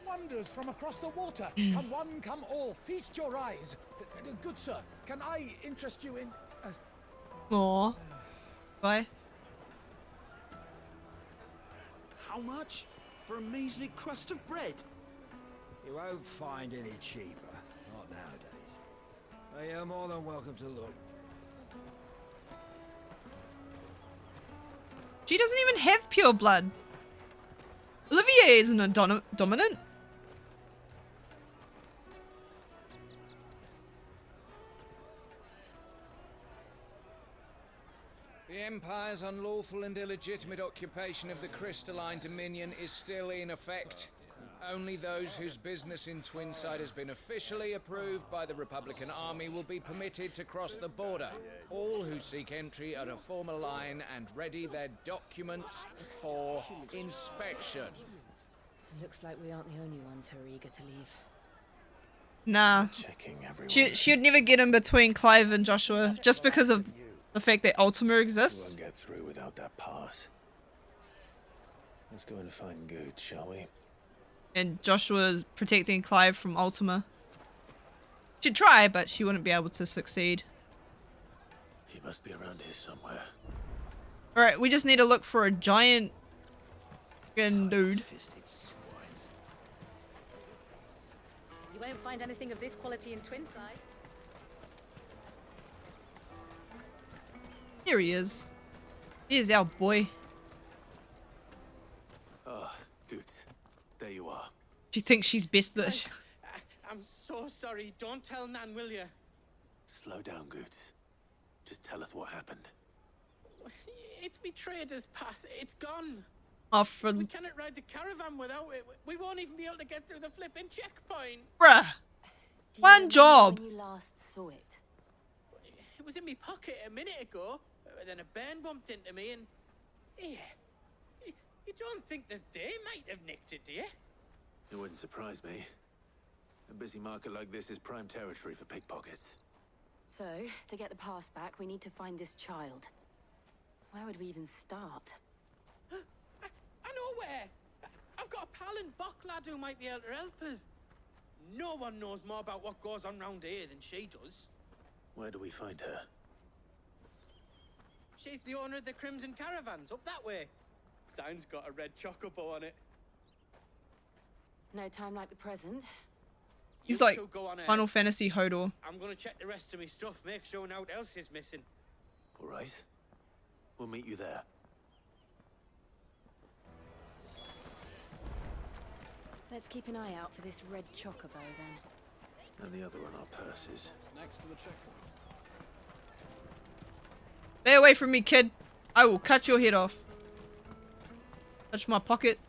Wonders from across the water. Come one, come all. Feast your eyes. Good sir, can I interest you in... Aw. Why? How much? For a measly crust of bread? You won't find any cheaper. Not nowadays. But you're more than welcome to look. She doesn't even have pure blood. Olivier isn't a dominant. The Empire's unlawful and illegitimate occupation of the crystalline dominion is still in effect. Only those whose business in Twinside has been officially approved by the Republican Army will be permitted to cross the border. All who seek entry are to form a line and ready their documents for inspection. Looks like we aren't the only ones who are eager to leave. Nah. She'd never get in between Clive and Joshua just because of the fact that Ultima exists. We won't get through without that pass. Let's go and find Good, shall we? And Joshua's protecting Clive from Ultima. She'd try, but she wouldn't be able to succeed. He must be around here somewhere. Alright, we just need to look for a giant dude. You won't find anything of this quality in Twinside. Here he is. Here's our boy. Ah, Good. There you are. She thinks she's best that I'm so sorry. Don't tell Nan, will you? Slow down, Good. Just tell us what happened. It's me trader's pass. It's gone. Offred. We cannot ride the caravan without it. We won't even be able to get through the flipping checkpoint. Bruh. One job. When you last saw it? It was in my pocket a minute ago. Then a bairn bumped into me and... Yeah. You don't think that they might have nicked it, do you? It wouldn't surprise me. A busy market like this is prime territory for pickpockets. So, to get the pass back, we need to find this child. Where would we even start? I know where. I've got a pal in Bocklad who might be able to help us. No one knows more about what goes on round here than she does. Where do we find her? She's the owner of the Crimson Caravans, up that way. Sign's got a red chocobo on it. No time like the present. He's You like two go on ahead. Final Fantasy Hodor. I'm gonna check the rest of my stuff, make sure no one else is missing. All right. We'll meet you there. Let's keep an eye out for this red chocobo then. And the other on our purses. Next to the checkpoint. Stay away from me, kid. I will cut your head off. Touch my pocket.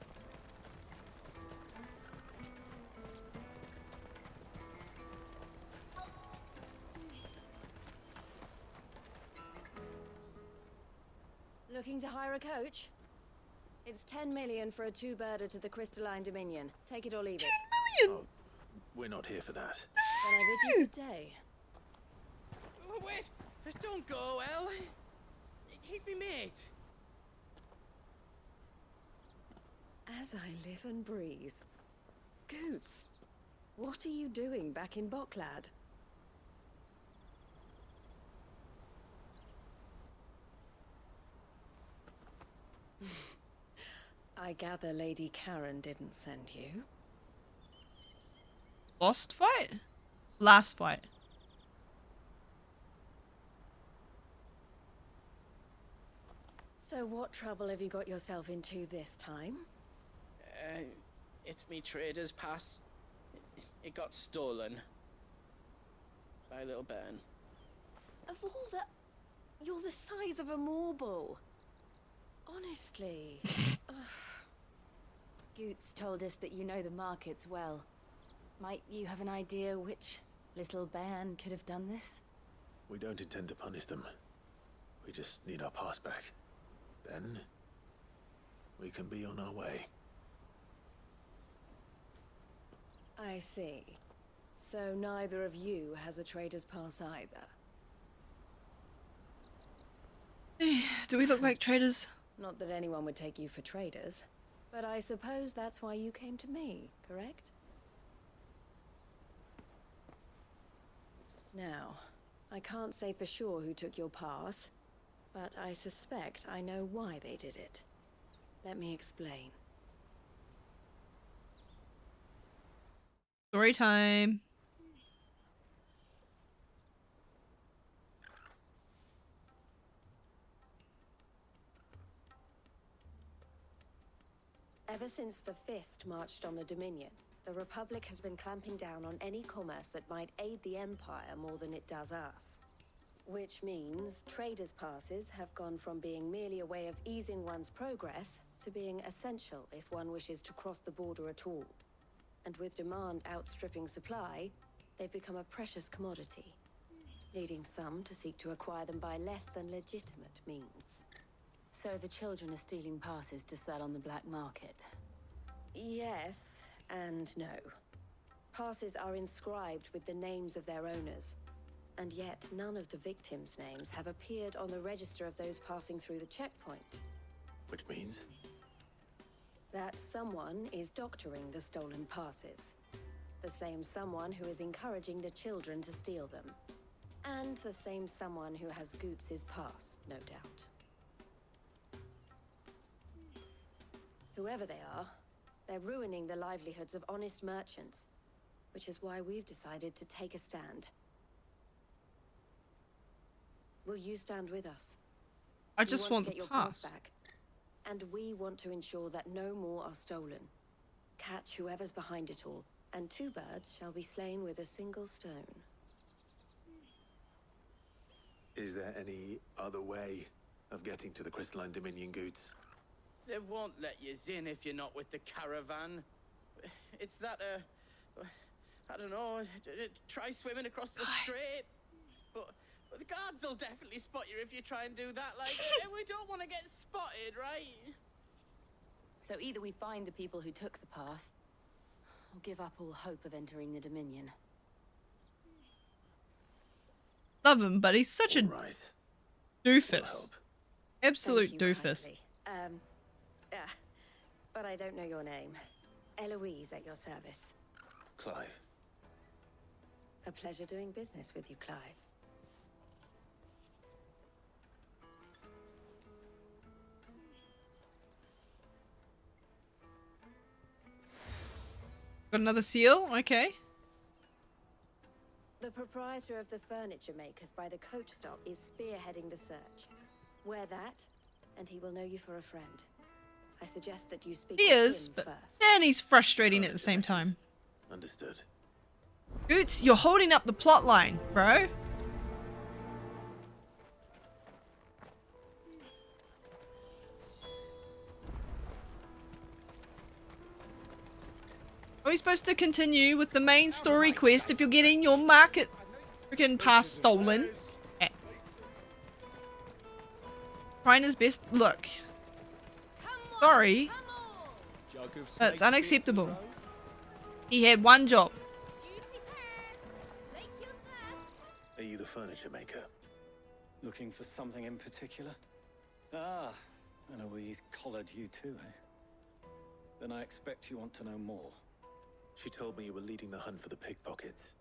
Looking to hire a coach? It's 10 million for a two-birder to the Crystalline Dominion. Take it or leave it. 10 million? Oh, we're not here for that. Then I bid you good day. Oh, wait! Don't go, El. He's me mate. As I live and breathe. Goots, what are you doing back in Bocklad? I gather Lady Karen didn't send you. Lost fight? Last fight. So what trouble have you got yourself into this time? It's me trader's pass. It got stolen. By a little bairn. Of all the... You're the size of a marble. Honestly. Goots told us that you know the markets well. Might you have an idea which little bairn could have done this? We don't intend to punish them. We just need our pass back. Then, we can be on our way. I see. So neither of you has a trader's pass either. Do we look like traders? Not that anyone would take you for traders, but I suppose that's why you came to me, correct? Now, I can't say for sure who took your pass, but I suspect I know why they did it. Let me explain. Story time. Ever since the Fist marched on the Dominion, the Republic has been clamping down on any commerce that might aid the Empire more than it does us. Which means traders' passes have gone from being merely a way of easing one's progress to being essential if one wishes to cross the border at all. And with demand outstripping supply, they've become a precious commodity, leading some to seek to acquire them by less than legitimate means. So the children are stealing passes to sell on the black market? Yes and no. Passes are inscribed with the names of their owners, and yet none of the victims' names have appeared on the register of those passing through the checkpoint. Which means? That someone is doctoring the stolen passes. The same someone who is encouraging the children to steal them. And the same someone who has Goots' pass, no doubt. Whoever they are, they're ruining the livelihoods of honest merchants, which is why we've decided to take a stand. Will you stand with us? I just want to the get your pass back. And we want to ensure that no more are stolen. Catch whoever's behind it all, and two birds shall be slain with a single stone. Is there any other way of getting to the Crystalline Dominion, Goots? They won't let you in if you're not with the caravan. It's that, I don't know, try swimming across the strait. But the guards will definitely spot you if you try and do that. Like, we don't want to get spotted, right? So either we find the people who took the pass, or give up all hope of entering the Dominion. Love him, but he's such a doofus. Absolute Thank you doofus. kindly. But I don't know your name. Eloise at your service. Clive. A pleasure doing business with you, Clive. Got another seal? Okay. The proprietor of the furniture makers by the coach stop is spearheading the search. Wear that, and he will know you for a friend. I suggest that you speak He with is, him but first. and he's frustrating at the same time. Understood. Boots, you're holding up the plot line, bro. Are we supposed to continue with the main story quest if you're getting your market freaking pass stolen? Eh. Trying his best. Look. Sorry. That's unacceptable. He had one job. Are you the furniture maker? Looking for something in particular? Ah, and Eloise collared you too, eh? Then I expect you want to know more. She told me you were leading the hunt for the pickpockets.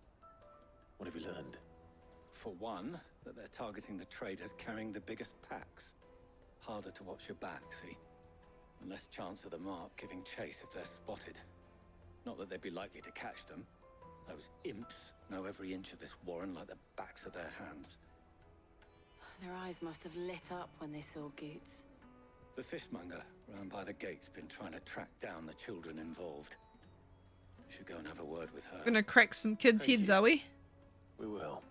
What have you learned? For one, that they're targeting the traders carrying the biggest packs. Harder to watch your back, see? And less chance of the mark giving chase if they're spotted. Not that they'd be likely to catch them. Those imps know every inch of this warren like the backs of their hands. Their eyes must have lit up when they saw Goots. The fishmonger round by the gate's been trying to track down the children involved. We should go and have a word with her. Gonna crack some kids' heads, are we? We will.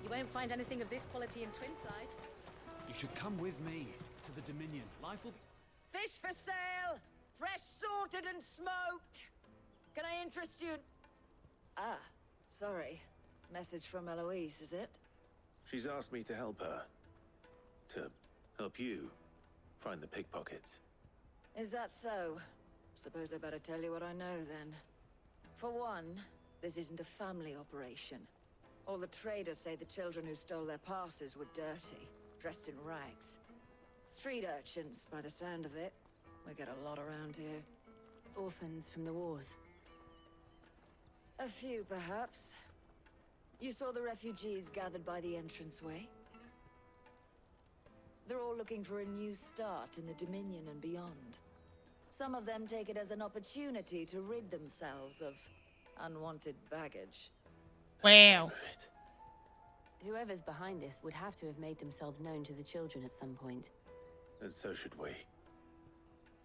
You won't find anything of this quality in Twinside. You should come with me to the Dominion. Life will be... Fish for sale! Fresh sorted and smoked! Can I interest you in... Ah, sorry. Message from Eloise, is it? She's asked me to help her. To help you find the pickpockets. Is that so? Suppose I better tell you what I know then. For one, this isn't a family operation. All the traders say the children who stole their passes were dirty, dressed in rags. Street urchins, by the sound of it. We get a lot around here. Orphans from the wars. A few, perhaps. You saw the refugees gathered by the entranceway? They're all looking for a new start in the Dominion and beyond. Some of them take it as an opportunity to rid themselves of unwanted baggage. Wow. Whoever's behind this would have to have made themselves known to the children at some point. And so should we.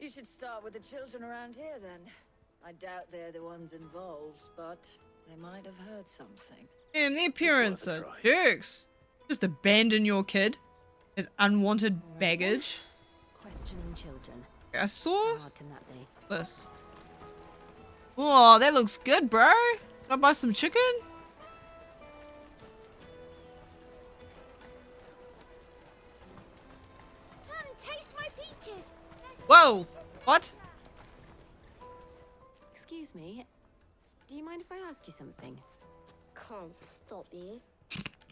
You should start with the children around here, then. I doubt they're the ones involved, but they might have heard something. Damn, the appearance are jerks. Just abandon your kid as unwanted baggage. Questioning children. I saw How hard can that be? this. Oh, that looks good, bro. Can I buy some chicken? Come, taste my peaches. Whoa! What? Excuse me. Do you mind if I ask you something? Can't stop you.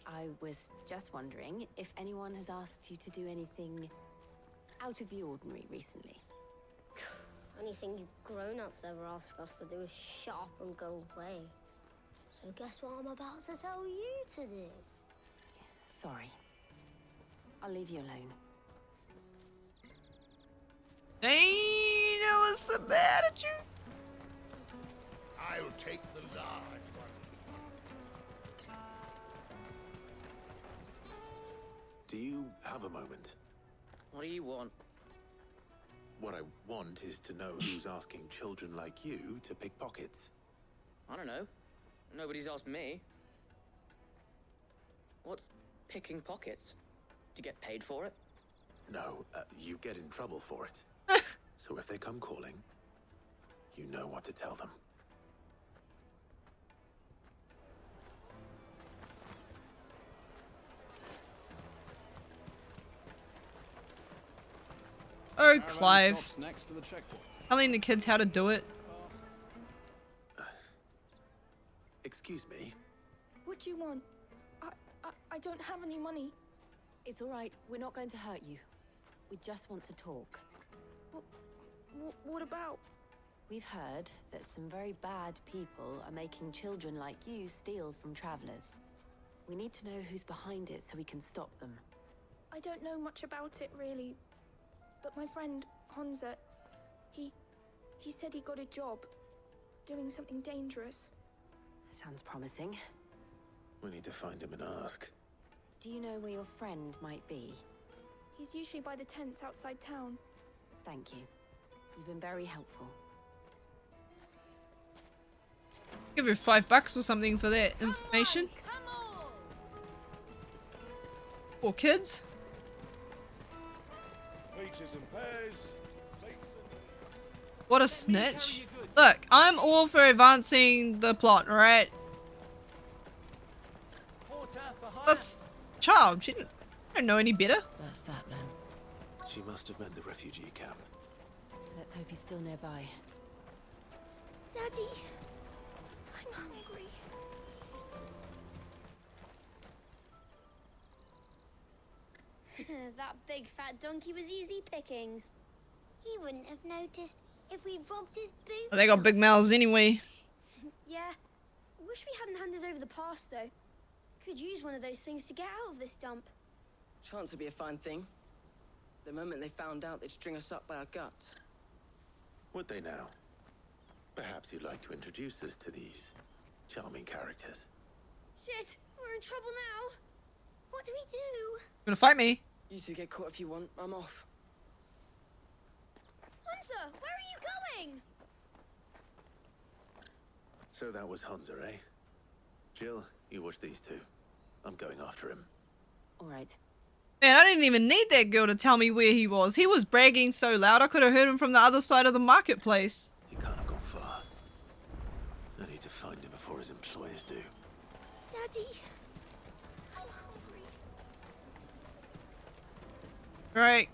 I was just wondering if anyone has asked you to do anything out of the ordinary recently. Anything you grown-ups ever ask us to do is shut up and go away. So guess what I'm about to tell you to do? Sorry. I'll leave you alone. Hey, that was so bad at you. I'll take the large one. Do you have a moment? What do you want? What I want is to know who's asking children like you to pick pockets. I don't know. Nobody's asked me. What's picking pockets? Do you get paid for it? No, you get in trouble for it. So if they come calling, you know what to tell them. Oh, Clive. Stops next to the checkpoint. Telling the kids how to do it. Excuse me? What do you want? I don't have any money. It's all right. We're not going to hurt you. We just want to talk. What about? We've heard that some very bad people are making children like you steal from travelers. We need to know who's behind it so we can stop them. I don't know much about it, really. But my friend, Hansa, he said he got a job. Doing something dangerous. Sounds promising. We need to find him and ask. Do you know where your friend might be? He's usually by the tents outside town. Thank you. You've been very helpful. Give her $5 or something for that information. Poor kids. Peaches and pears. What a snitch. Look, I'm all for advancing the plot, alright? That's child. She don't know any better. That's that then. She must have meant the refugee camp. Let's hope he's still nearby. Daddy, I'm hungry. That big fat donkey was easy pickings. He wouldn't have noticed if we'd robbed his boots. Well, they got big mouths anyway. Yeah. Wish we hadn't handed over the pass, though. Could use one of those things to get out of this dump. Chance would be a fine thing. The moment they found out, they'd string us up by our guts. Would they now? Perhaps you'd like to introduce us to these charming characters. Shit, we're in trouble now. What do we do? Gonna fight me? You two get caught if you want. I'm off. Hunter, where are you going? So that was Hansa, eh? Jill, you watch these two. I'm going after him. All right. Man, I didn't even need that girl to tell me where he was. He was bragging so loud I could have heard him from the other side of the marketplace. He can't have gone far. I need to find him before his employers do. Daddy, I'm hungry. Right.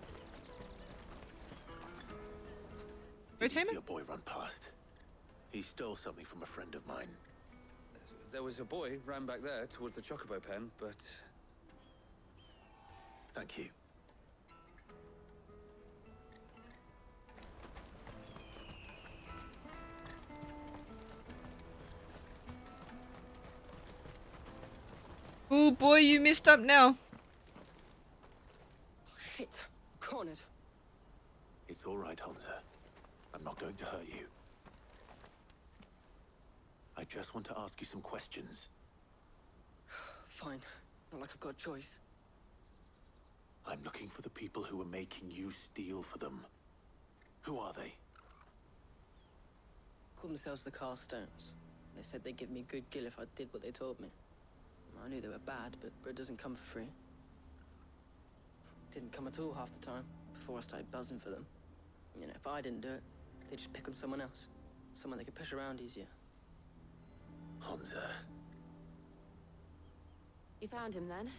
Did you see your boy run past? He stole something from a friend of mine. There was a boy ran back there towards the chocobo pen, but... Thank you. Oh boy, you messed up now. Shit. Cornered. It's all right, Hansa. I'm not going to hurt you. I just want to ask you some questions. Fine. Not like I've got a choice. I'm looking for the people who are making you steal for them. Who are they? Called themselves the Carstones. They said they'd give me good gill if I did what they told me. I knew they were bad, but bread doesn't come for free. Didn't come at all half the time, before I started buzzing for them. You know, if I didn't do it, they'd just pick on someone else. Someone they could push around easier. Hansa. You found him then?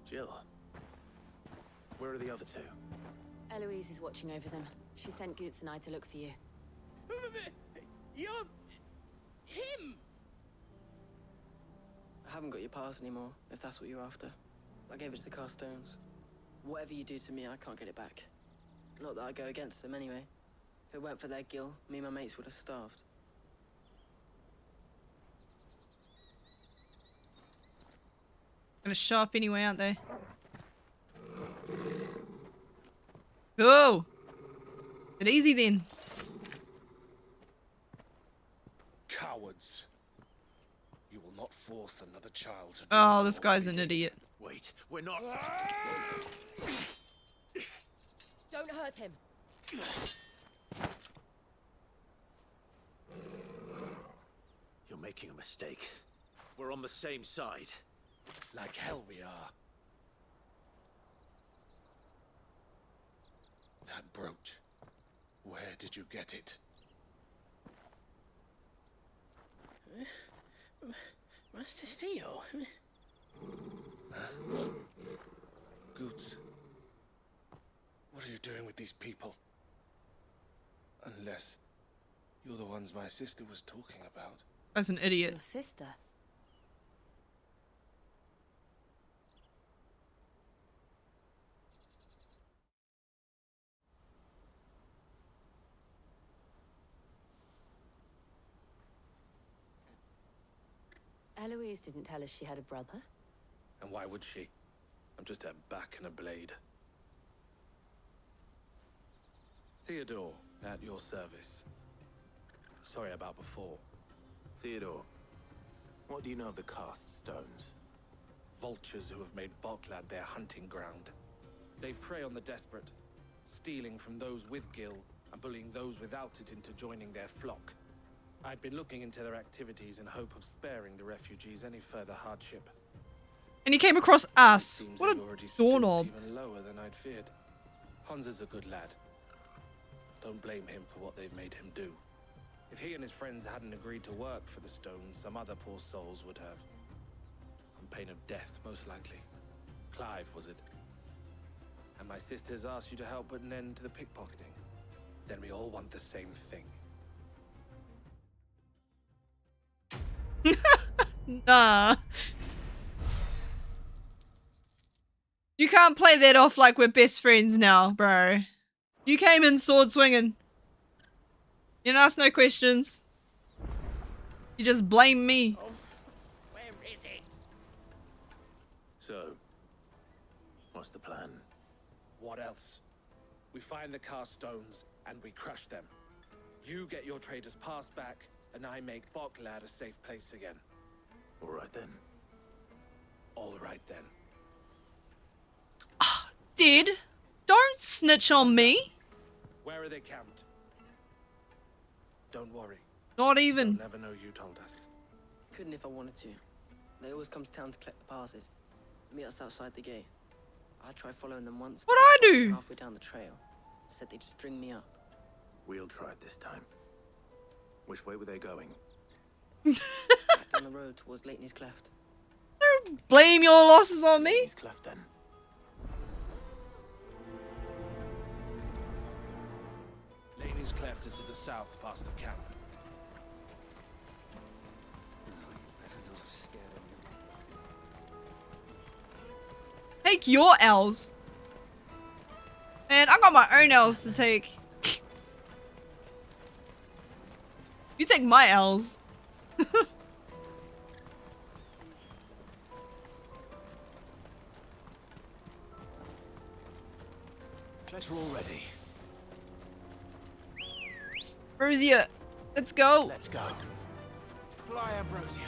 Jill. Where are the other two? Eloise is watching over them. She sent Goots and I to look for you. You're... him! I haven't got your pass anymore, if that's what you're after. I gave it to the Carstones. Whatever you do to me, I can't get it back. Not that I go against them anyway. If it weren't for their gill, me and my mates would have starved. Gonna show up anyway, aren't they? Go! Get easy then. Cowards. You will not force another child to do Oh, this guy's an idiot. Wait, we're not... Don't hurt him. You're making a mistake. We're on the same side. Like hell we are. That brooch. Where did you get it? Master Theo? Goots. What are you doing with these people? Unless you're the ones my sister was talking about. As an idiot. Your sister? Eloise didn't tell us she had a brother. And why would she? I'm just a back and a blade. Theodore, at your service. Sorry about before. Theodore, what do you know of the cast stones? Vultures who have made Boklad their hunting ground. They prey on the desperate, stealing from those with gil and bullying those without it into joining their flock. I'd been looking into their activities in hope of sparing the refugees any further hardship. And he came across us. What a doorknob. Even lower than I'd feared. Hans is a good lad. Don't blame him for what they've made him do. If he and his friends hadn't agreed to work for the stones, some other poor souls would have. On pain of death, most likely. Clive, was it? And my sisters asked you to help put an end to the pickpocketing. Then we all want the same thing. Nah. You can't play that off like we're best friends now, bro. You came in sword swinging. You didn't ask no questions. You just blame me. Oh, where is it? So, what's the plan? What else? We find the cast stones and we crush them. You get your trader's pass back, and I make Boklad a safe place again. All right then. All right then. Did? Don't snitch on me. Where are they camped? Don't worry. Not even. They'll never know you told us. Couldn't if I wanted to. They always come to town to collect the passes. Meet us outside the gate. I tried following them once. What'd I do? Halfway down the trail. Said they'd string me up. We'll try it this time. Which way were they going? Back down the road towards Leighton's Cleft. Don't blame your losses on me. He's cleft then. Leighton's Cleft is to the south, past the camp. Take your L's. Man, I got my own L's to take. You take my L's. Guess we're all ready. Ambrosia, let's go. Let's go. Fly, Ambrosia.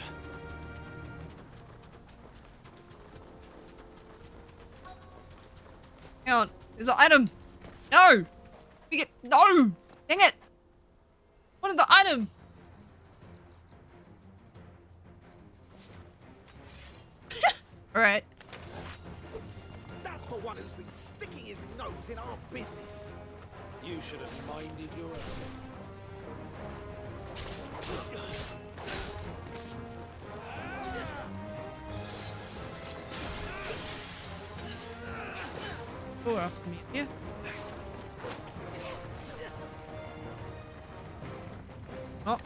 Hang on, there's an item. No! We get no! Dang it! What is the item? Alright. That's the one who's been sticking his nose in our business. You should have minded your own. Go after me, yeah. Oh.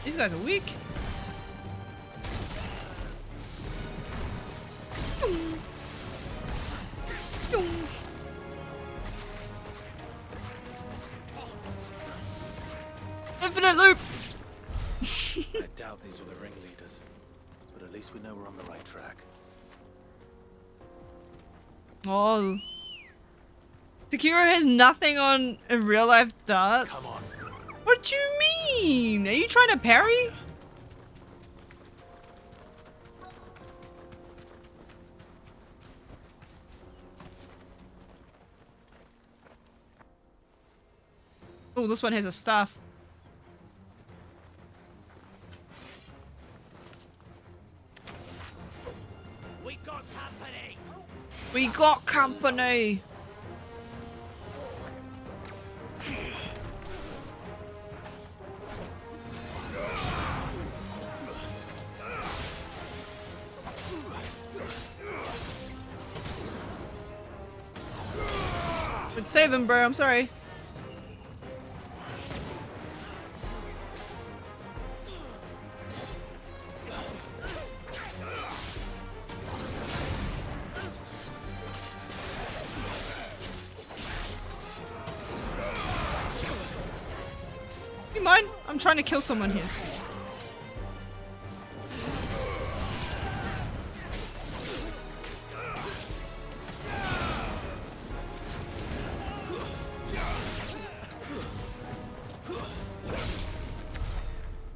These guys are weak. Infinite loop. I doubt these were the ringleaders. But at least we know we're on the right track. Oh. Sekiro has nothing on in real life darts. Come on. What do you mean? Are you trying to parry? Oh, this one has a staff. We got company. We got company. Good save him, bro. I'm sorry. you mind? I'm trying to kill someone here.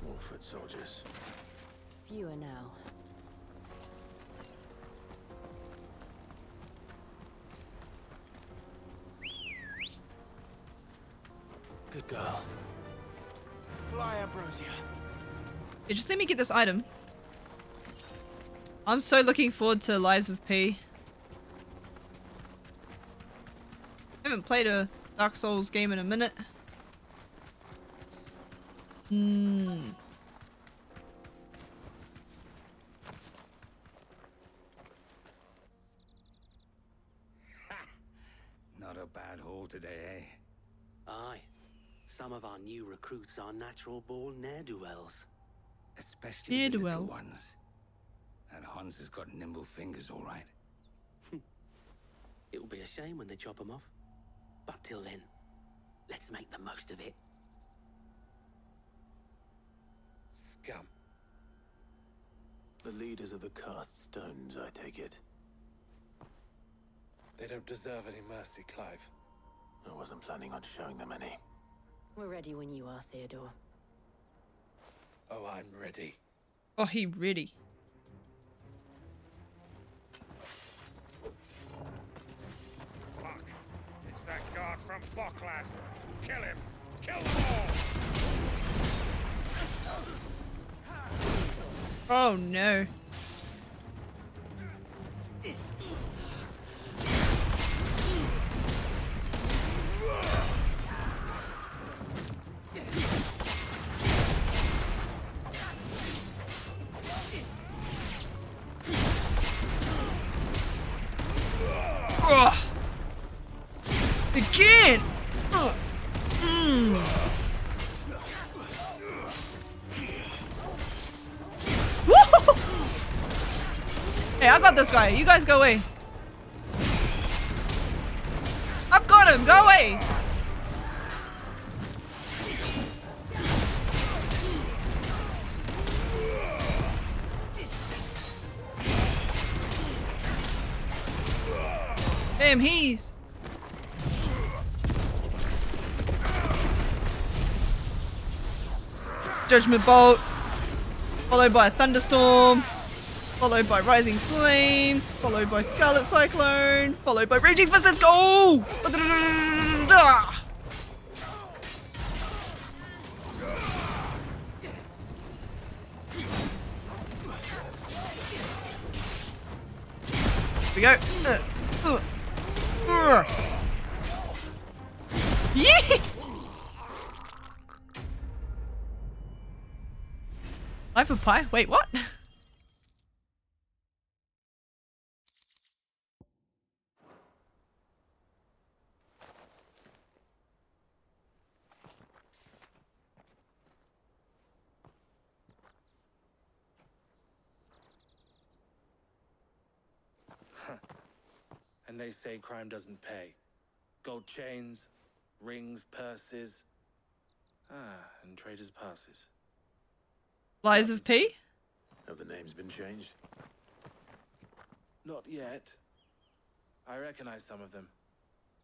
More foot soldiers. Fewer now. Good girl. Fly, Ambrosia. Yeah, just let me get this item. I'm so looking forward to Lies of P. I haven't played a Dark Souls game in a minute. Not a bad haul today, eh? Aye. Some of our new recruits are natural-born ne'er-do-wells. Especially the little ones. That Hans has got nimble fingers, all right. It will be a shame when they chop them off. But till then, let's make the most of it. Scum. The leaders of the cast stones, I take it. They don't deserve any mercy, Clive. I wasn't planning on showing them any. We're ready when you are, Theodore. Oh, I'm ready. Oh, he ready. Fuck. It's that guard from Boklat. Kill him. Kill them all. Oh no. Ugh. Again! Ugh. Woo! Hey, I got this guy. You guys go away. I've got him. Go away. Damn, he's. Judgment Bolt, followed by a Thunderstorm, followed by Rising Flames, followed by Scarlet Cyclone, followed by Raging Fist. Let's go! Here we go. Yeah! Life of Pi? Wait, what? And they say crime doesn't pay. Gold chains, rings, purses. And traders' passes. Lies of P? Have the names been changed? Not yet. I recognize some of them.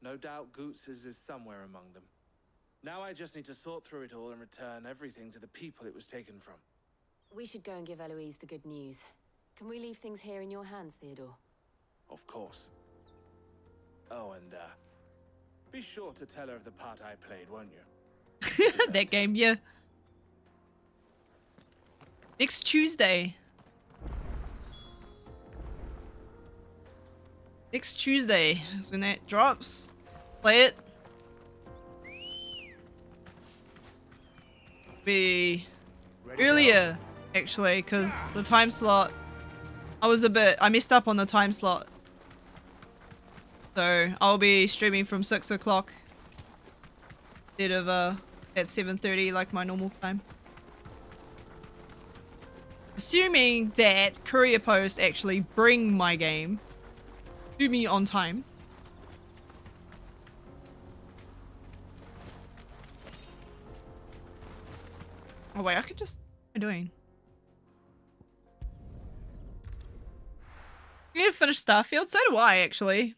No doubt Goots's is somewhere among them. Now I just need to sort through it all and return everything to the people it was taken from. We should go and give Eloise the good news. Can we leave things here in your hands, Theodore? Of course. Oh, and be sure to tell her of the part I played, won't you? That game, yeah. Next Tuesday. Next Tuesday is when that drops. Play it. Be earlier, actually, because the time slot. I messed up on the time slot. So I'll be streaming from 6 o'clock instead of at 7:30 like my normal time. Assuming that courier post actually bring my game to me on time. Oh wait, I could just... What am I doing? You need to finish Starfield? So do I, actually.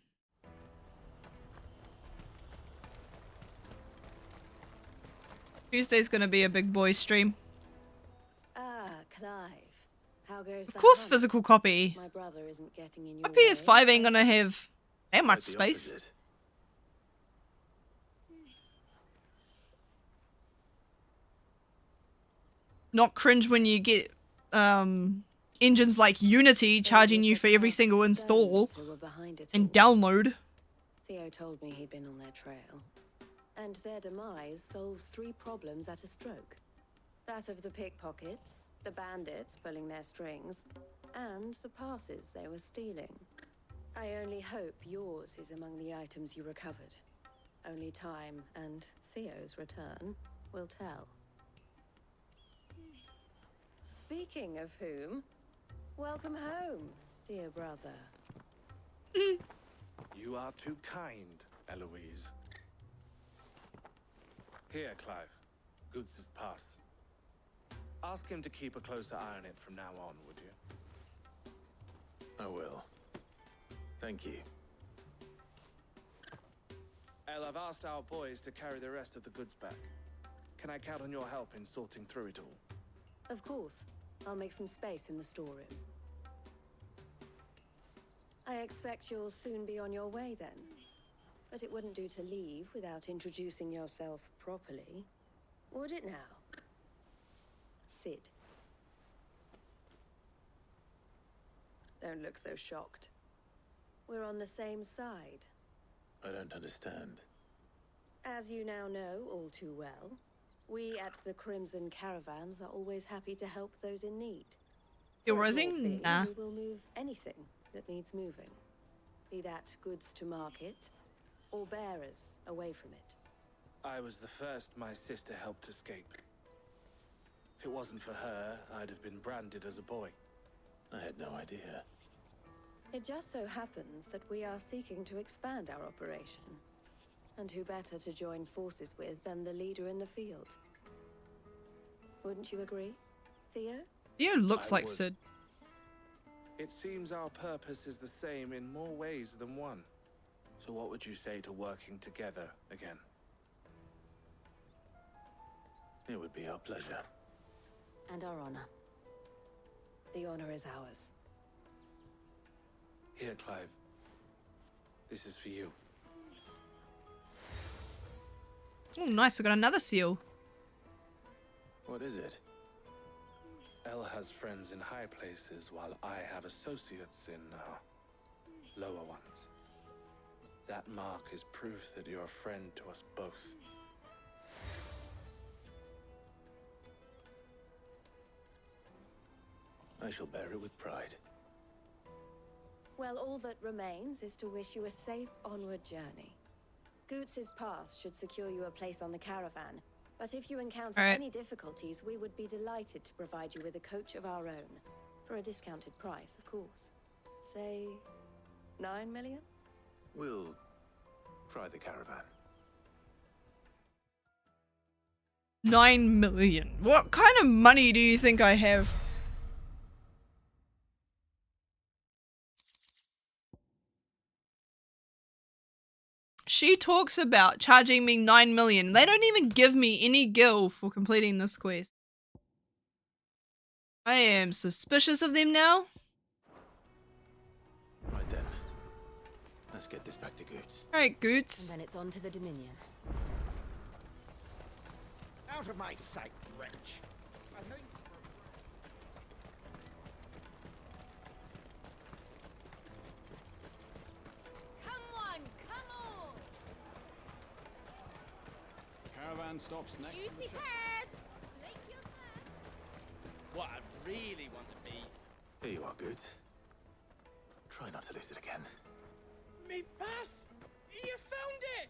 Tuesday's gonna be a big boy stream. Ah, Clive. How goes Of course, physical copy. My brother isn't getting in My your PS5 ain't gonna have that much space. Opposite. Not cringe when you get engines like Unity charging you for every single install and download. Theo told me he'd been on their trail. And their demise solves 3 problems at a stroke. That of the pickpockets, the bandits pulling their strings, and the passes they were stealing. I only hope yours is among the items you recovered. Only time and Theo's return will tell. Speaking of whom, welcome home, dear brother. You are too kind, Eloise. Here, Clive. Goods' pass. Ask him to keep a closer eye on it from now on, would you? I will. Thank you. El, I've asked our boys to carry the rest of the goods back. Can I count on your help in sorting through it all? Of course. I'll make some space in the storeroom. I expect you'll soon be on your way then. But it wouldn't do to leave without introducing yourself properly. Would it now? Sid. Don't look so shocked. We're on the same side. I don't understand. As you now know all too well, we at the Crimson Caravans are always happy to help those in need. You're For a small rising? fee, Nah. we will move anything that needs moving. Be that goods to market, or bearers away from it. I was the first my sister helped escape. If it wasn't for her, I'd have been branded as a boy. I had no idea. It just so happens that we are seeking to expand our operation. And who better to join forces with than the leader in the field? Wouldn't you agree, Theo? Theo looks I like would. Sid. It seems our purpose is the same in more ways than one. So what would you say to working together again? It would be our pleasure. And our honor. The honor is ours. Here, Clive. This is for you. Oh, nice. I got another seal. What is it? El has friends in high places, while I have associates in lower ones. That mark is proof that you're a friend to us both. I shall bear it with pride. Well, all that remains is to wish you a safe onward journey. Goots' pass should secure you a place on the caravan, but if you encounter All right. any difficulties, we would be delighted to provide you with a coach of our own. For a discounted price, of course. Say, 9 million? We'll try the caravan. 9 million. What kind of money do you think I have? She talks about charging me 9 million. They don't even give me any gil for completing this quest. I am suspicious of them now. Right then. Let's get this back to Goots. Alright, Goots. And then it's on to the Dominion. Out of my sight, wretch. I know you. Caravan stops next. Juicy pears! Slake your thirst. What I really want to be. Here you are, Goots. Try not to lose it again. Me pass! You found it!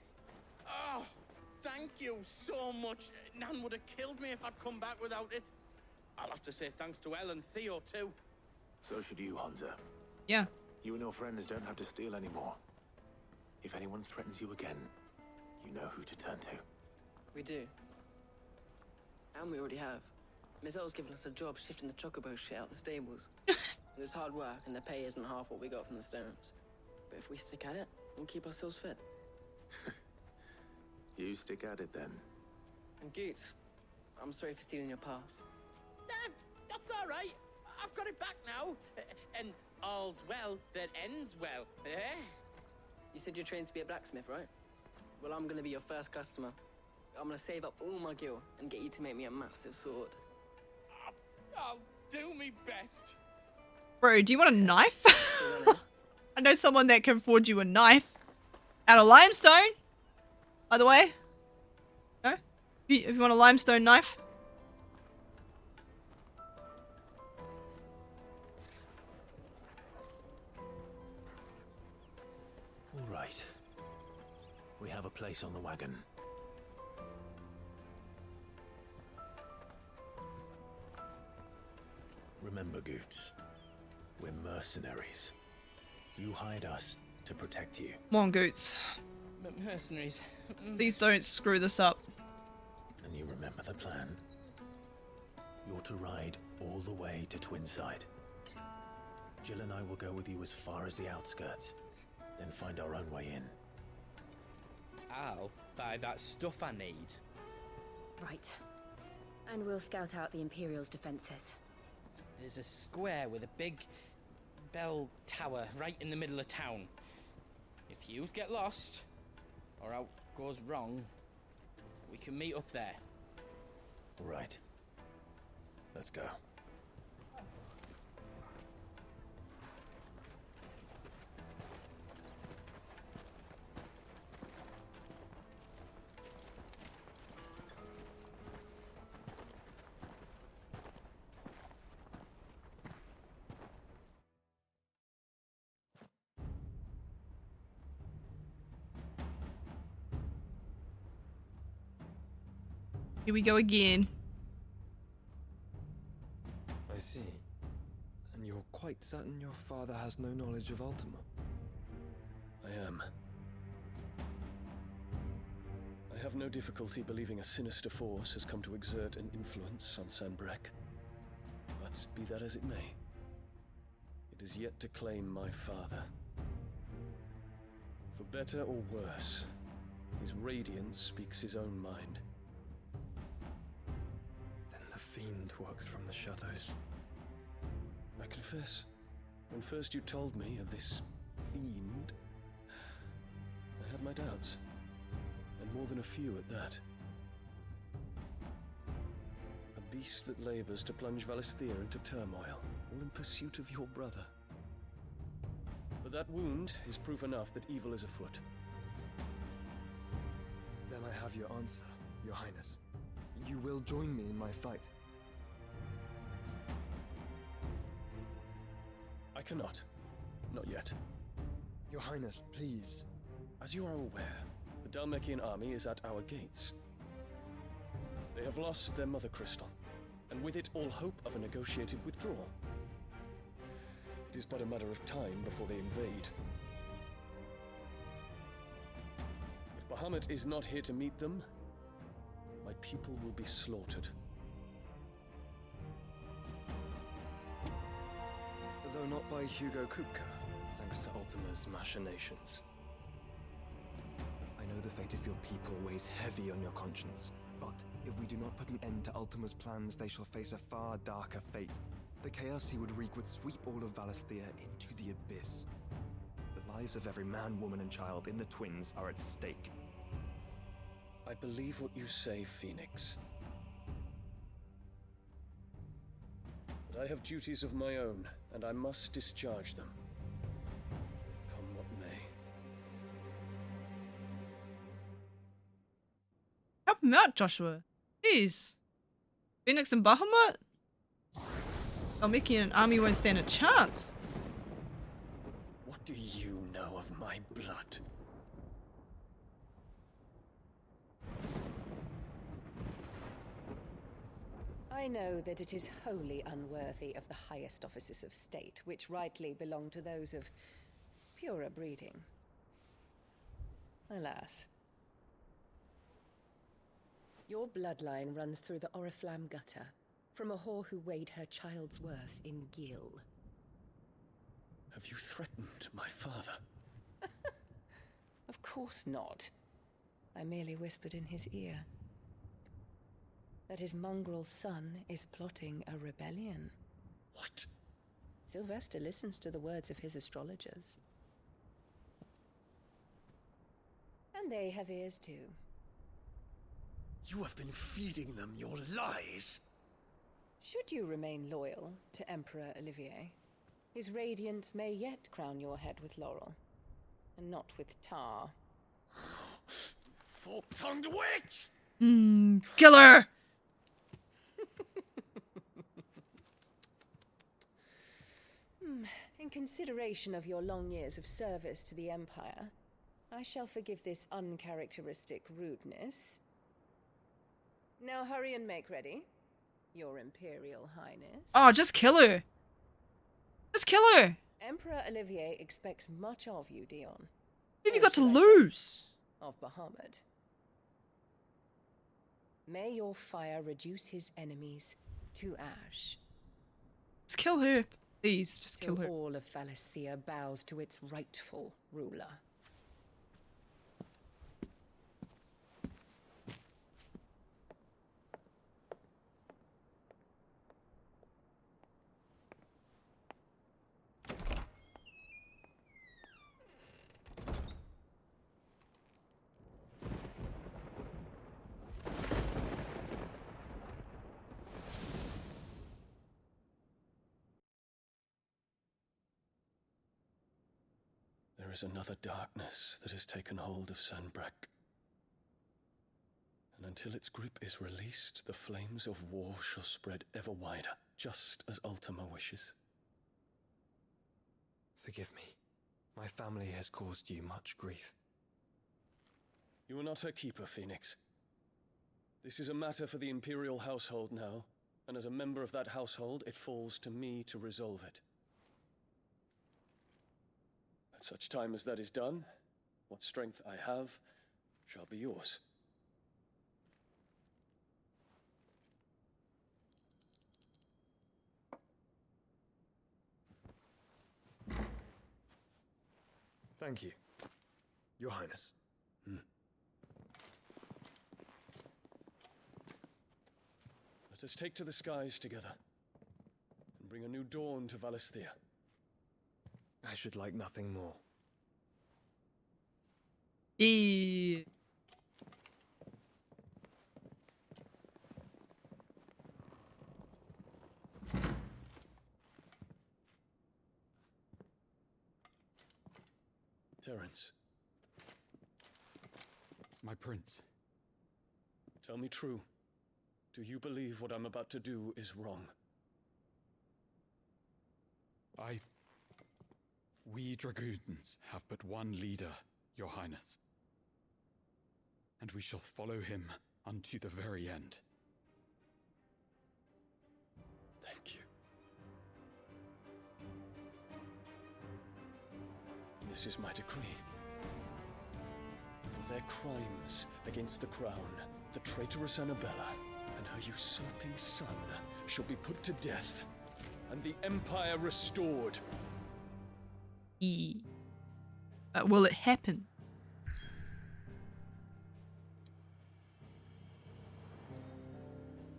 Oh, thank you so much. Nan would have killed me if I'd come back without it. I'll have to say thanks to Elle and Theo too. So should you, Hansa. Yeah. You and your friends don't have to steal anymore. If anyone threatens you again, you know who to turn to. We do. And we already have. Miss Earl's given us a job shifting the chocobo shit out the stables. It's hard work, and the pay isn't half what we got from the stones. But if we stick at it, we'll keep ourselves fit. You stick at it then. And Goots, I'm sorry for stealing your path. That's all right. I've got it back now. And all's well that ends well, eh? You said you're trained to be a blacksmith, right? Well, I'm gonna be your first customer. I'm gonna save up all my gil and get you to make me a massive sword. I'll do me best. Bro, do you want a knife? I know someone that can forge you a knife. Out of limestone? By the way? No? If you want a limestone knife? All right. We have a place on the wagon. Remember, Goots, we're mercenaries. You hired us to protect you. Come on, Goots. Mercenaries. Please don't screw this up. And you remember the plan? You're to ride all the way to Twinside. Jill and I will go with you as far as the outskirts, then find our own way in. I'll buy that stuff I need. Right. And we'll scout out the Imperial's defenses. There's a square with a big bell tower right in the middle of town. If you get lost, or out goes wrong, we can meet up there. All right. Let's go. Here we go again. I see. And you're quite certain your father has no knowledge of Ultima? I am. I have no difficulty believing a sinister force has come to exert an influence on Sanbreque. But be that as it may, it is yet to claim my father. For better or worse, his radiance speaks his own mind. Then the fiend works from the shadows. I confess, when first you told me of this fiend, I had my doubts, and more than a few at that. A beast that labors to plunge Valisthea into turmoil, all in pursuit of your brother. But that wound is proof enough that evil is afoot. Then I have your answer, Your Highness. You will join me in my fight. I cannot. Not yet. Your Highness, please. As you are aware, the Dhalmekian army is at our gates. They have lost their mother crystal, and with it all hope of a negotiated withdrawal. It is but a matter of time before they invade. If Bahamut is not here to meet them, my people will be slaughtered. Though not by Hugo Kupka, thanks to Ultima's machinations. I know the fate of your people weighs heavy on your conscience, but if we do not put an end to Ultima's plans, they shall face a far darker fate. The chaos he would wreak would sweep all of Valisthea into the abyss. The lives of every man, woman, and child in the Twins are at stake. I believe what you say, Phoenix. But I have duties of my own, and I must discharge them. Come what may. Help him out, Joshua. Jeez. Phoenix and Bahamut? Dhalmekian army won't stand a chance. What do you know of my blood? I know that it is wholly unworthy of the highest offices of state, which rightly belong to those of purer breeding. Alas. Your bloodline runs through the Oriflamme gutter, from a whore who weighed her child's worth in gil. Have you threatened my father? Of course not. I merely whispered in his ear that his mongrel son is plotting a rebellion. What? Sylvester listens to the words of his astrologers. And they have ears too. You have been feeding them your lies! Should you remain loyal to Emperor Olivier, his radiance may yet crown your head with laurel, and not with tar. Fork-tongued witch! Killer! In consideration of your long years of service to the Empire, I shall forgive this uncharacteristic rudeness. Now hurry and make ready, Your Imperial Highness. Oh, just kill her. Just kill her. Emperor Olivier expects much of you, Dion. What have you got to should I say, lose? of Bahamut. May your fire reduce his enemies to ash. Just kill her. Please, just kill her. All of Valisthea bows to its rightful ruler. There is another darkness that has taken hold of Sanbreque. And until its grip is released, the flames of war shall spread ever wider, just as Ultima wishes. Forgive me. My family has caused you much grief. You are not her keeper, Phoenix. This is a matter for the Imperial household now, and as a member of that household, it falls to me to resolve it. At such time as that is done, what strength I have shall be yours. Thank you, Your Highness. Let us take to the skies together, and bring a new dawn to Valisthea. I should like nothing more. Terence. My prince. Tell me true. Do you believe what I'm about to do is wrong? We dragoons have but one leader, Your Highness. And we shall follow him unto the very end. Thank you. This is my decree. For their crimes against the crown, the traitorous Annabella and her usurping son shall be put to death, and the Empire restored. Will it happen?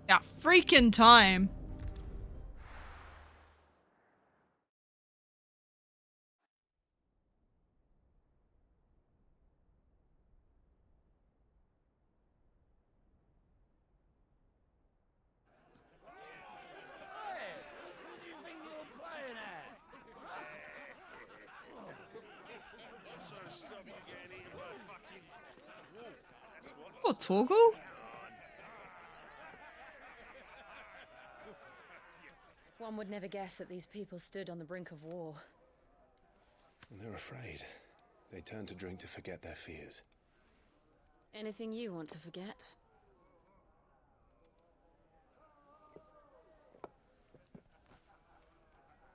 Yeah, freaking time. Oh, Torgal? One would never guess that these people stood on the brink of war. They're afraid. They turn to drink to forget their fears. Anything you want to forget?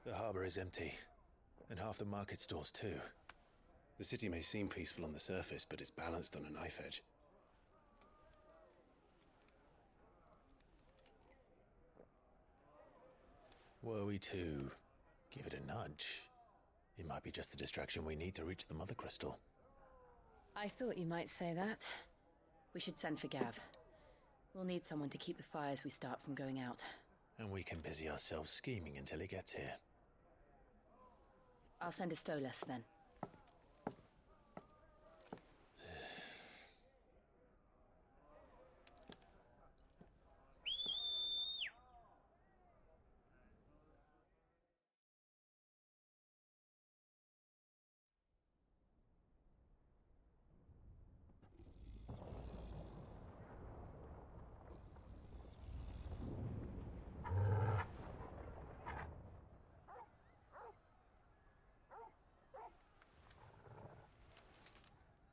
The harbor is empty, and half the market stalls too. The city may seem peaceful on the surface, but it's balanced on a knife edge. Were we to give it a nudge, it might be just the distraction we need to reach the Mother Crystal. I thought you might say that. We should send for Gav. We'll need someone to keep the fires we start from going out. And we can busy ourselves scheming until he gets here. I'll send a Stolas then.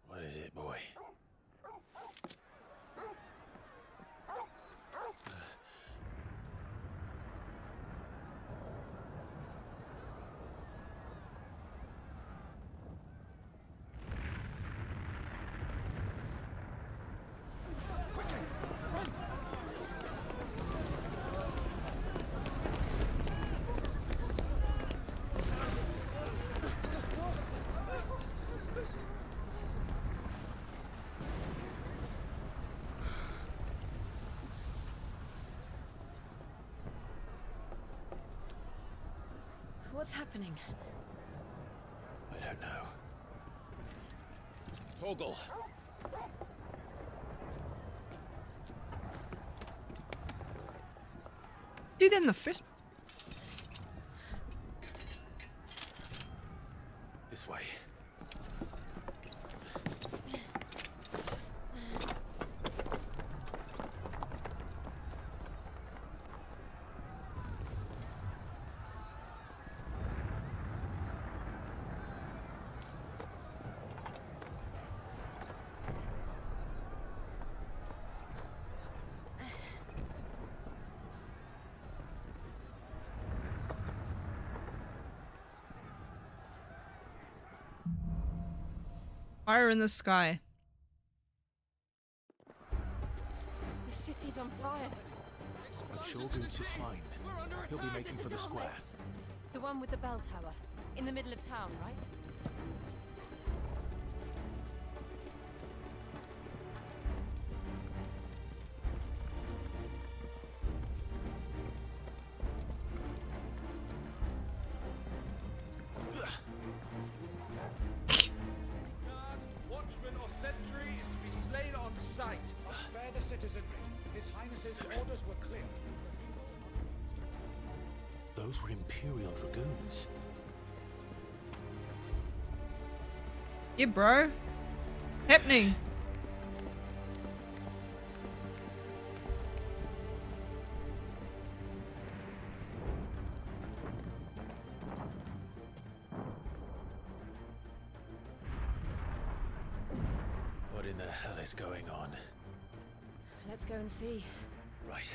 What is it, boy? What's happening? I don't know. Torgal! Do that in the first. This way. Fire in the sky. The city's on fire. I'm sure Goots is fine. He'll be making for the square. The one with the bell tower. In the middle of town, right? Spare the citizenry. His Highness's orders were clear. Those were Imperial Dragoons. Yeah, bro. Happening. What in the hell is going on? Let's go and see. Right.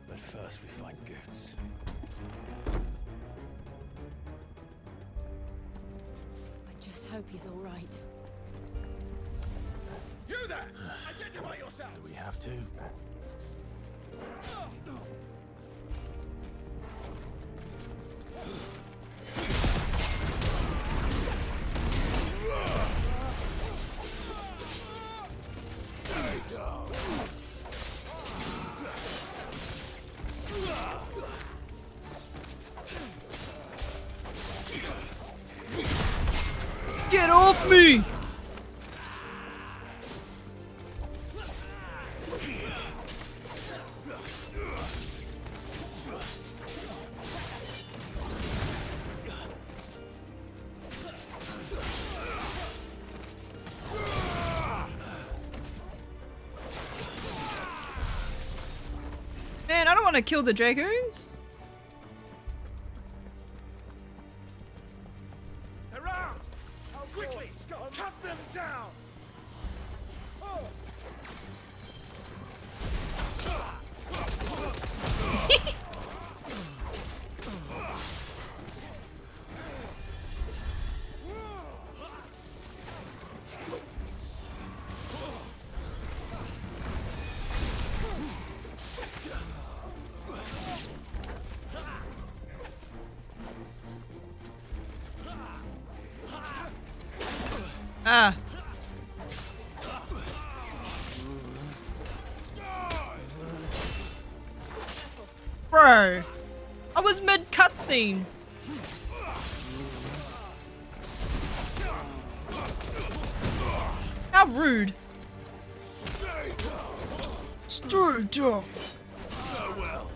But first we find Goots. I just hope he's all right. You there! Identify yourself! Do we have to? Get off me! Man, I don't want to kill the dragoons. Around! How quickly! Cut them down! Ah. Bro, I was mid cutscene. How rude. Straight up. Farewell.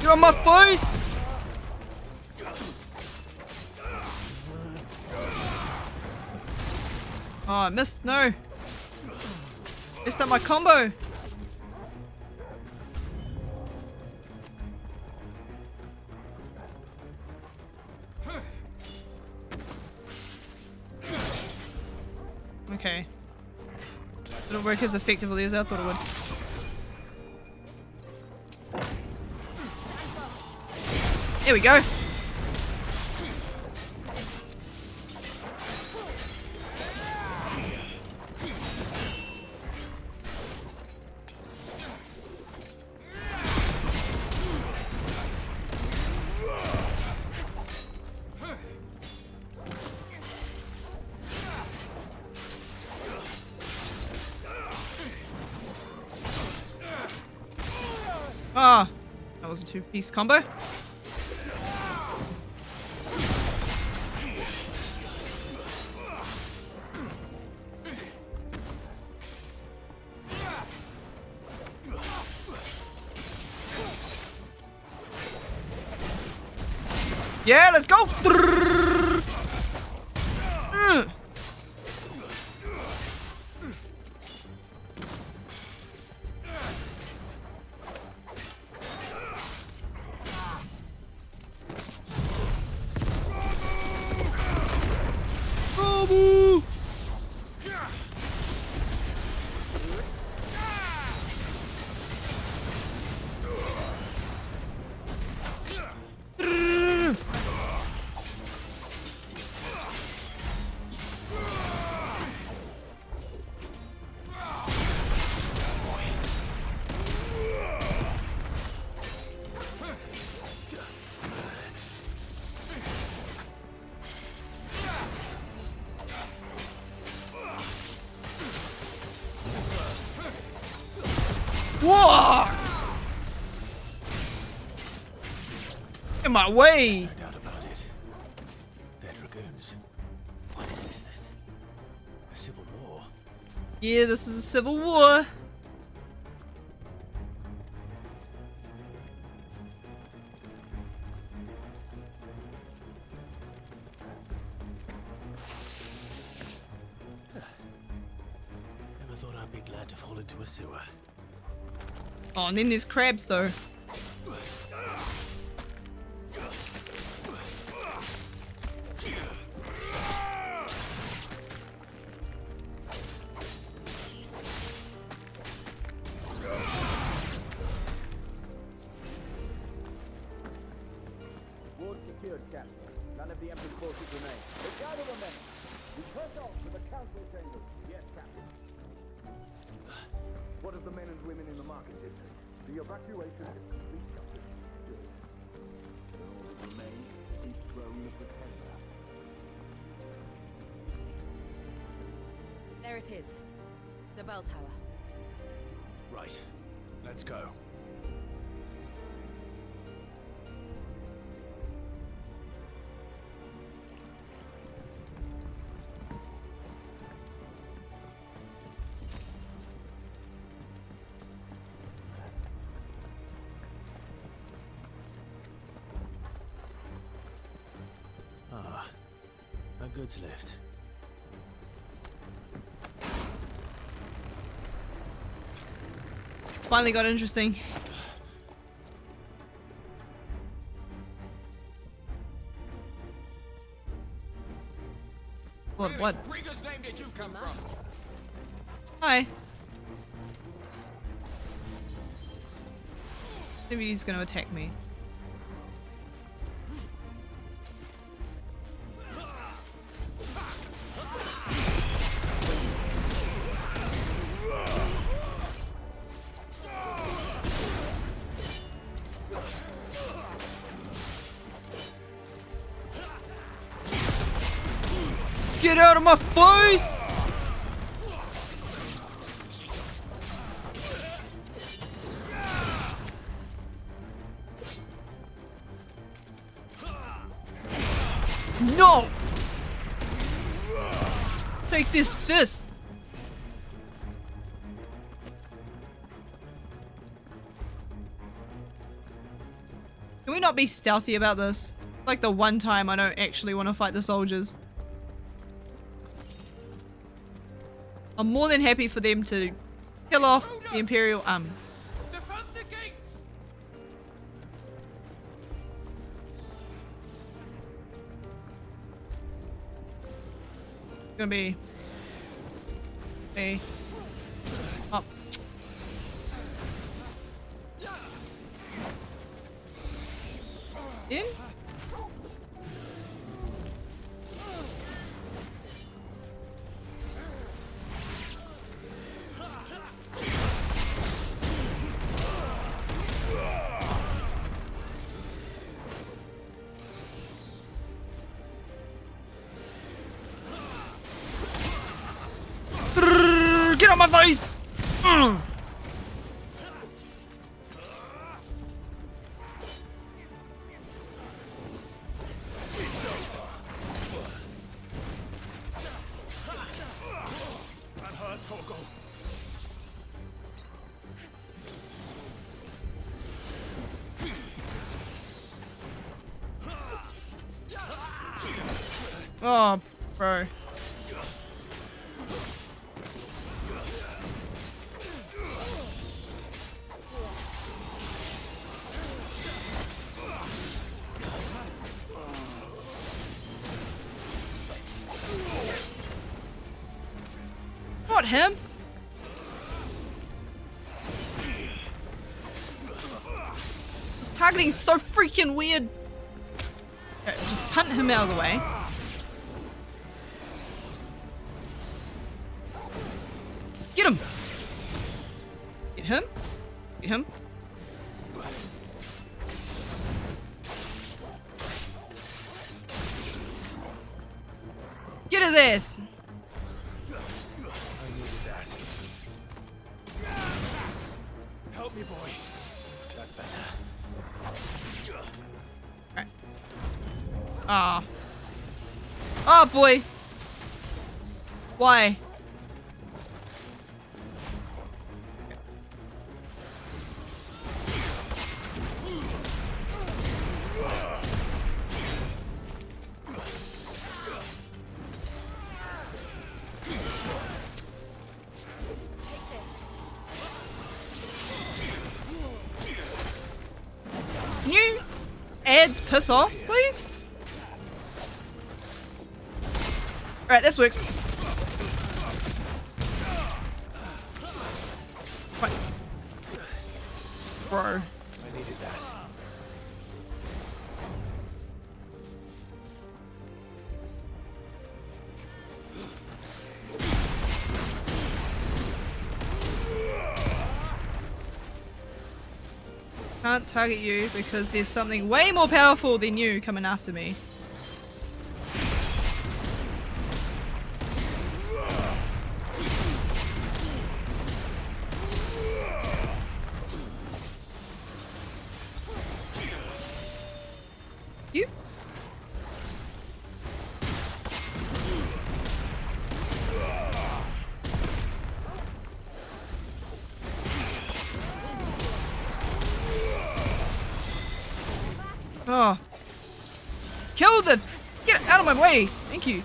You're on my face. Oh, I missed. No. Missed up my combo. Okay. Didn't work as effectively as I thought it would. Here we go. Ah, that was a two-piece combo. Yeah, let's go. Whoa! In my way! No doubt about it. They're dragoons. What is this then? A civil war? Yeah, this is a civil war. Never thought I'd be glad to fall into a sewer. Oh, and then there's crabs though. Ward secured, Captain. None of the Emperor's forces remain. They gather the men. We push on to the council chambers. Yes, Captain. What of the men and women in the market district? The evacuation is complete, Captain. Good. Then all that remains is the throne of the Pretender. There it is. The bell tower. Right. Let's go. Ah, a goods lift. It's finally got interesting. What? Krieger's name did you come from? Hi. Maybe he's gonna attack me. Get out of my face! No! Take this fist! Can we not be stealthy about this? Like the one time I don't actually want to fight the soldiers. I'm more than happy for them to kill off the Imperial army. Defend the gates! It's gonna be up. In? Get on my face! Oh, bro. Not him. This targeting is so freaking weird. Okay, just punt him out of the way. Get him! Get him? Get him? Get his ass! Help me, boy. That's better. Right. Ah. Oh boy. Why? Can you ads piss off, please? Alright, this works. What? Bro. I needed that. Can't target you because there's something way more powerful than you coming after me. You? Oh. Kill the... Get out of my way! Thank you.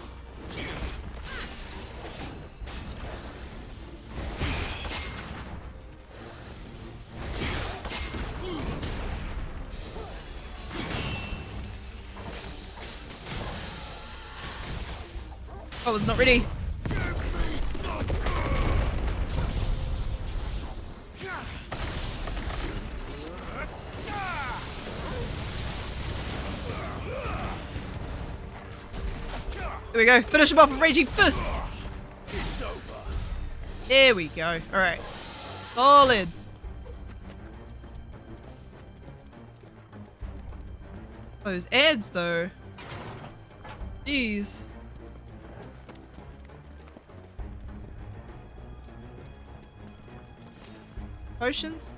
Oh, it's not ready. There we go. Finish him off with Raging Fist. There we go. Alright. Solid. Those ads though. Jeez. potions.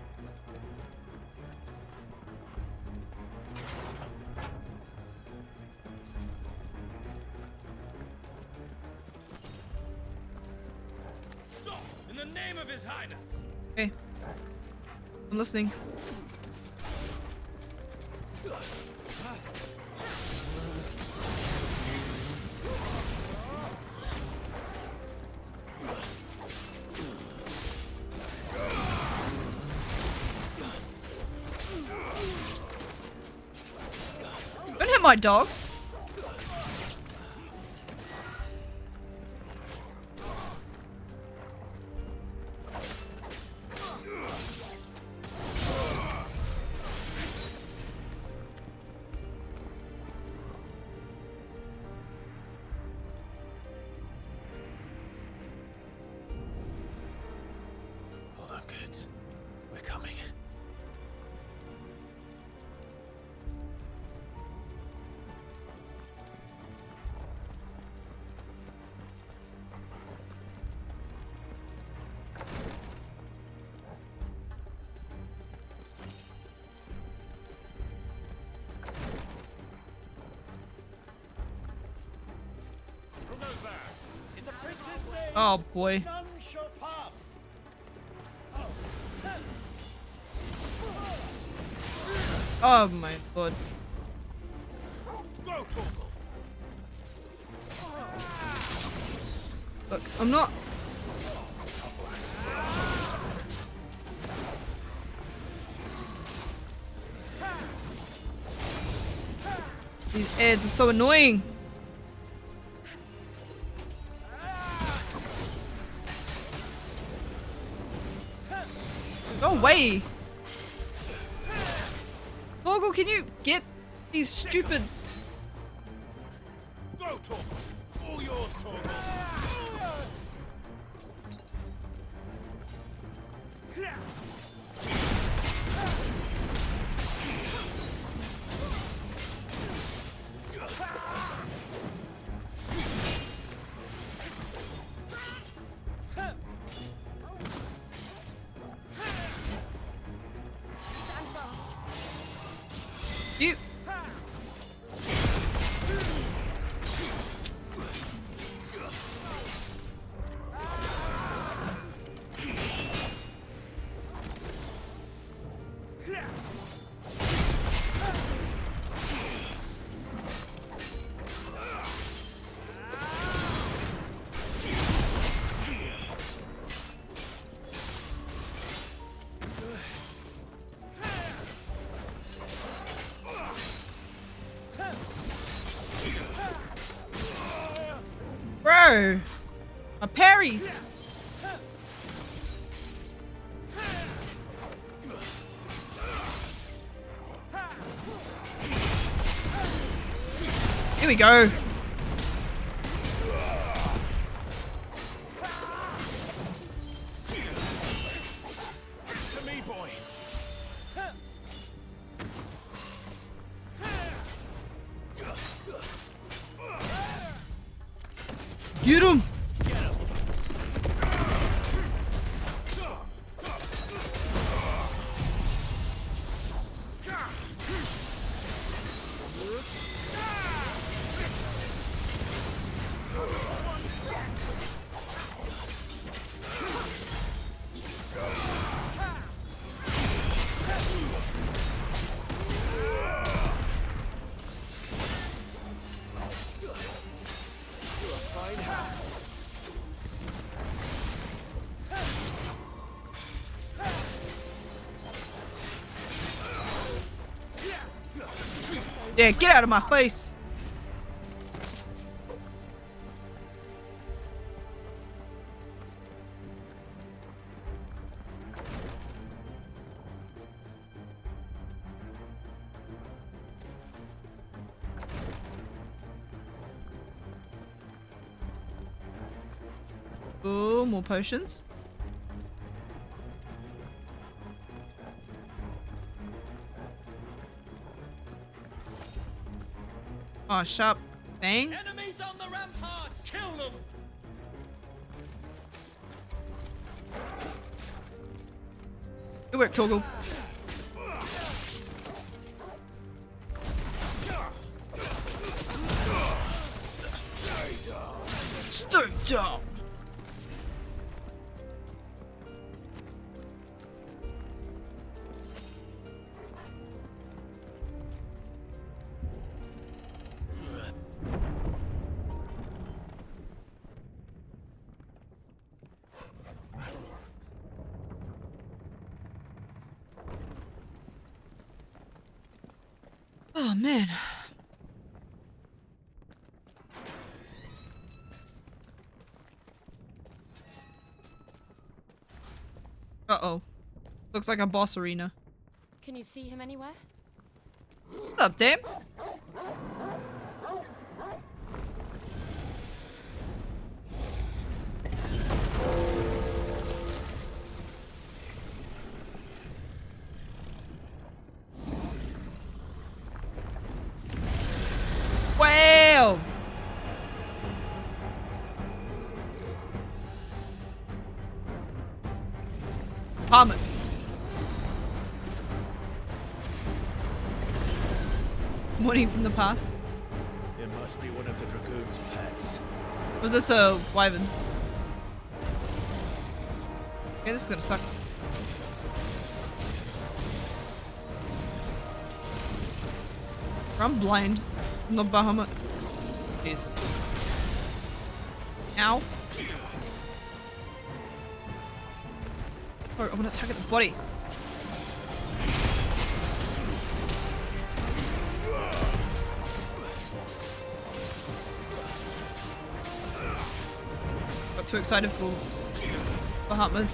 Stop! In the name of His Highness! Okay. I'm listening. Don't hit my dog. Hold on, kids. We're coming. In the prince's name, Oh boy. none shall pass. Oh my god. Go, Torgal. Look, I'm not. These ads are so annoying. Go away. Torgal, can you get these stupid... Go, Torgal. All yours, Torgal. You... Bro! My parries! Here we go! To me, boy. Get him! Yeah, get out of my face! Oh, more potions. Oh, sharp thing. Enemies on the ramparts! Kill them! Good work, Toggle. Stay down. Oh man. Uh-oh. Looks like a boss arena. Can you see him anywhere? What's up, Tim? Wow! Palmer. Morning from the past. It must be one of the Dragoon's pets. Was this a wyvern? Okay, this is gonna suck. I'm blind. I'm not Bahamut. Jeez. Ow. Oh, I want to attack at the body. Got too excited for Bahamut.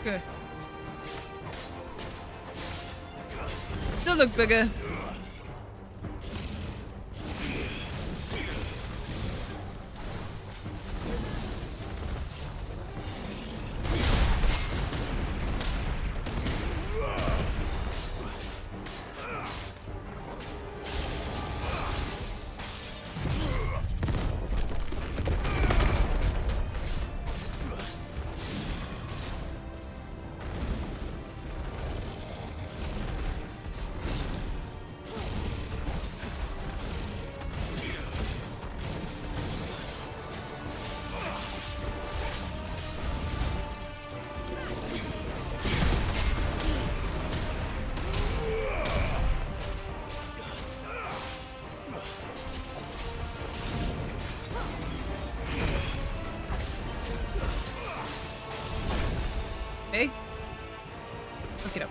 Good. Still look bigger. Okay. Look it up.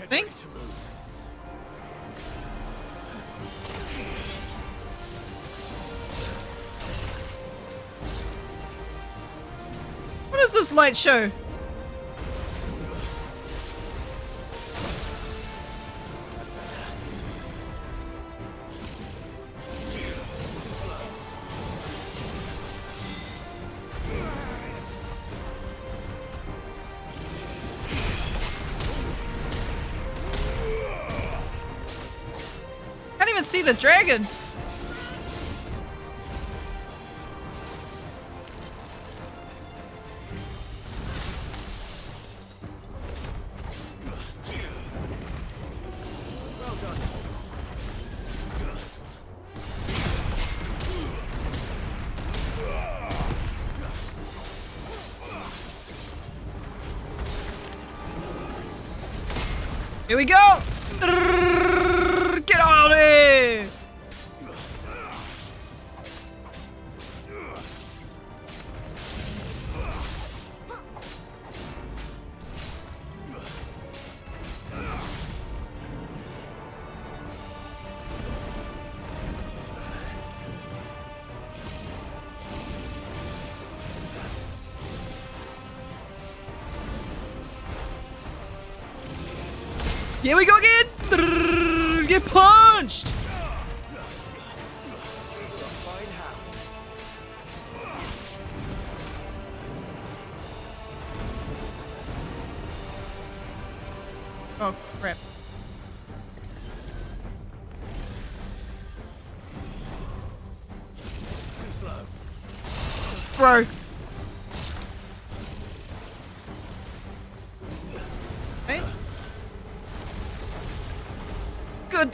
Think? What is this light show? Can't even see the dragon. Here we go! Get out of here! Here we go again! Get punched! Oh crap. Too slow. Bro. Hey. Good.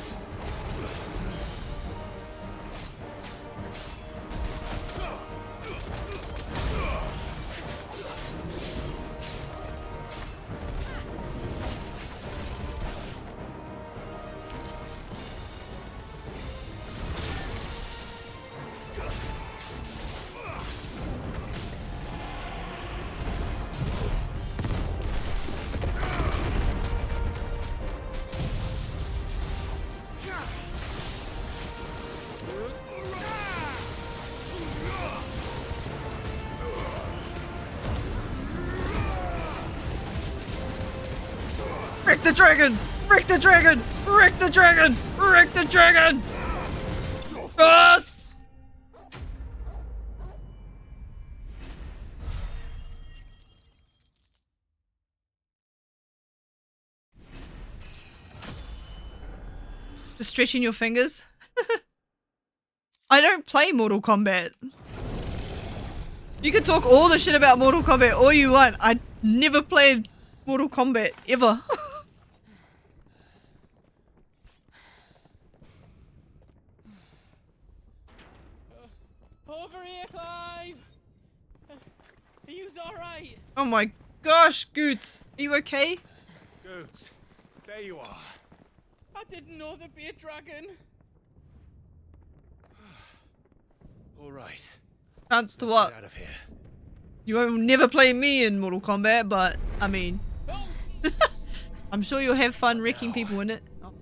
Wreck the dragon! Wreck the dragon! Wreck the dragon! Wreck the dragon! Yes! Just stretching your fingers? I don't play Mortal Kombat. You can talk all the shit about Mortal Kombat all you want. I never played Mortal Kombat ever. Over here, Clive! Are you alright? Oh my gosh, Goots. Are you okay? Goots, there you are. I didn't know there'd be a dragon. All right. Chance to what? Get out of here. You won't never play me in Mortal Kombat, but I mean, I'm sure you'll have fun wrecking people in it. Oh.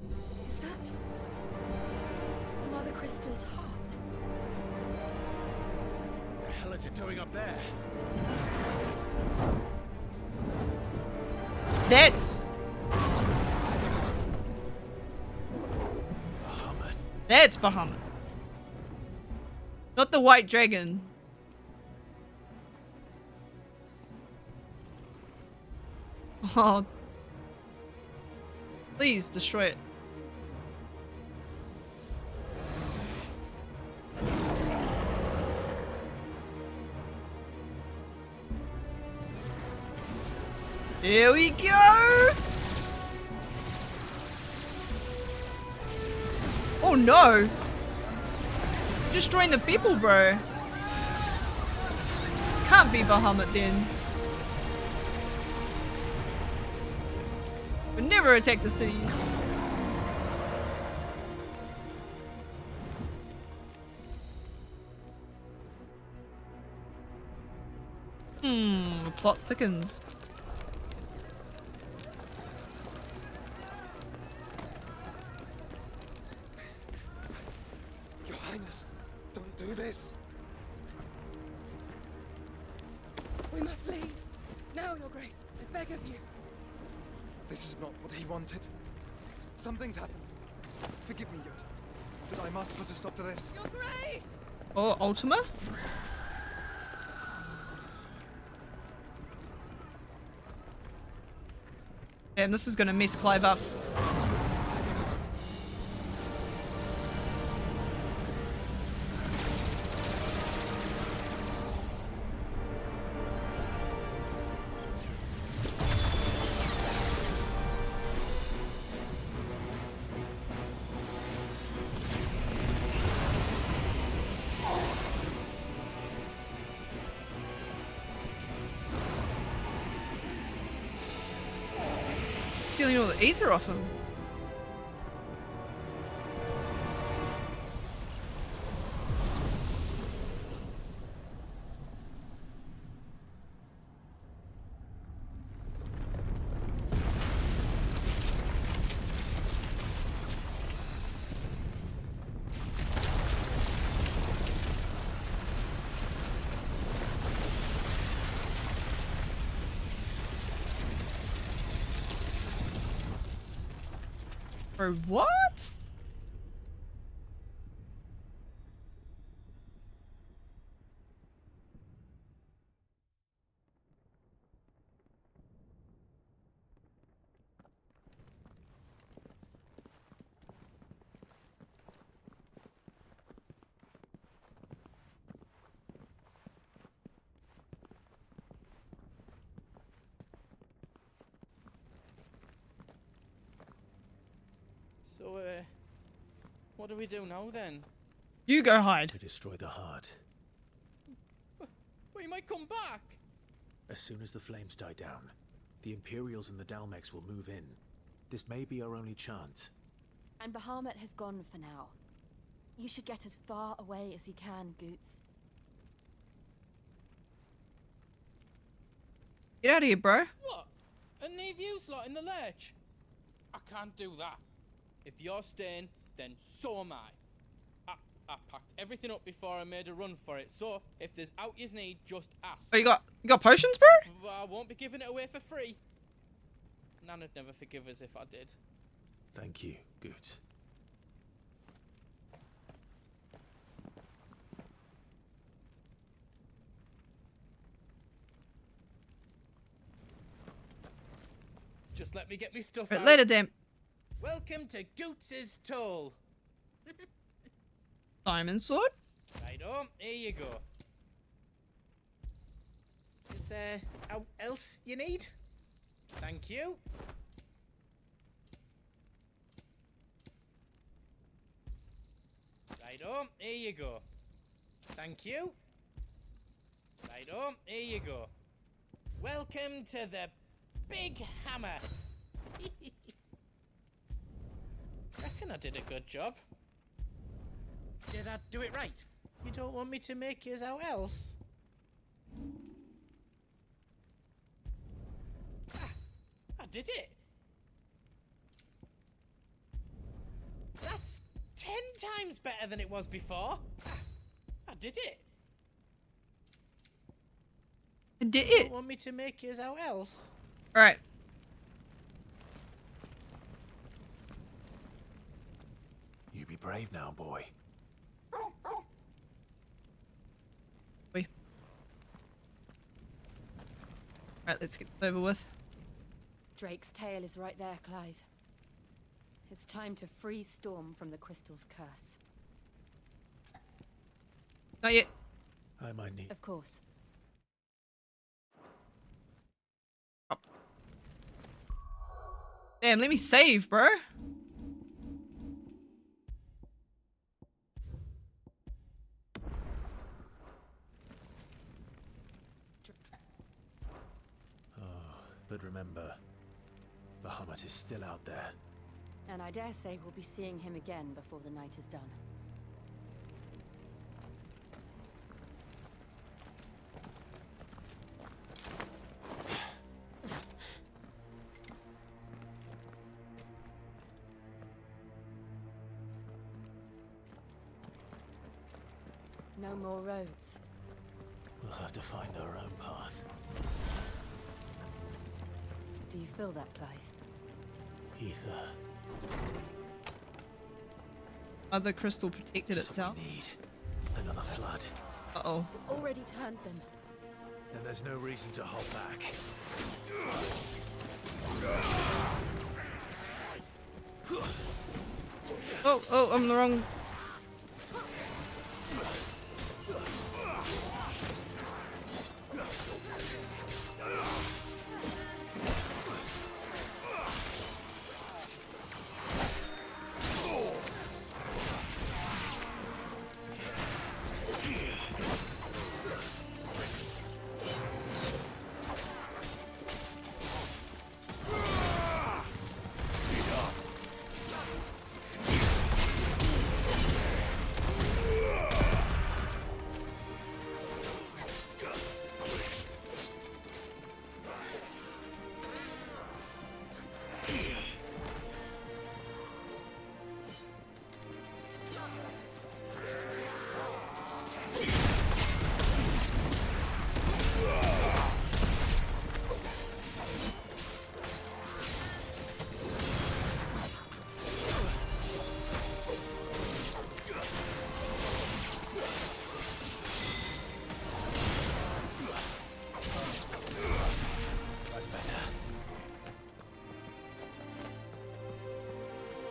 Is that Mother Crystal's heart? What the hell is it doing up there? That's Bahamut. That's Bahamut. Not the white dragon. Oh. Please destroy it. Here we go! Oh no! You're destroying the people, bro. Can't be Bahamut then. Would never attack the city. The plot thickens. Your Highness, don't do this. We must leave. Now, Your Grace. I beg of you. This is not what he wanted. Something's happened. Forgive me, Yoda. But I must put a stop to this. Your Grace! Oh, Ultima? Damn, this is gonna mess Clive up. stealing all the ether off him. Bro, what? So, what do we do now then? You go hide. We destroy the heart. Well, you might come back. As soon as the flames die down, the Imperials and the Dalmex will move in. This may be our only chance. And Bahamut has gone for now. You should get as far away as you can, Goots. Get out of here, bro. What? And leave you lot in the lurch? I can't do that. If you're staying, then so am I. I packed everything up before I made a run for it, so if there's out you need, just ask. Oh, you got potions, bro? But I won't be giving it away for free. Nana'd never forgive us if I did. Thank you, Goots. Just let me get me stuff Right, out. later, damn. Welcome to Goots's Toll. Diamond sword? Right on, here you go. Is there else you need? Thank you. Right on, here you go. Thank you. Right on, here you go. Welcome to the Big Hammer. Reckon I did a good job. Did I do it right? You don't want me to make yours out else? I did it. That's 10 times better than it was before. I did it. I did You it. don't want me to make yours out else? Alright. You be brave now, boy. Alright, let's get this over with. Drake's tail is right there, Clive. It's time to free Storm from the crystal's curse. Not yet. I might need. Of course. Damn, let me save, bro. But remember, Bahamut is still out there. And I dare say we'll be seeing him again before the night is done. No more roads. We'll have to find our own path. Do you feel that, Clive? Ether. Other crystal protected itself. We need another flood. Uh-oh. It's already turned them. Then there's no reason to hold back. Oh, I'm the wrong.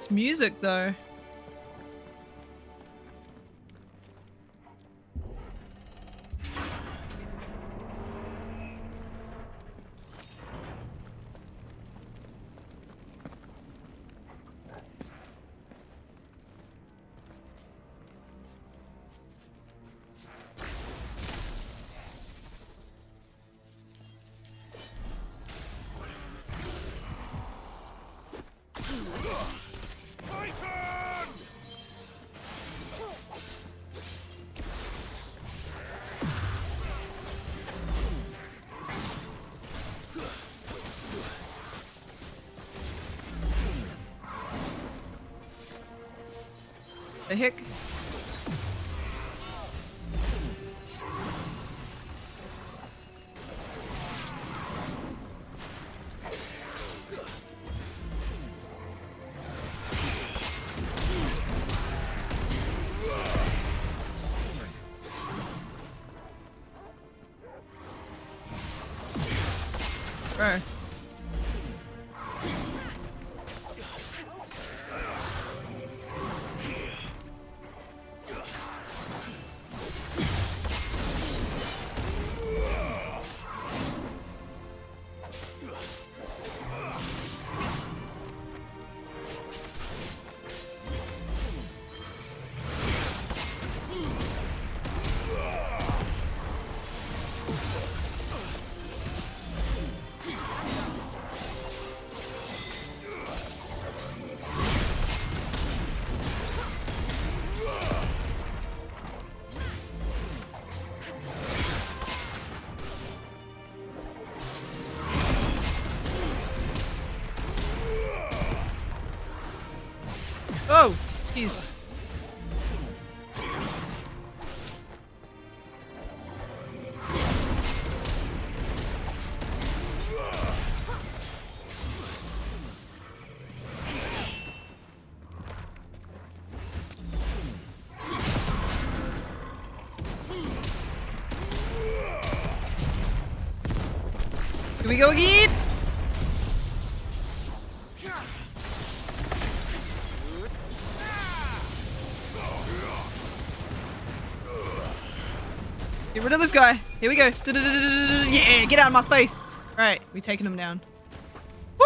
This music though. The heck? Bro. Oh, jeez. Here we go again. Get rid of this guy. Here we go. Yeah, get out of my face. Right, we taking him down. Woo!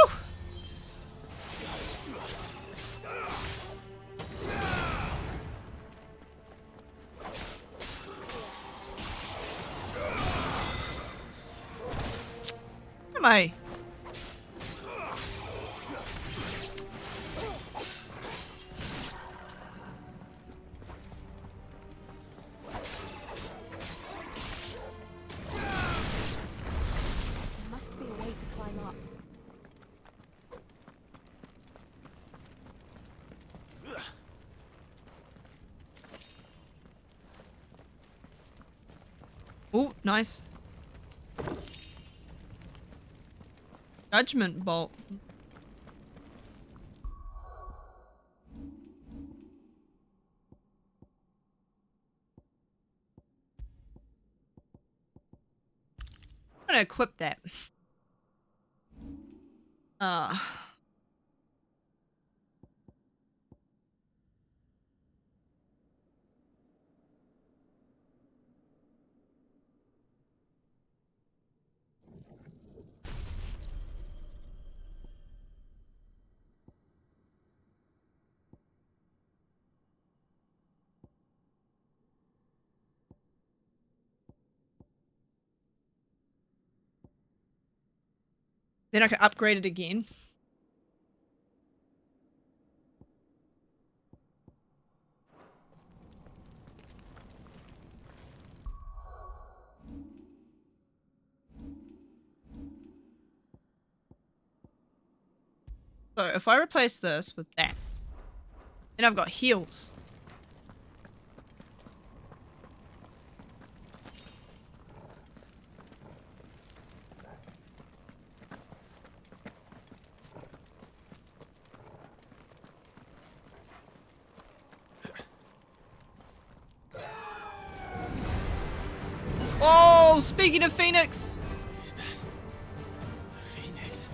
Am I? Oh, nice. Judgment bolt. I'm gonna equip that. Then I can upgrade it again. So if I replace this with that, then I've got heals. Oh, speaking of Phoenix. Is that Phoenix?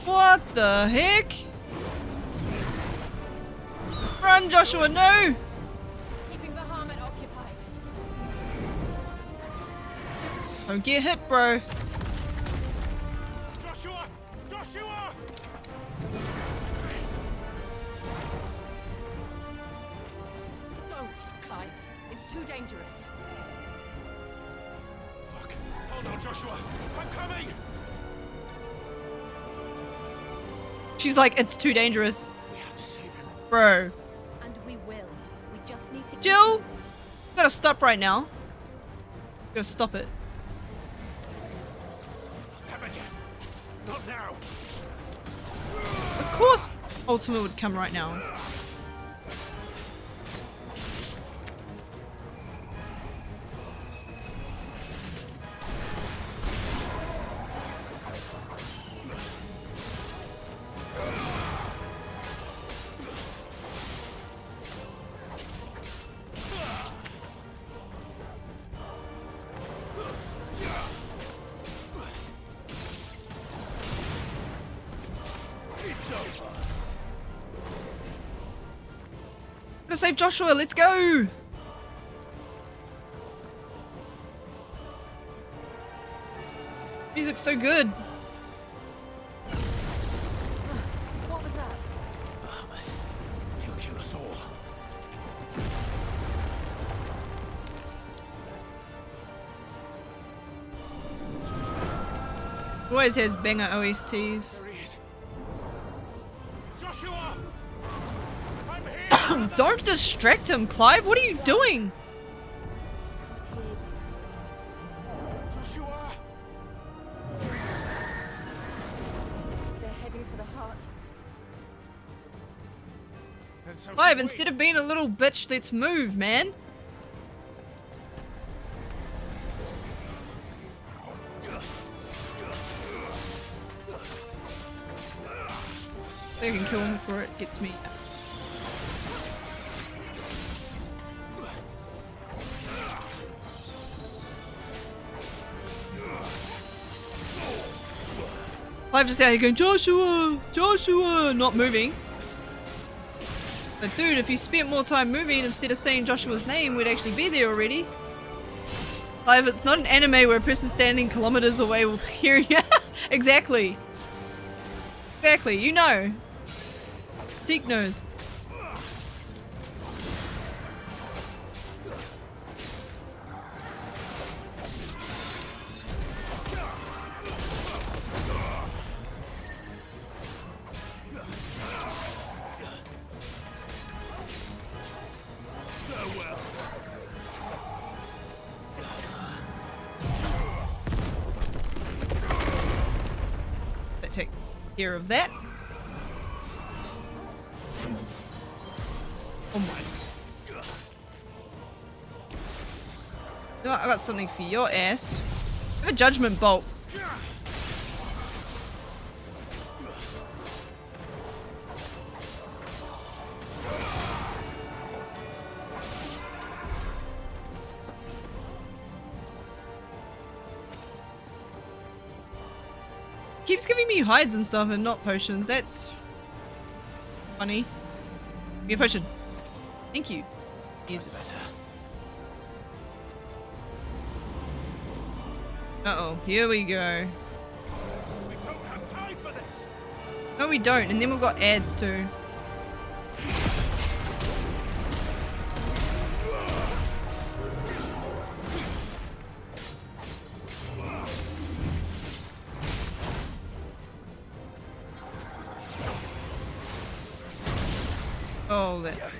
What the heck? Run, Joshua, no! Keeping Bahamut occupied. Don't get hit, bro. Joshua! Joshua! Don't, Clive. It's too dangerous. Fuck. Hold on, Joshua. I'm coming! She's like, it's too dangerous. We have to save him. Bro. And we will. We just need to... Jill! You gotta stop right now. You gotta stop it. Never again. Not now. Of course Ultima would come right now. It's over. Gotta save Joshua, let's go! Music's so good. What was that? Bahamut. He'll kill us all. Always has banger OSTs. There he is. Joshua! I'm here! Don't distract him, Clive. What are you doing? Joshua! They're heading for the heart. Then so Clive, should we. instead of being a little bitch, let's move, man. I can kill him before it gets me. Clive just out here going, Joshua! Joshua! Not moving. But dude, if you spent more time moving instead of saying Joshua's name, we'd actually be there already. Clive, it's not an anime where a person standing kilometers away will hear you. Exactly. Exactly, you know. Deke knows. Farewell. That takes care of that. Oh my. You know what, I got something for your ass. I have a judgment bolt. Keeps giving me hides and stuff and not potions. That's funny. Give me a potion. Thank you. Here's better. Uh-oh, here we go. We don't have time for this. No, we don't. And then we've got ads too. Oh, that.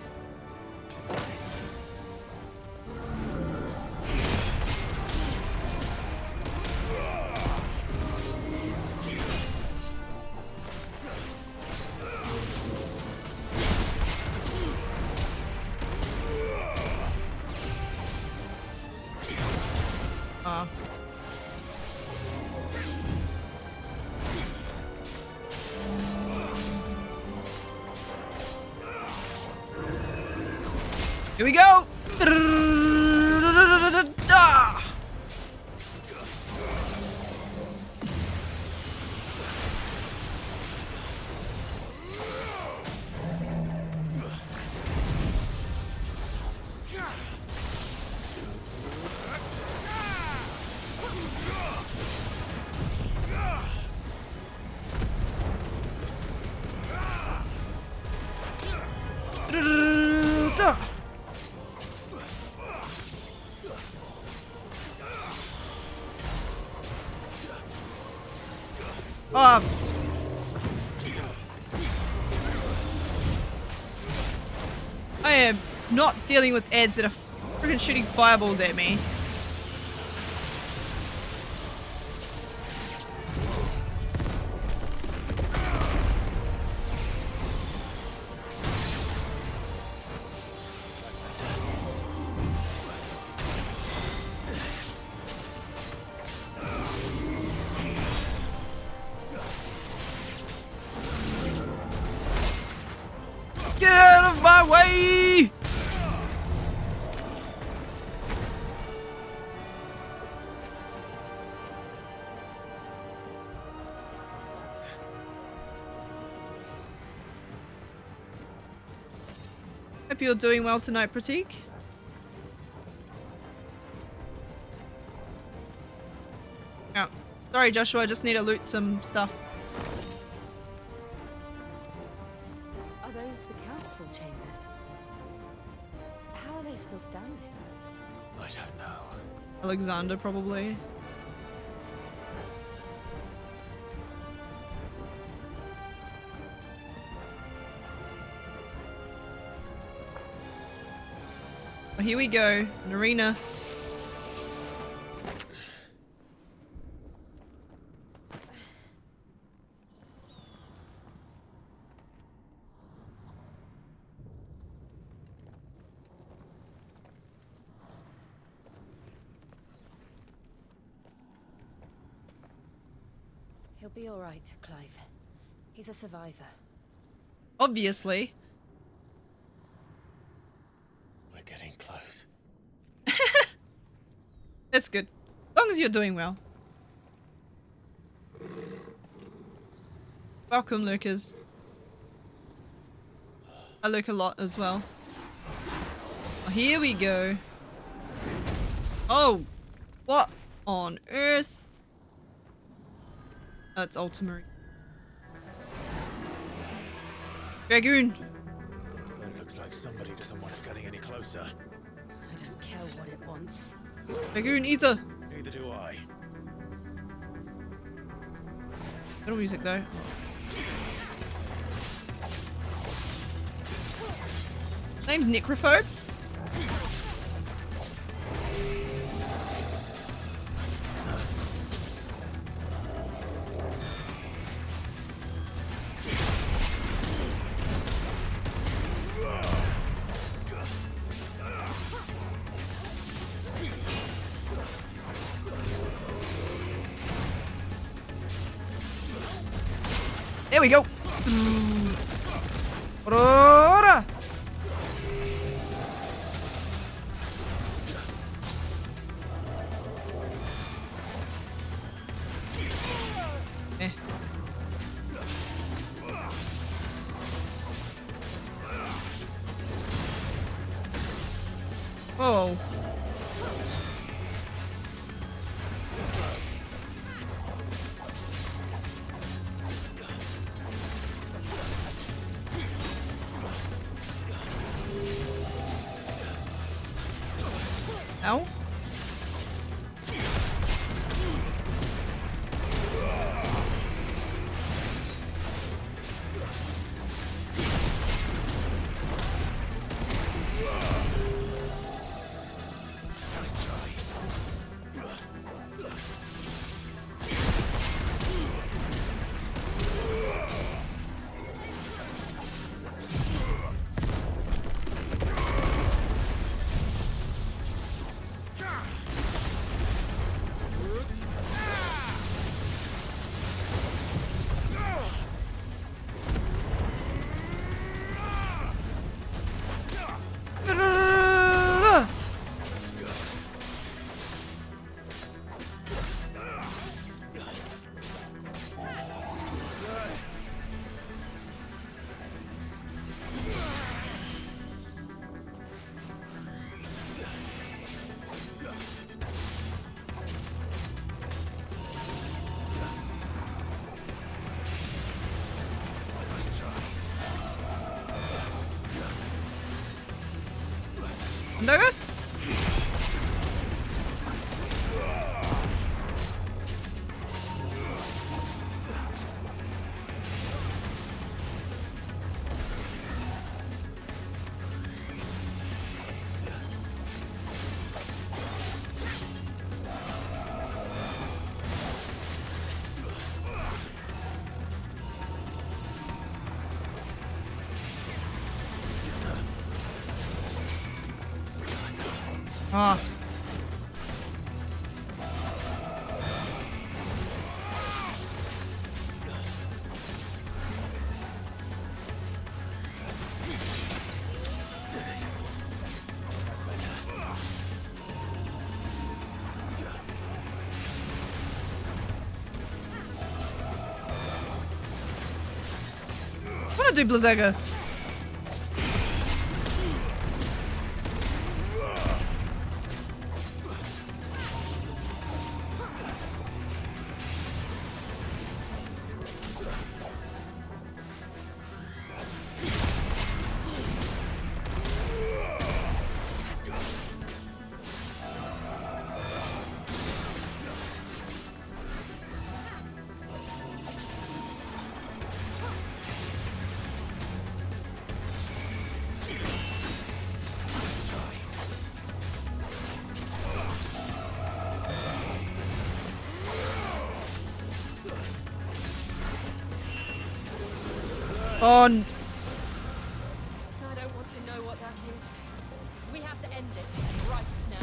Ah. Here we go! Ah! Oh. I am not dealing with ads that are freaking shooting fireballs at me. Get out of my way! Hope you're doing well tonight, Pratik. Oh, sorry, Joshua. I just need to loot some stuff. Are those the council chambers? How are they still standing? I don't know. Alexander, probably. Well, here we go. An arena. He'll be all right, Clive. He's a survivor. Obviously. We're getting close. That's good. As long as you're doing well. Welcome, Lucas. I look a lot as well. Oh, here we go. Oh! What on earth? That's Ultimate. Dragoon! It looks like somebody doesn't want us getting any closer. I don't care what it wants. Dragoon, either! Neither do I. Little music though. Name's Necrophobe. There we go. Aurora. Eh. Oh. Ow. No good? Oh. What do Blizzaga? On. I don't want to know what that is. We have to end this right now.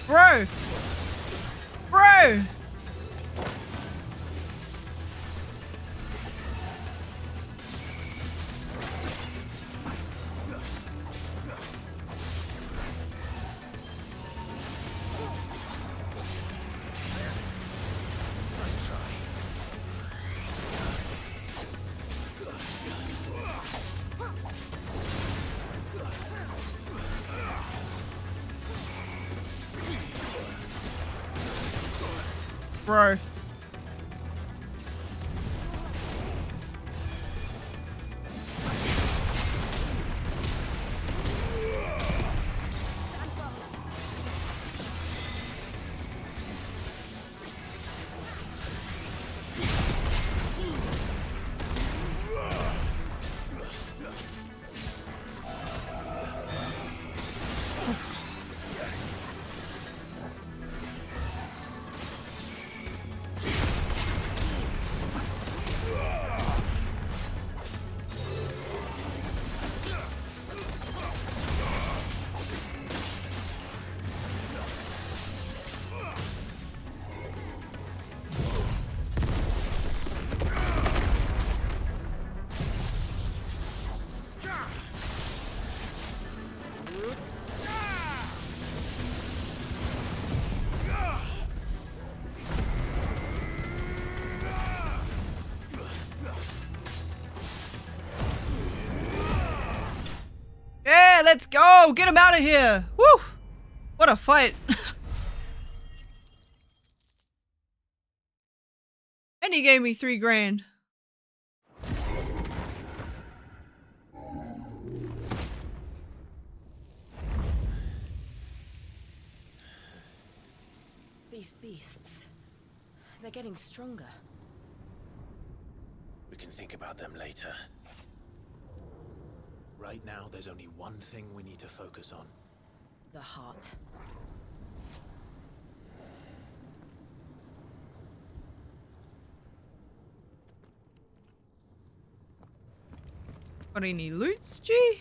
Bro! Bro! Bro. Yeah, let's go! Get him out of here! Woo! What a fight! And he gave me $3,000. These beasts, they're getting stronger. We can think about them later. Right now, there's only one thing we need to focus on. The heart. Got any loots, G?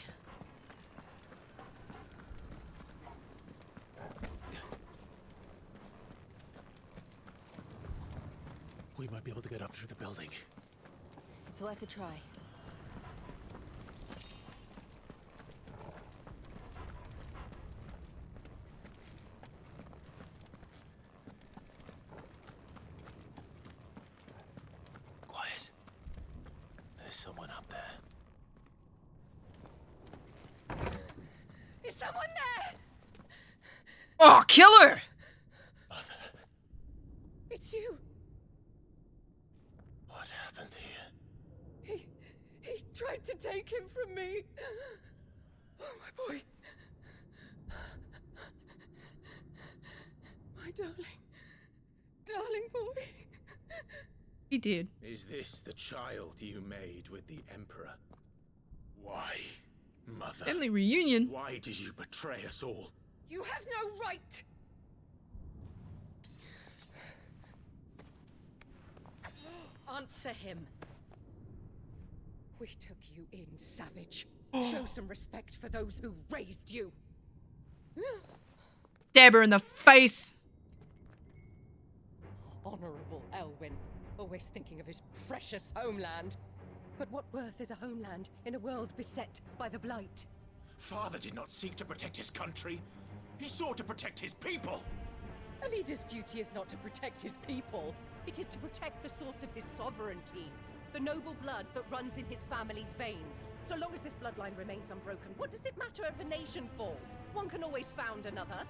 We might be able to get up through the building. It's worth a try. Quiet. There's someone up there. Is someone there? Oh, kill her! Mother, It's you. what happened here? He tried to take him from me. Oh, my boy. My darling boy. He did. Is this the child you made with the Emperor? Why, Mother? Family reunion. Why did you betray us all? You have no right. Answer him. We took you in, savage. Show some respect for those who raised you. Stab her in the face. Honorable Elwyn, always thinking of his precious homeland. But what worth is a homeland in a world beset by the Blight? Father did not seek to protect his country. He sought to protect his people. A leader's duty is not to protect his people. It is to protect the source of his sovereignty. The noble blood that runs in his family's veins. So long as this bloodline remains unbroken, what does it matter if a nation falls? One can always found another.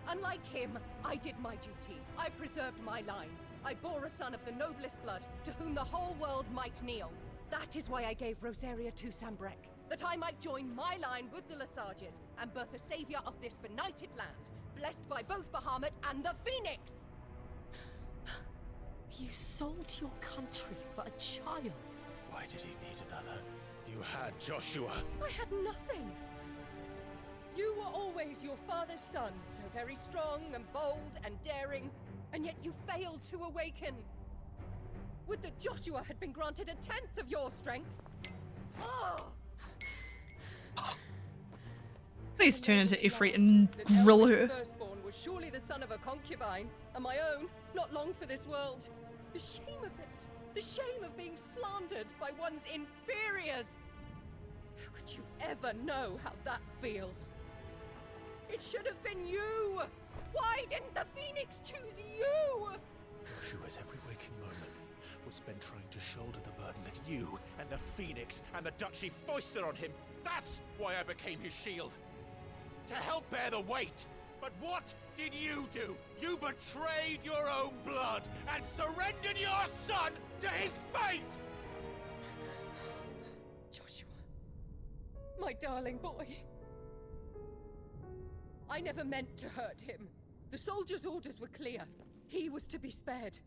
Unlike him, I did my duty. I preserved my line. I bore a son of the noblest blood, to whom the whole world might kneel. That is why I gave Rosaria to Sambrek, that I might join my line with the Lesages and birth a savior of this benighted land, blessed by both Bahamut and the Phoenix! You sold your country for a child. Why did he need another? You had Joshua. I had nothing. You were always your father's son, so very strong and bold and daring, and yet you failed to awaken. Would that Joshua had been granted 1/10 of your strength? Oh! Please turn into Ifrit and grill her. Firstborn was surely the son of a concubine, and my own, not long for this world. The shame of it! The shame of being slandered by one's inferiors! How could you ever know how that feels? It should have been you! Why didn't the Phoenix choose you? Joshua's every waking moment was spent trying to shoulder the burden that you and the Phoenix and the Duchy foisted on him. That's why I became his shield. To help bear the weight. But what did you do? You betrayed your own blood and surrendered your son to his fate! Joshua, my darling boy. I never meant to hurt him. The soldiers' orders were clear. He was to be spared.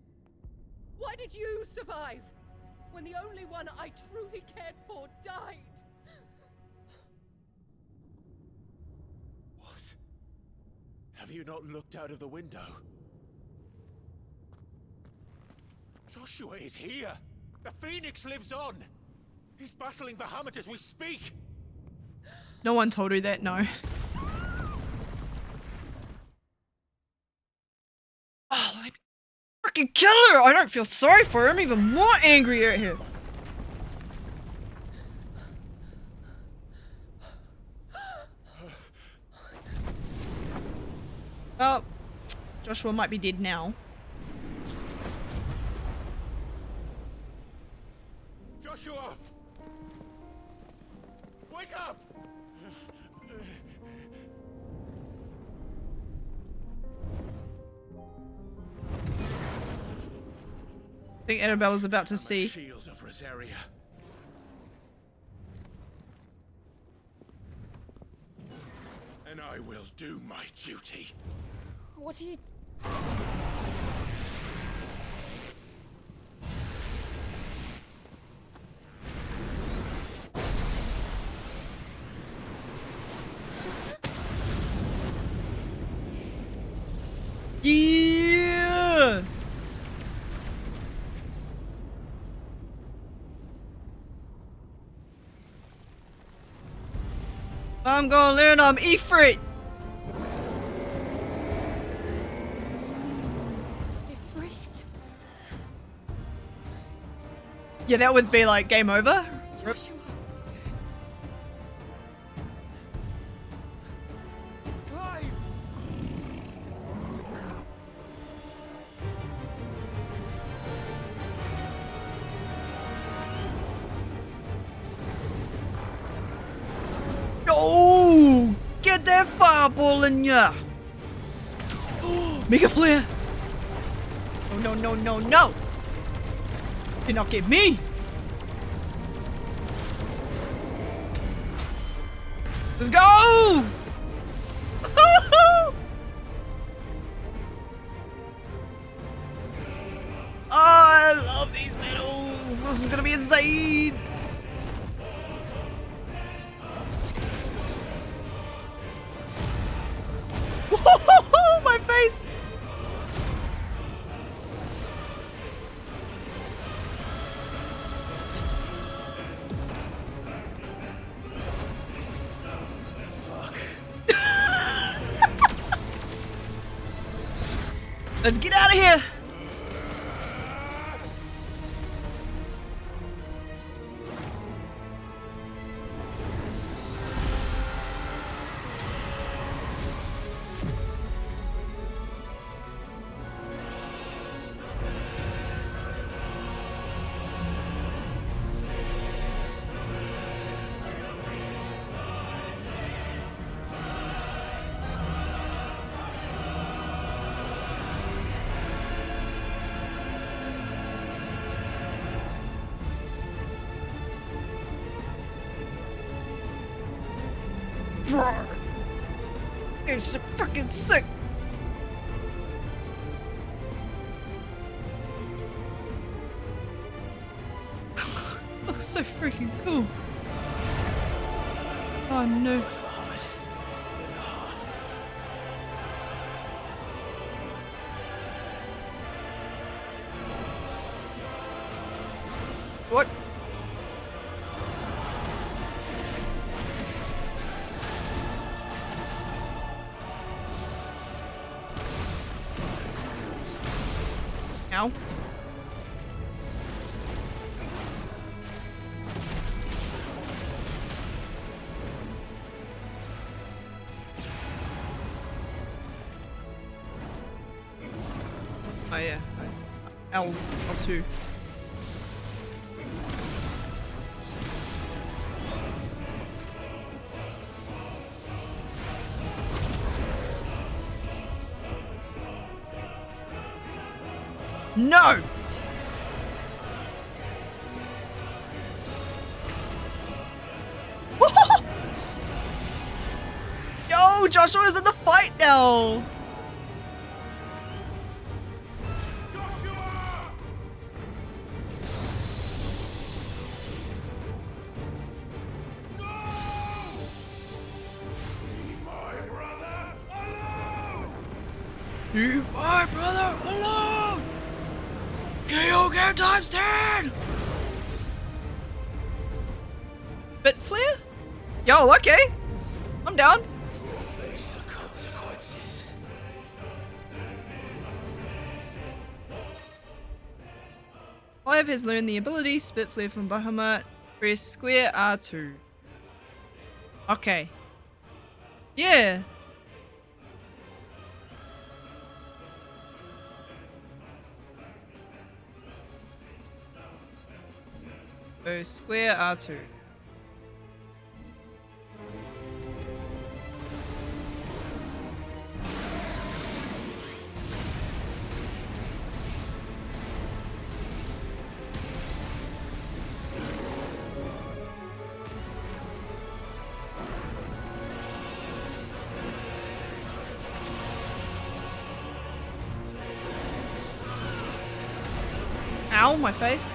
Why did you survive when the only one I truly cared for died? What? Have you not looked out of the window? Joshua is here! The Phoenix lives on! He's battling Bahamut as we speak! No one told her that, no. Oh, let me freaking kill her! I don't feel sorry for her. I'm even more angry at her. Well, Joshua might be dead now. Joshua! Wake up! I think Annabella's about to see. Shield of Rosaria. And I will do my duty. What are you... Yeah! I'm gonna learn on Ifrit! Ifrit. Yeah, that would be like game over. Rip. Oh, get that fireball in ya! Mega flare! Oh no no no no! Cannot get me! Let's go! Oh, I love these medals! This is gonna be insane! My face! Fuck. Let's get out of here! It's so freaking sick. Looks so freaking cool. Oh no. What? Ow. Oh yeah. L2. No! Yo, Joshua's in the fight now! Leave my brother alone! KO game times 10! Bit flare? Yo, okay. I'm down. Face the consequences. Olive has learned the ability Spit Flare from Bahamut. Press square R2. Okay. Yeah. So square R2. Ow, my face.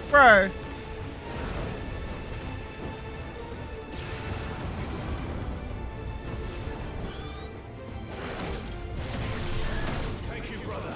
Bro. Thank you, brother.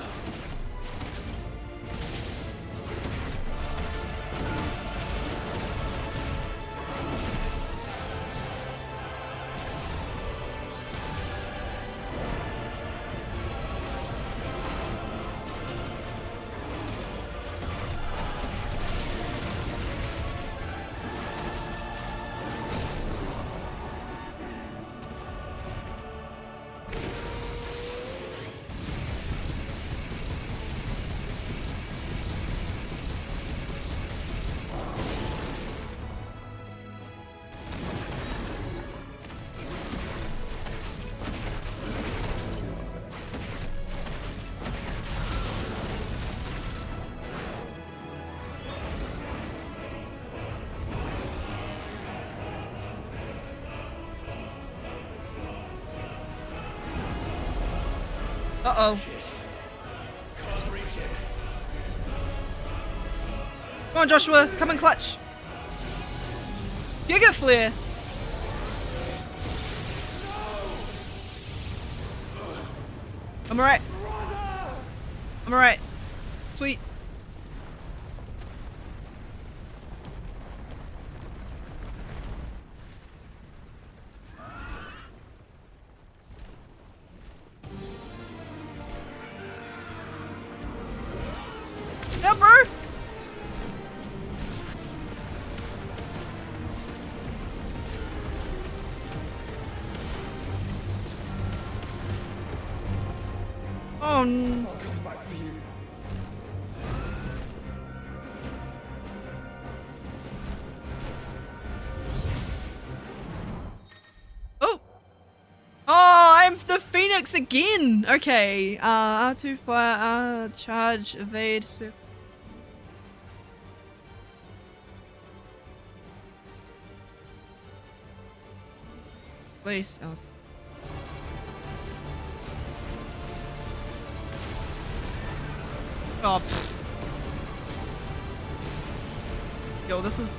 Uh-oh. Come on, Joshua. Come and clutch. Giga Flare. I'm alright. I'm alright. Sweet. Yeah, bro. Oh no. Oh! Oh, I'm the Phoenix again! Okay, R2 fire, charge, evade, Please, else. Oh, pfft. Yo, this is...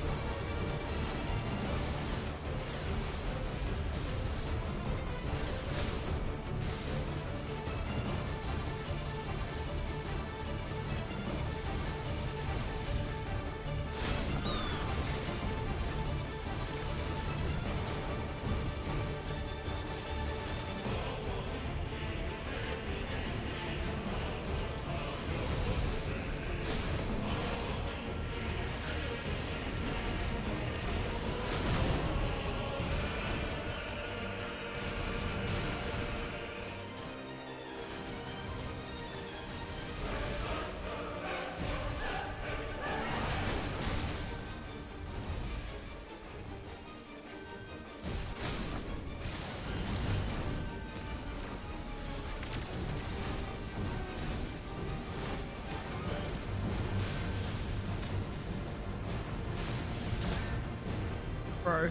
Bro.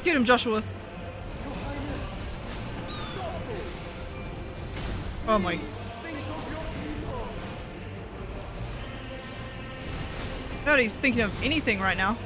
Get him, Joshua. Oh my. I doubt he's thinking of anything right now.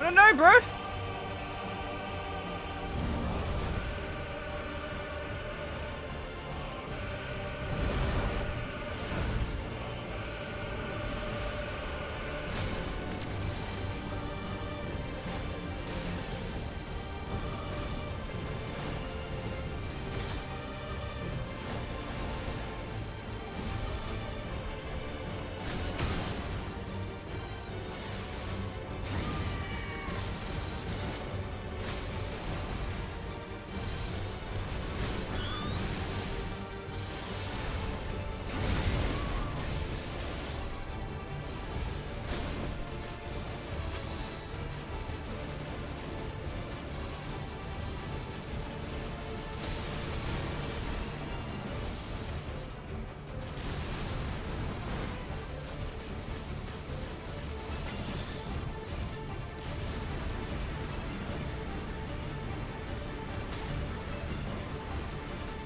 I don't know, bro.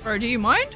Bro, do you mind?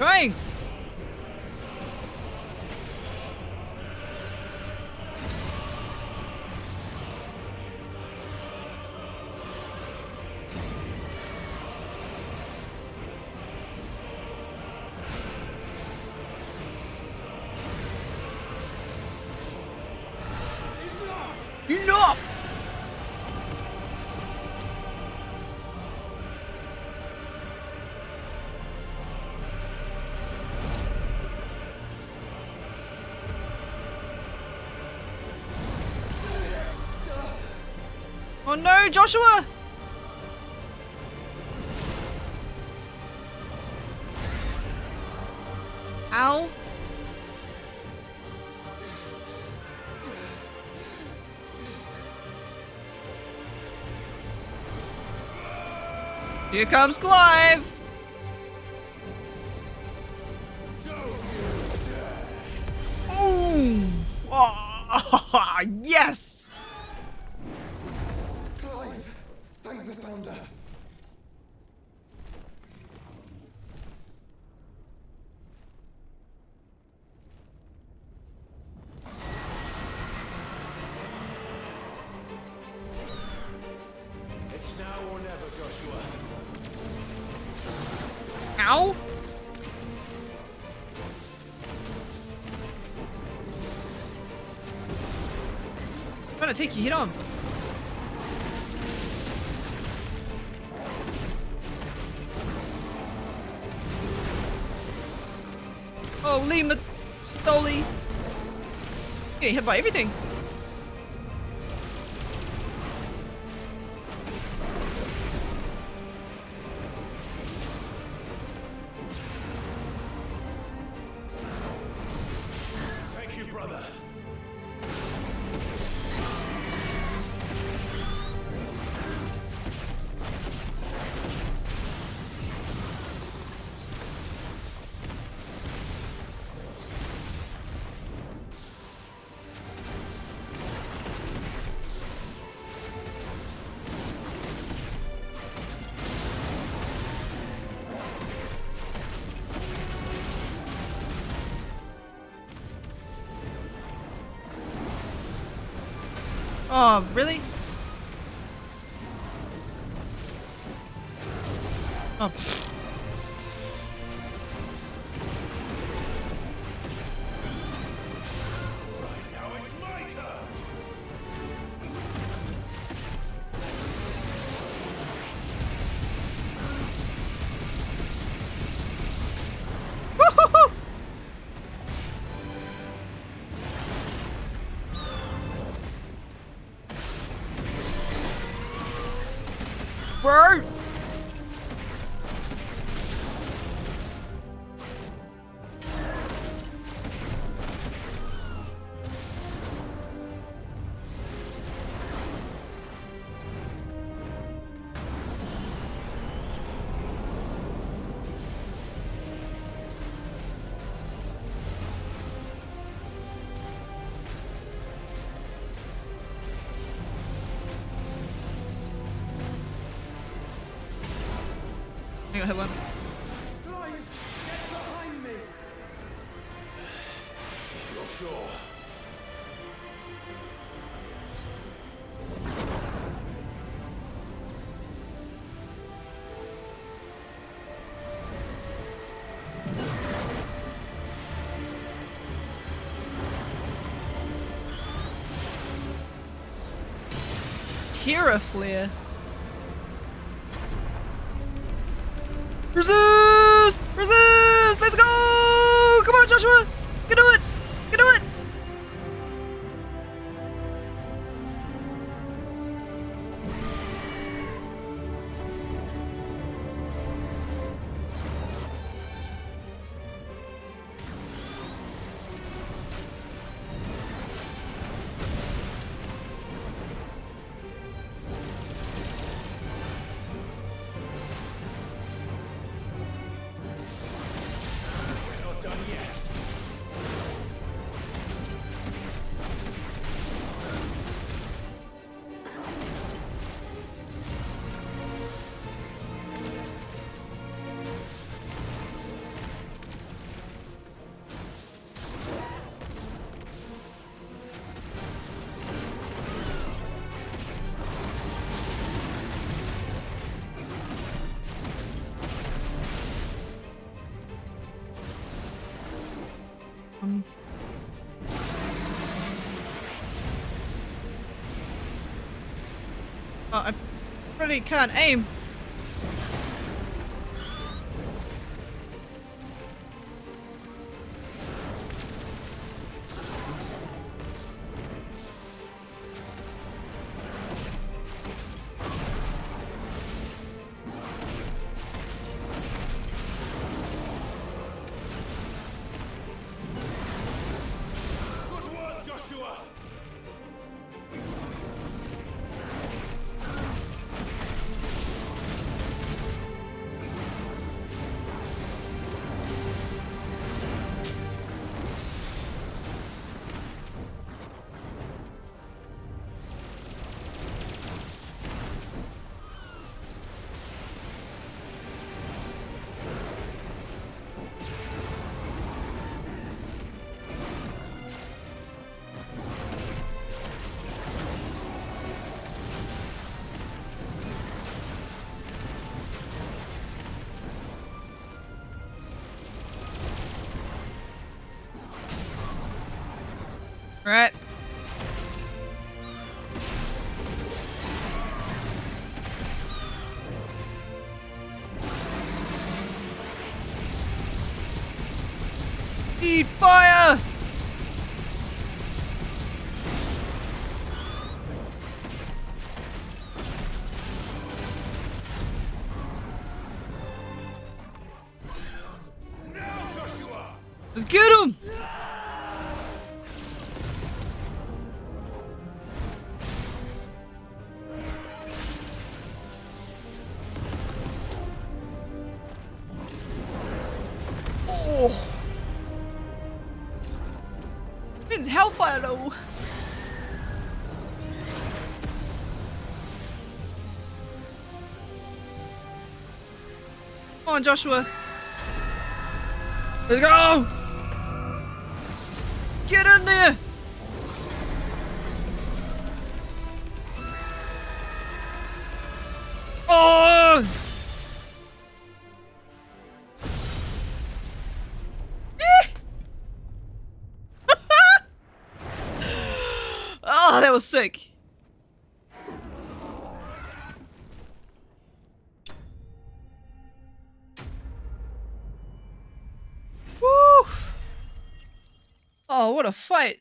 trying. Enough! Oh no, Joshua! Ow. Here comes Clive! Ooh! Oh, yes! Clive, thank the Founder. It's now or never, Joshua. Ow! I'm trying to take your hit on. Holy Matoli! Getting hit by everything. Thank you, brother. Oh, really? Oh. Now it's my turn. Woo-hoo-hoo! Bro! I got hit once. Clive, get behind me. If you're sure. Terra Flare. Resist! Resist! Let's go! Come on, Joshua! You can do it! You can do it! Oh, I really can't aim. Right. Eat fire! Let's get him! Oh! It's hellfire though. Come on, Joshua. Let's go! Get in there! Oh! Oh, that was sick. Woo! Oh, what a fight.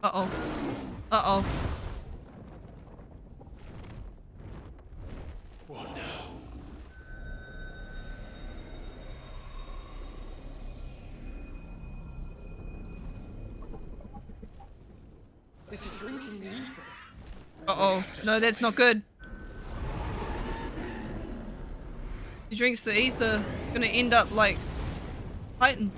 Uh-oh. Uh-oh. What now? This is drinking the ether. Uh-oh. No, that's not good. He drinks the ether. It's gonna end up like Titan.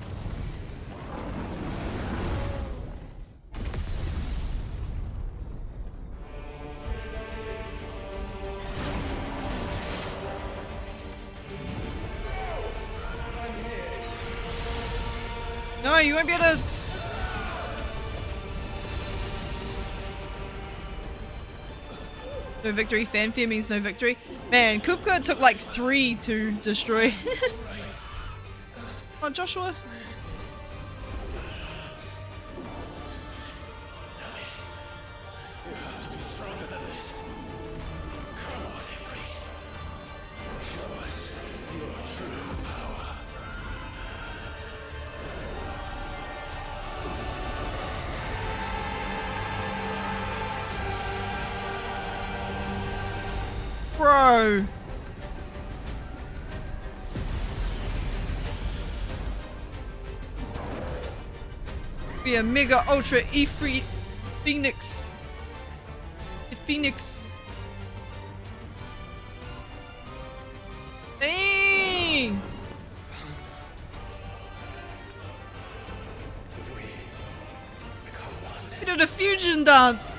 No, you won't be able to. No victory. Fanfare means no victory. Man, Kupka took like 3 to destroy. Oh, Joshua. You have to be stronger than this. Come on, Ifrit. Show us your true power. Bro. Be a mega ultra Ifrit Phoenix. The Phoenix. Dang! We did a fusion dance.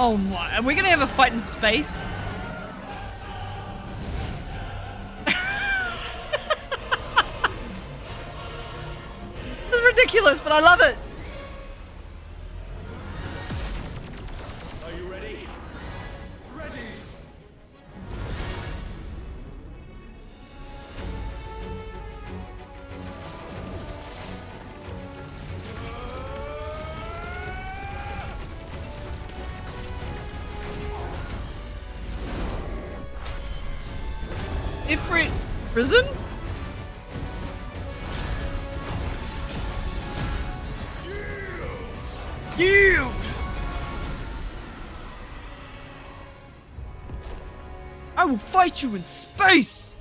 Oh my, are we gonna have a fight in space? This is ridiculous, but I love it. Are you ready? Ready! Ifrit risen? Yield! I will fight you in space!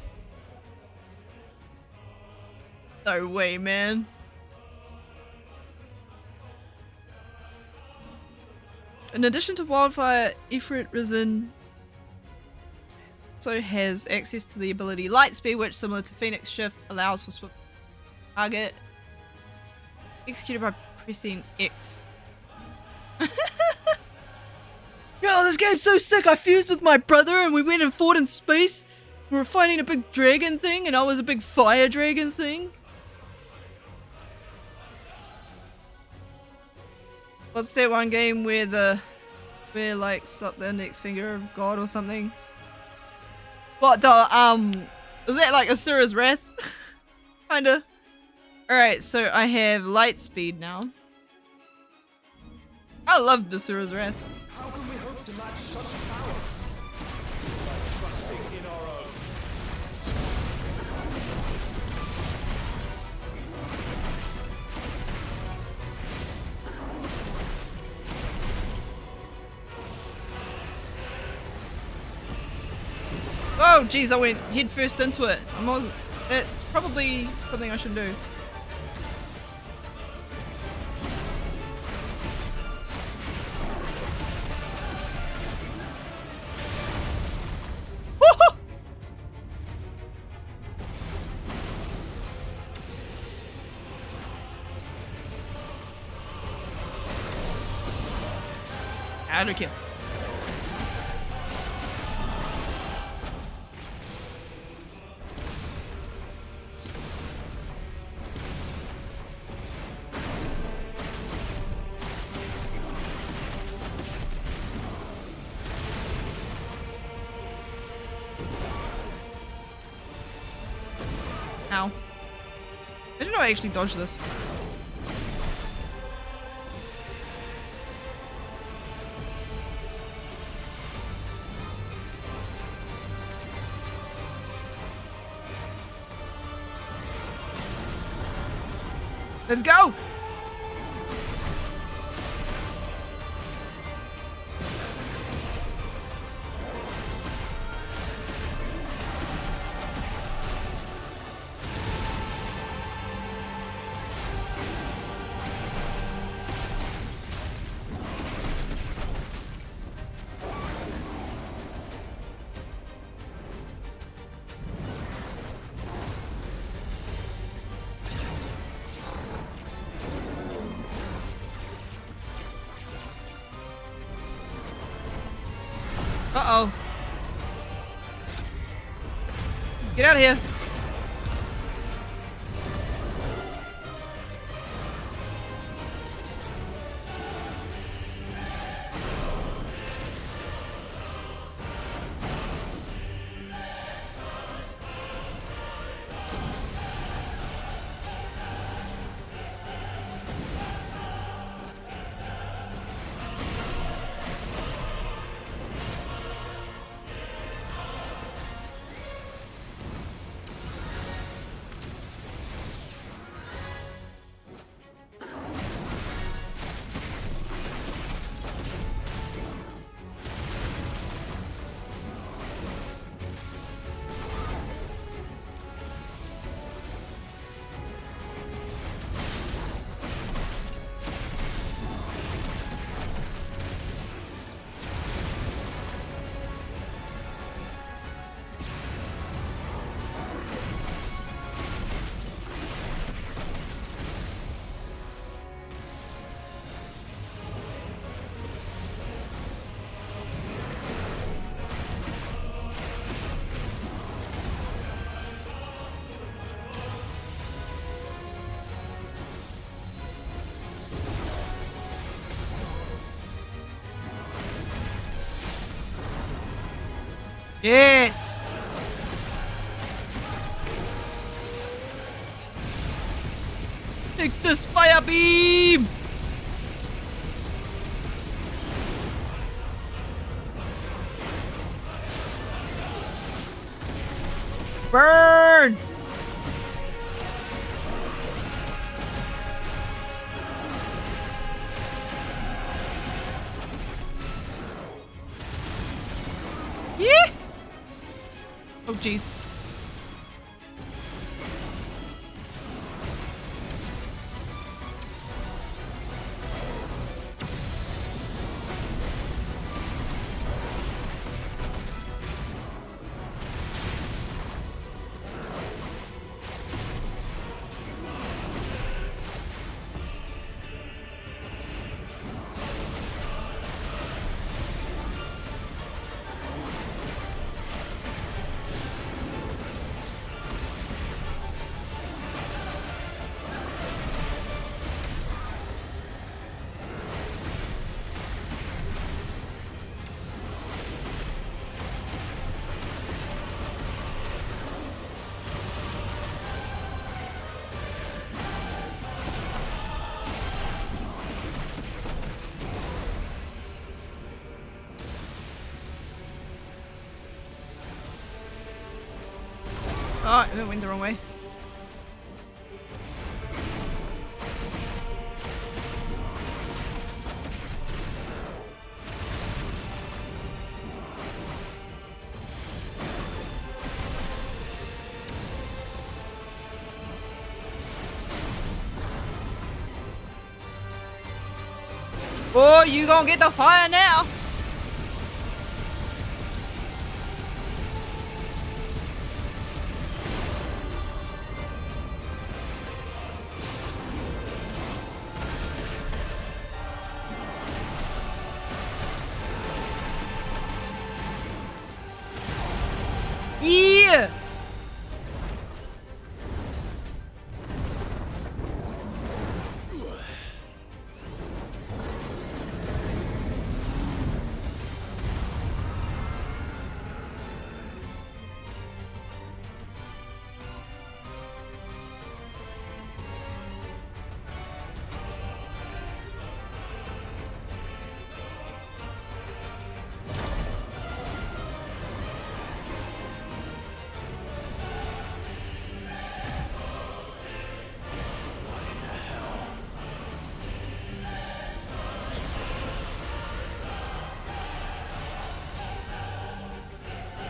No way, man. In addition to Wildfire, Ifrit Risen also has access to the ability Lightspeed, which, similar to Phoenix Shift, allows for swift target executed by pressing X. Yo, this game's so sick! I fused with my brother and we went and fought in space. We were fighting a big dragon thing and I was a big fire dragon thing. What's that one game where like stop the index finger of God or something? What the is that like Asura's Wrath? Kinda. Alright, so I have light speed now. I loved Asura's Wrath. How can we hope to match such power? By trusting in our own. Oh jeez, I went head first into it. It's probably something I should do. Auto kill. Ow. I didn't know I actually dodged this. Let's go! Uh-oh. Get out of here. Yes! Take this fire beam! Burn! Yeah! Oh jeez. Oh, I went the wrong way. Oh, you gonna get the fire now? Yeah!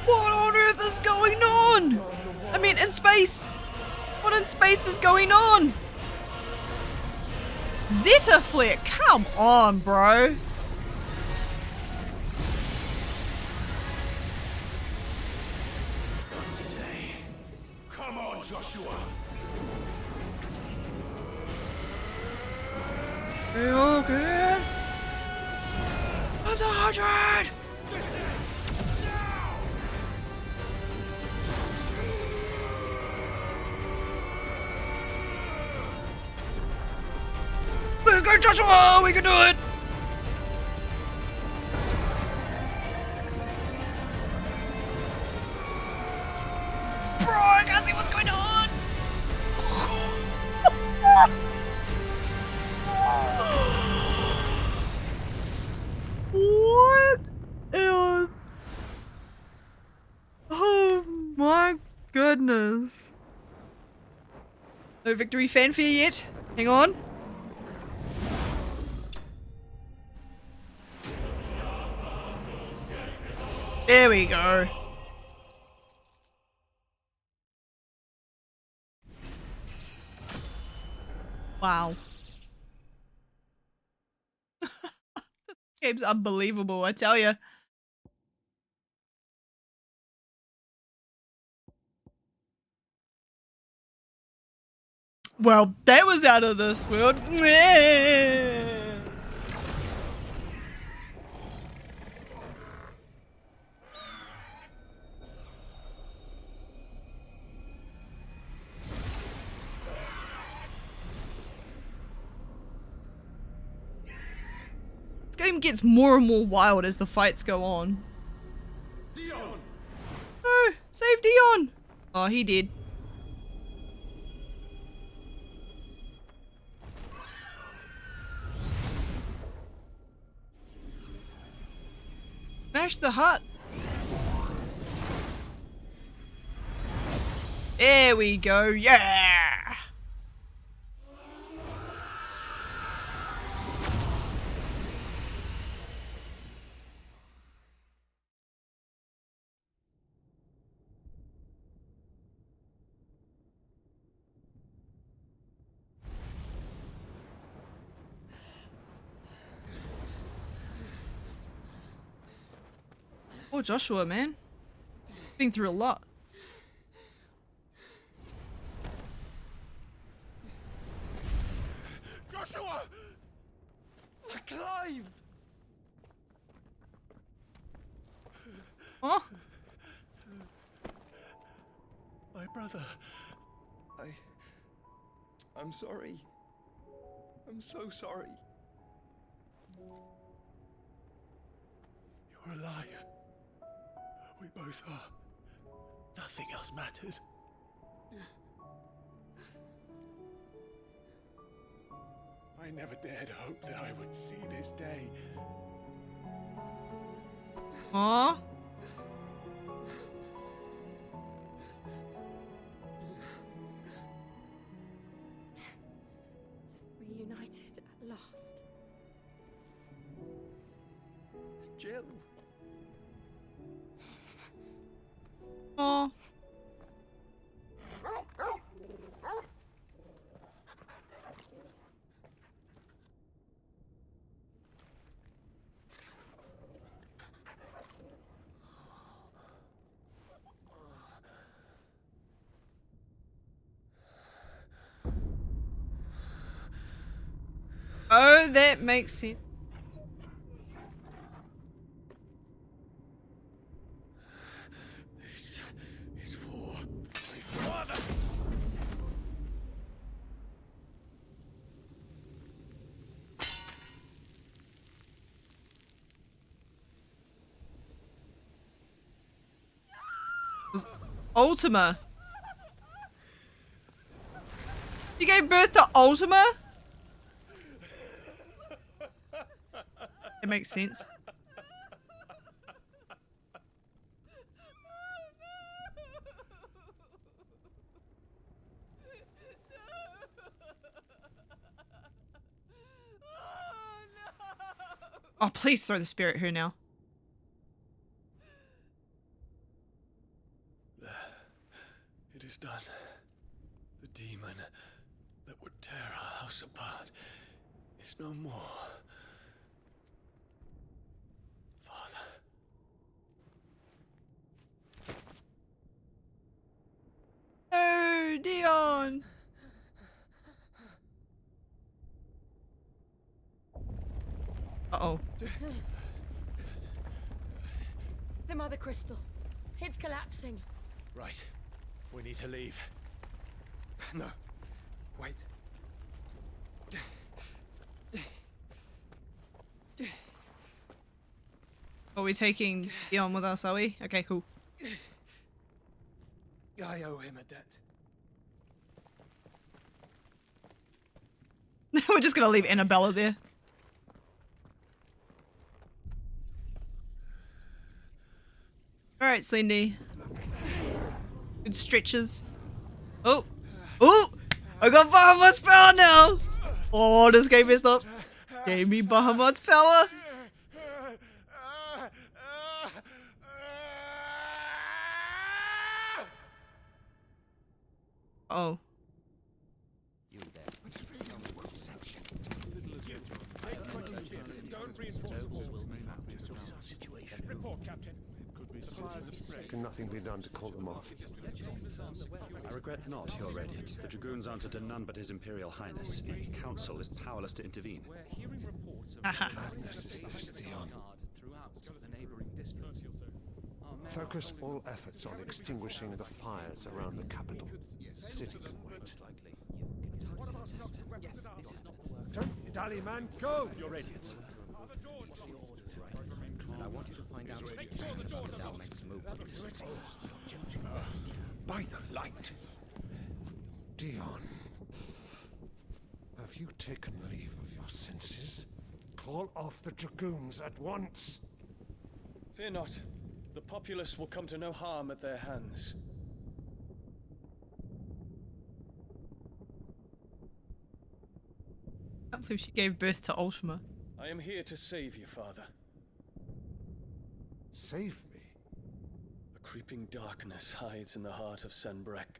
What on earth is going on? I mean, in space. What in space is going on? Zeta flare, come on, bro. Come on, Joshua. Okay. I'm so 100. Let's go, Joshua! We can do it! Bro, I can't see what's going on! What? Oh my goodness. No victory fanfare yet? Hang on. There we go. Wow. This game's unbelievable, I tell ya. Well, that was out of this world. This game gets more and more wild as the fights go on. Dion, Save Dion! Oh, he did. Smash the hut. There we go. Yeah! Oh, Joshua, man. Been through a lot. Joshua! Clive! Oh? My brother. I'm sorry. I'm so sorry. You're alive. We both are. Nothing else matters. I never dared hope that I would see this day. Aww. Reunited at last. Jill. Aww. Oh, that makes sense. This is for my father. Ultima. You gave birth to Ultima? It makes sense. Oh, please throw the spirit here now. It is done. The demon that would tear our house apart is no more. Father. Oh, Dion. Uh-oh. The Mother Crystal. It's collapsing. Right. We need to leave. No. Wait. Are we taking Dion with us, are we? Okay, cool. I owe him a debt. We're just gonna leave Annabella there. Alright, Slendy. Good stretches. Oh! Oh! I got Bahamut's power now! Oh, this game is up. Gave me Bahamut's power. Oh. You there. Don't reinforce the walls. Report, Captain. Can nothing be done to call them off? I regret not, Your Radiance. The Dragoons answer to none but His Imperial Highness. The Council is powerless to intervene. Madness is this, Dion. Focus all efforts on extinguishing the fires around the capital. The city can wait. Don't dally, man. Go! Your Radiance. And I want you to find out the next move. By the light. Dion. Have you taken leave of your senses? Call off the Dragoons at once. Fear not. The populace will come to no harm at their hands. I can't believe she gave birth to Ultima. I am here to save you, Father. Save me? A creeping darkness hides in the heart of Sanbreque.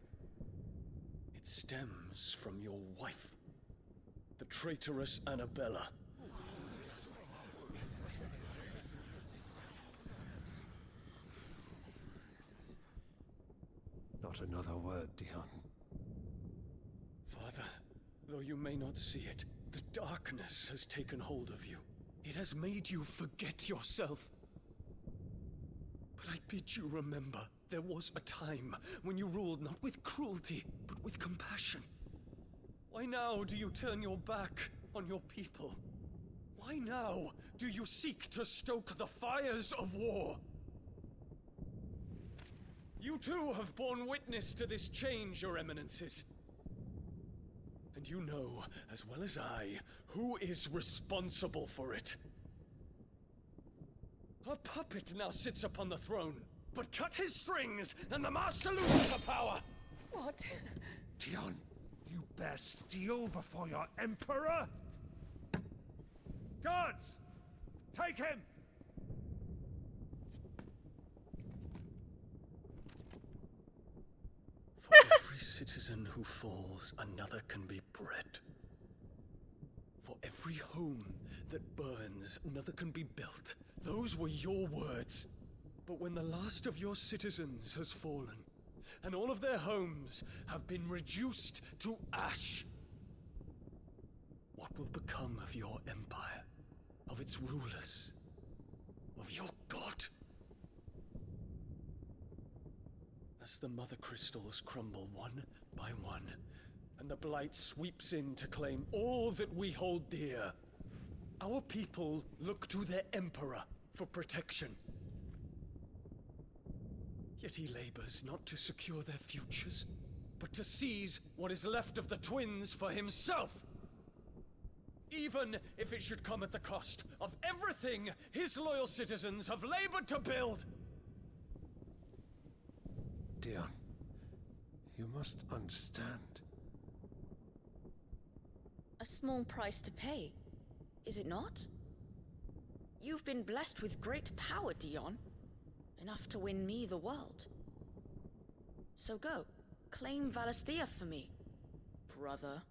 It stems from your wife, the traitorous Annabella. Not another word, Dion. Father, though you may not see it, the darkness has taken hold of you. It has made you forget yourself. But I bid you remember, there was a time when you ruled not with cruelty, but with compassion. Why now do you turn your back on your people? Why now do you seek to stoke the fires of war? You too have borne witness to this change, Your Eminences. And you know, as well as I, who is responsible for it. A puppet now sits upon the throne, but cut his strings, and the Master loses the power! What? Dion, you bear steel before your Emperor? Guards! Take him! For every citizen who falls, another can be bred. For every home that burns, another can be built. Those were your words. But when the last of your citizens has fallen, and all of their homes have been reduced to ash, what will become of your empire, of its rulers, of your god? As the Mother Crystals crumble one by one, and the Blight sweeps in to claim all that we hold dear, our people look to their Emperor for protection. Yet he labors not to secure their futures, but to seize what is left of the twins for himself. Even if it should come at the cost of everything his loyal citizens have labored to build. Dion, you must understand. A small price to pay, is it not? You've been blessed with great power, Dion. Enough to win me the world. So go, claim Valisthea for me, brother.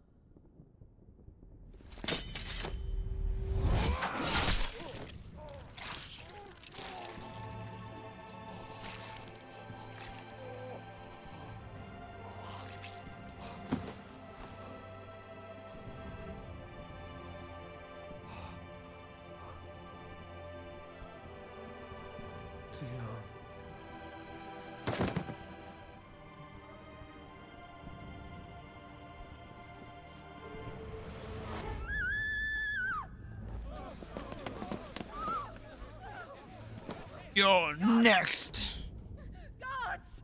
You're next. Guards!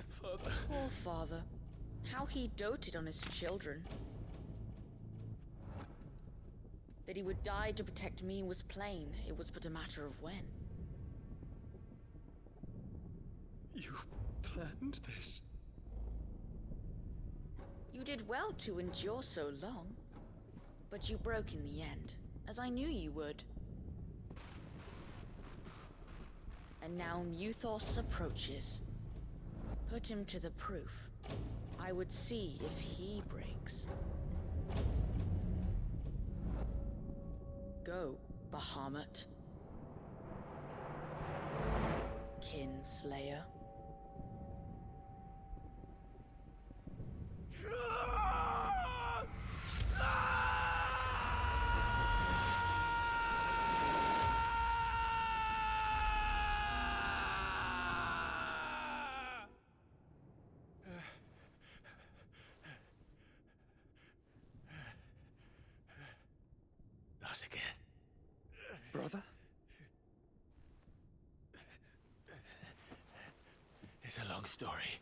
Father. Poor father. How he doted on his children. That he would die to protect me was plain. It was but a matter of when. You planned this? You did well to endure so long. But you broke in the end, as I knew you would. And now Muthos approaches. Put him to the proof. I would see if he breaks. Go, Bahamut. Kinslayer. Not again. Brother? long story.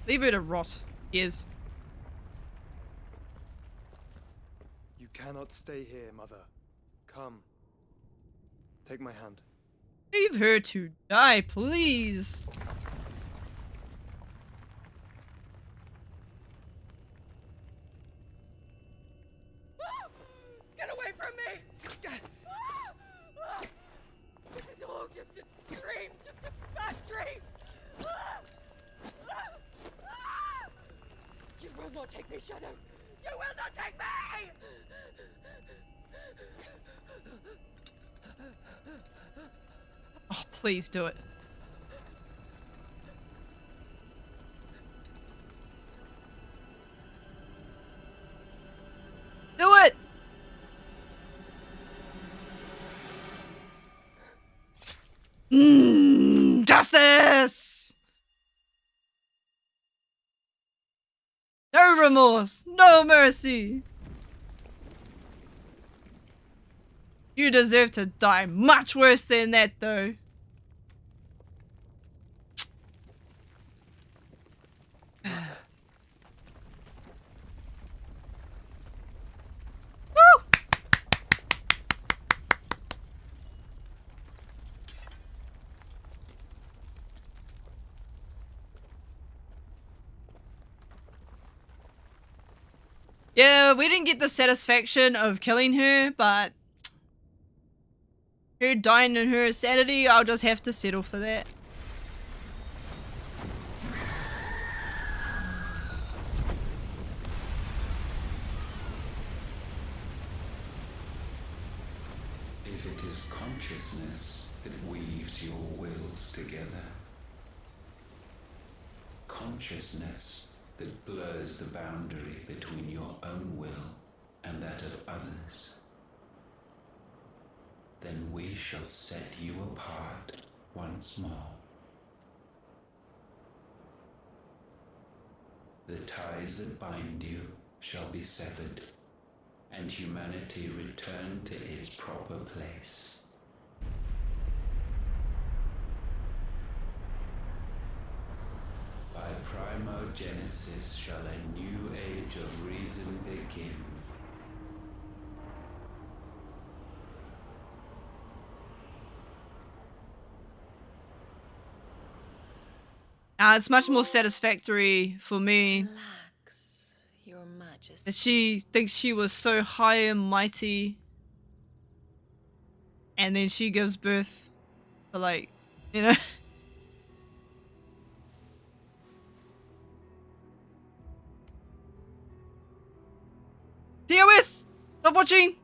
Leave her to rot. Yes. You cannot stay here, Mother. Come. Take my hand. Leave her to die, please. Get away from me! This is all just a dream, just a bad dream! You will not take me, Shadow! You will not take me! Oh, please do it. Do it! Justice! No remorse, no mercy. You deserve to die much worse than that, though. Yeah, we didn't get the satisfaction of killing her, but her dying in her sanity, I'll just have to settle for that. If it is consciousness that weaves your wills together, consciousness that blurs the boundary between your own will and that of others, then we shall set you apart once more. The ties that bind you shall be severed, and humanity return to its proper place. By primogenesis shall a new age of reason begin. It's much more satisfactory for me. Relax, Your Majesty. That she thinks she was so high and mighty, and then she gives birth to, like, you know. TOS! Stop watching!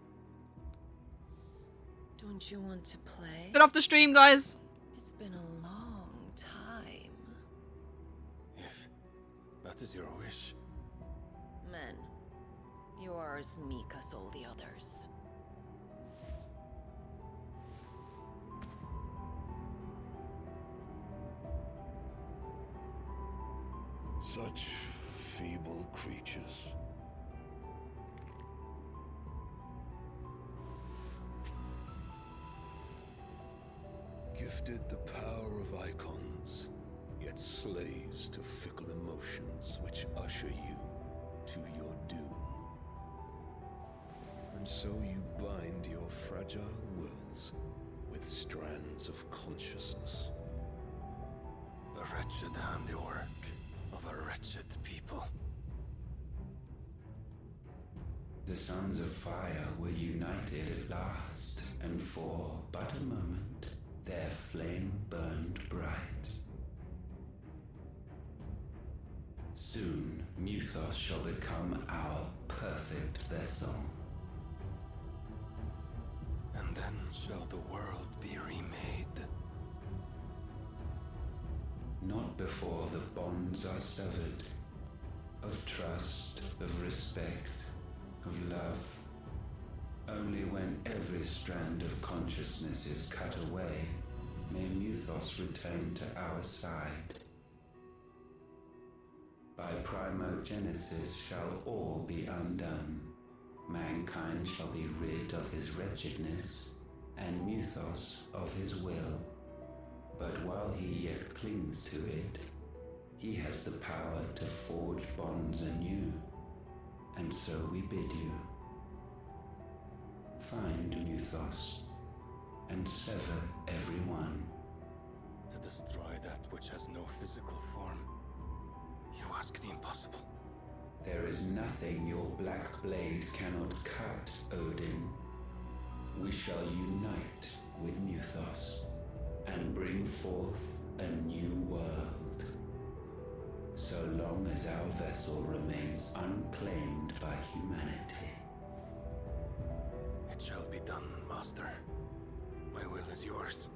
Don't you want to play? Get off the stream, guys. It's been a long time. If that is your wish. Men, you are as meek as all the others. Such feeble creatures. Gifted the power of icons, yet slaves to fickle emotions which usher you to your doom. And so you bind your fragile wills with strands of consciousness. The wretched handiwork of a wretched people. The sons of fire were united at last, and for but a moment their flame burned bright. Soon Mythos shall become our perfect vessel. And then shall the world be remade. Not before the bonds are severed, of trust, of respect, of love. Only when every strand of consciousness is cut away, may Mythos return to our side. By primogenesis shall all be undone. mankind shall be rid of his wretchedness, and Mythos of his will. But while he yet clings to it, he has the power to forge bonds anew, and so we bid you. Find Mythos, and sever everyone. To destroy that which has no physical form, you ask the impossible. There is nothing your black blade cannot cut, Odin. We shall unite with Mythos, and bring forth a new world. So long as our vessel remains unclaimed by humanity. It shall be done, Master. My will is yours.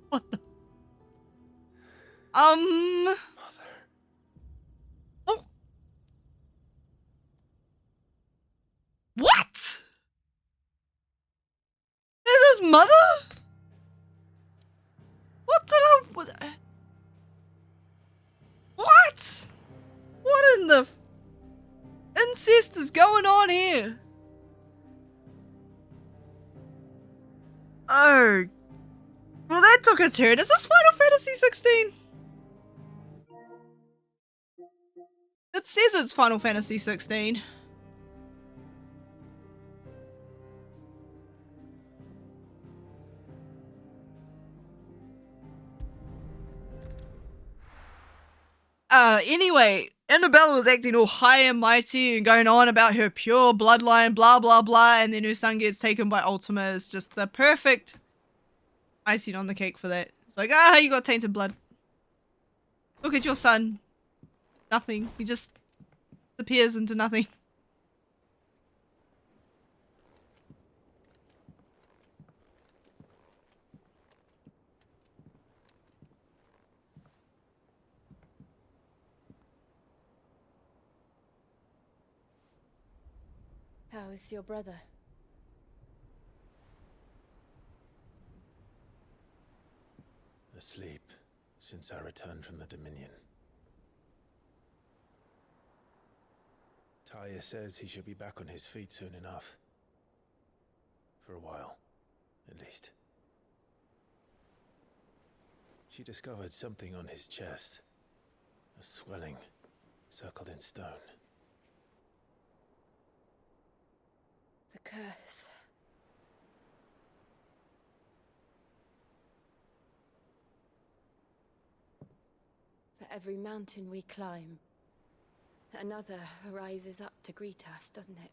What the? Oh. What? This is mother? What did I... What? What in the... incest is going on here? Oh. Well, that took a turn. Is this Final Fantasy 16? It says it's Final Fantasy 16. Anyway, Annabella was acting all high and mighty and going on about her pure bloodline, blah blah blah, and then her son gets taken by Ultima. Is just the perfect icing on the cake for that. It's like, you got tainted blood. Look at your son. Nothing. He just disappears into nothing. How is your brother? Asleep since I returned from the Dominion. Taya says he should be back on his feet soon enough. For a while, at least. She discovered something on his chest. A swelling, circled in stone. The curse. For every mountain we climb, another rises up to greet us, doesn't it?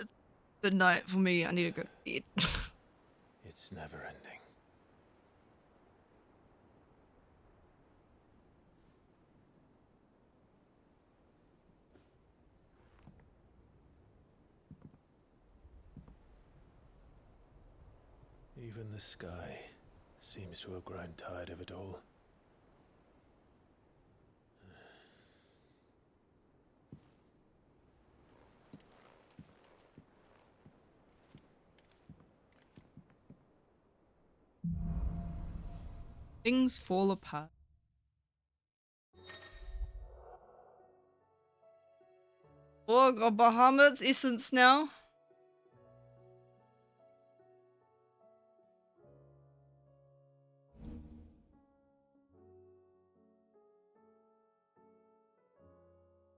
It's good night for me. I need to go to bed. It's never ending. Even the sky seems to have grown tired of it all. Things fall apart. Oh, I got Bahamut's essence now.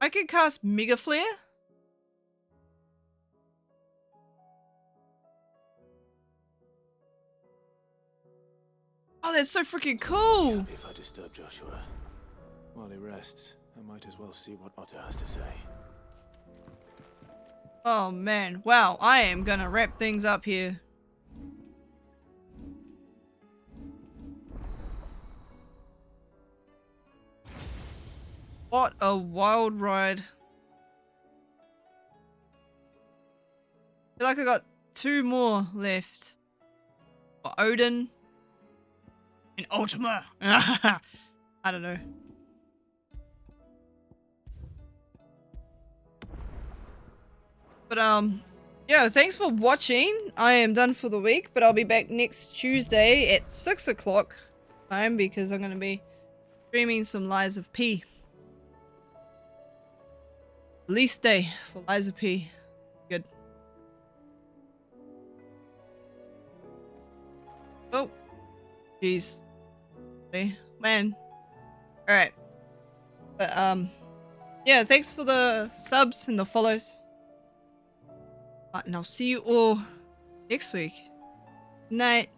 I could cast Mega Flare. Oh, that's so freaking cool. If I disturb Joshua while he rests, I might as well see what Otter has to say. Oh man, wow, I am gonna wrap things up here. What a wild ride. I feel like I got 2 more left. For Odin. And Ultima. I don't know. But yeah, thanks for watching. I am done for the week, but I'll be back next Tuesday at 6 o'clock time because I'm going to be streaming some Lies of P. Release day for Lies of P. Good. Oh. Jeez. Man. Alright. But yeah, thanks for the subs and the follows. And I'll see you all next week. Good night.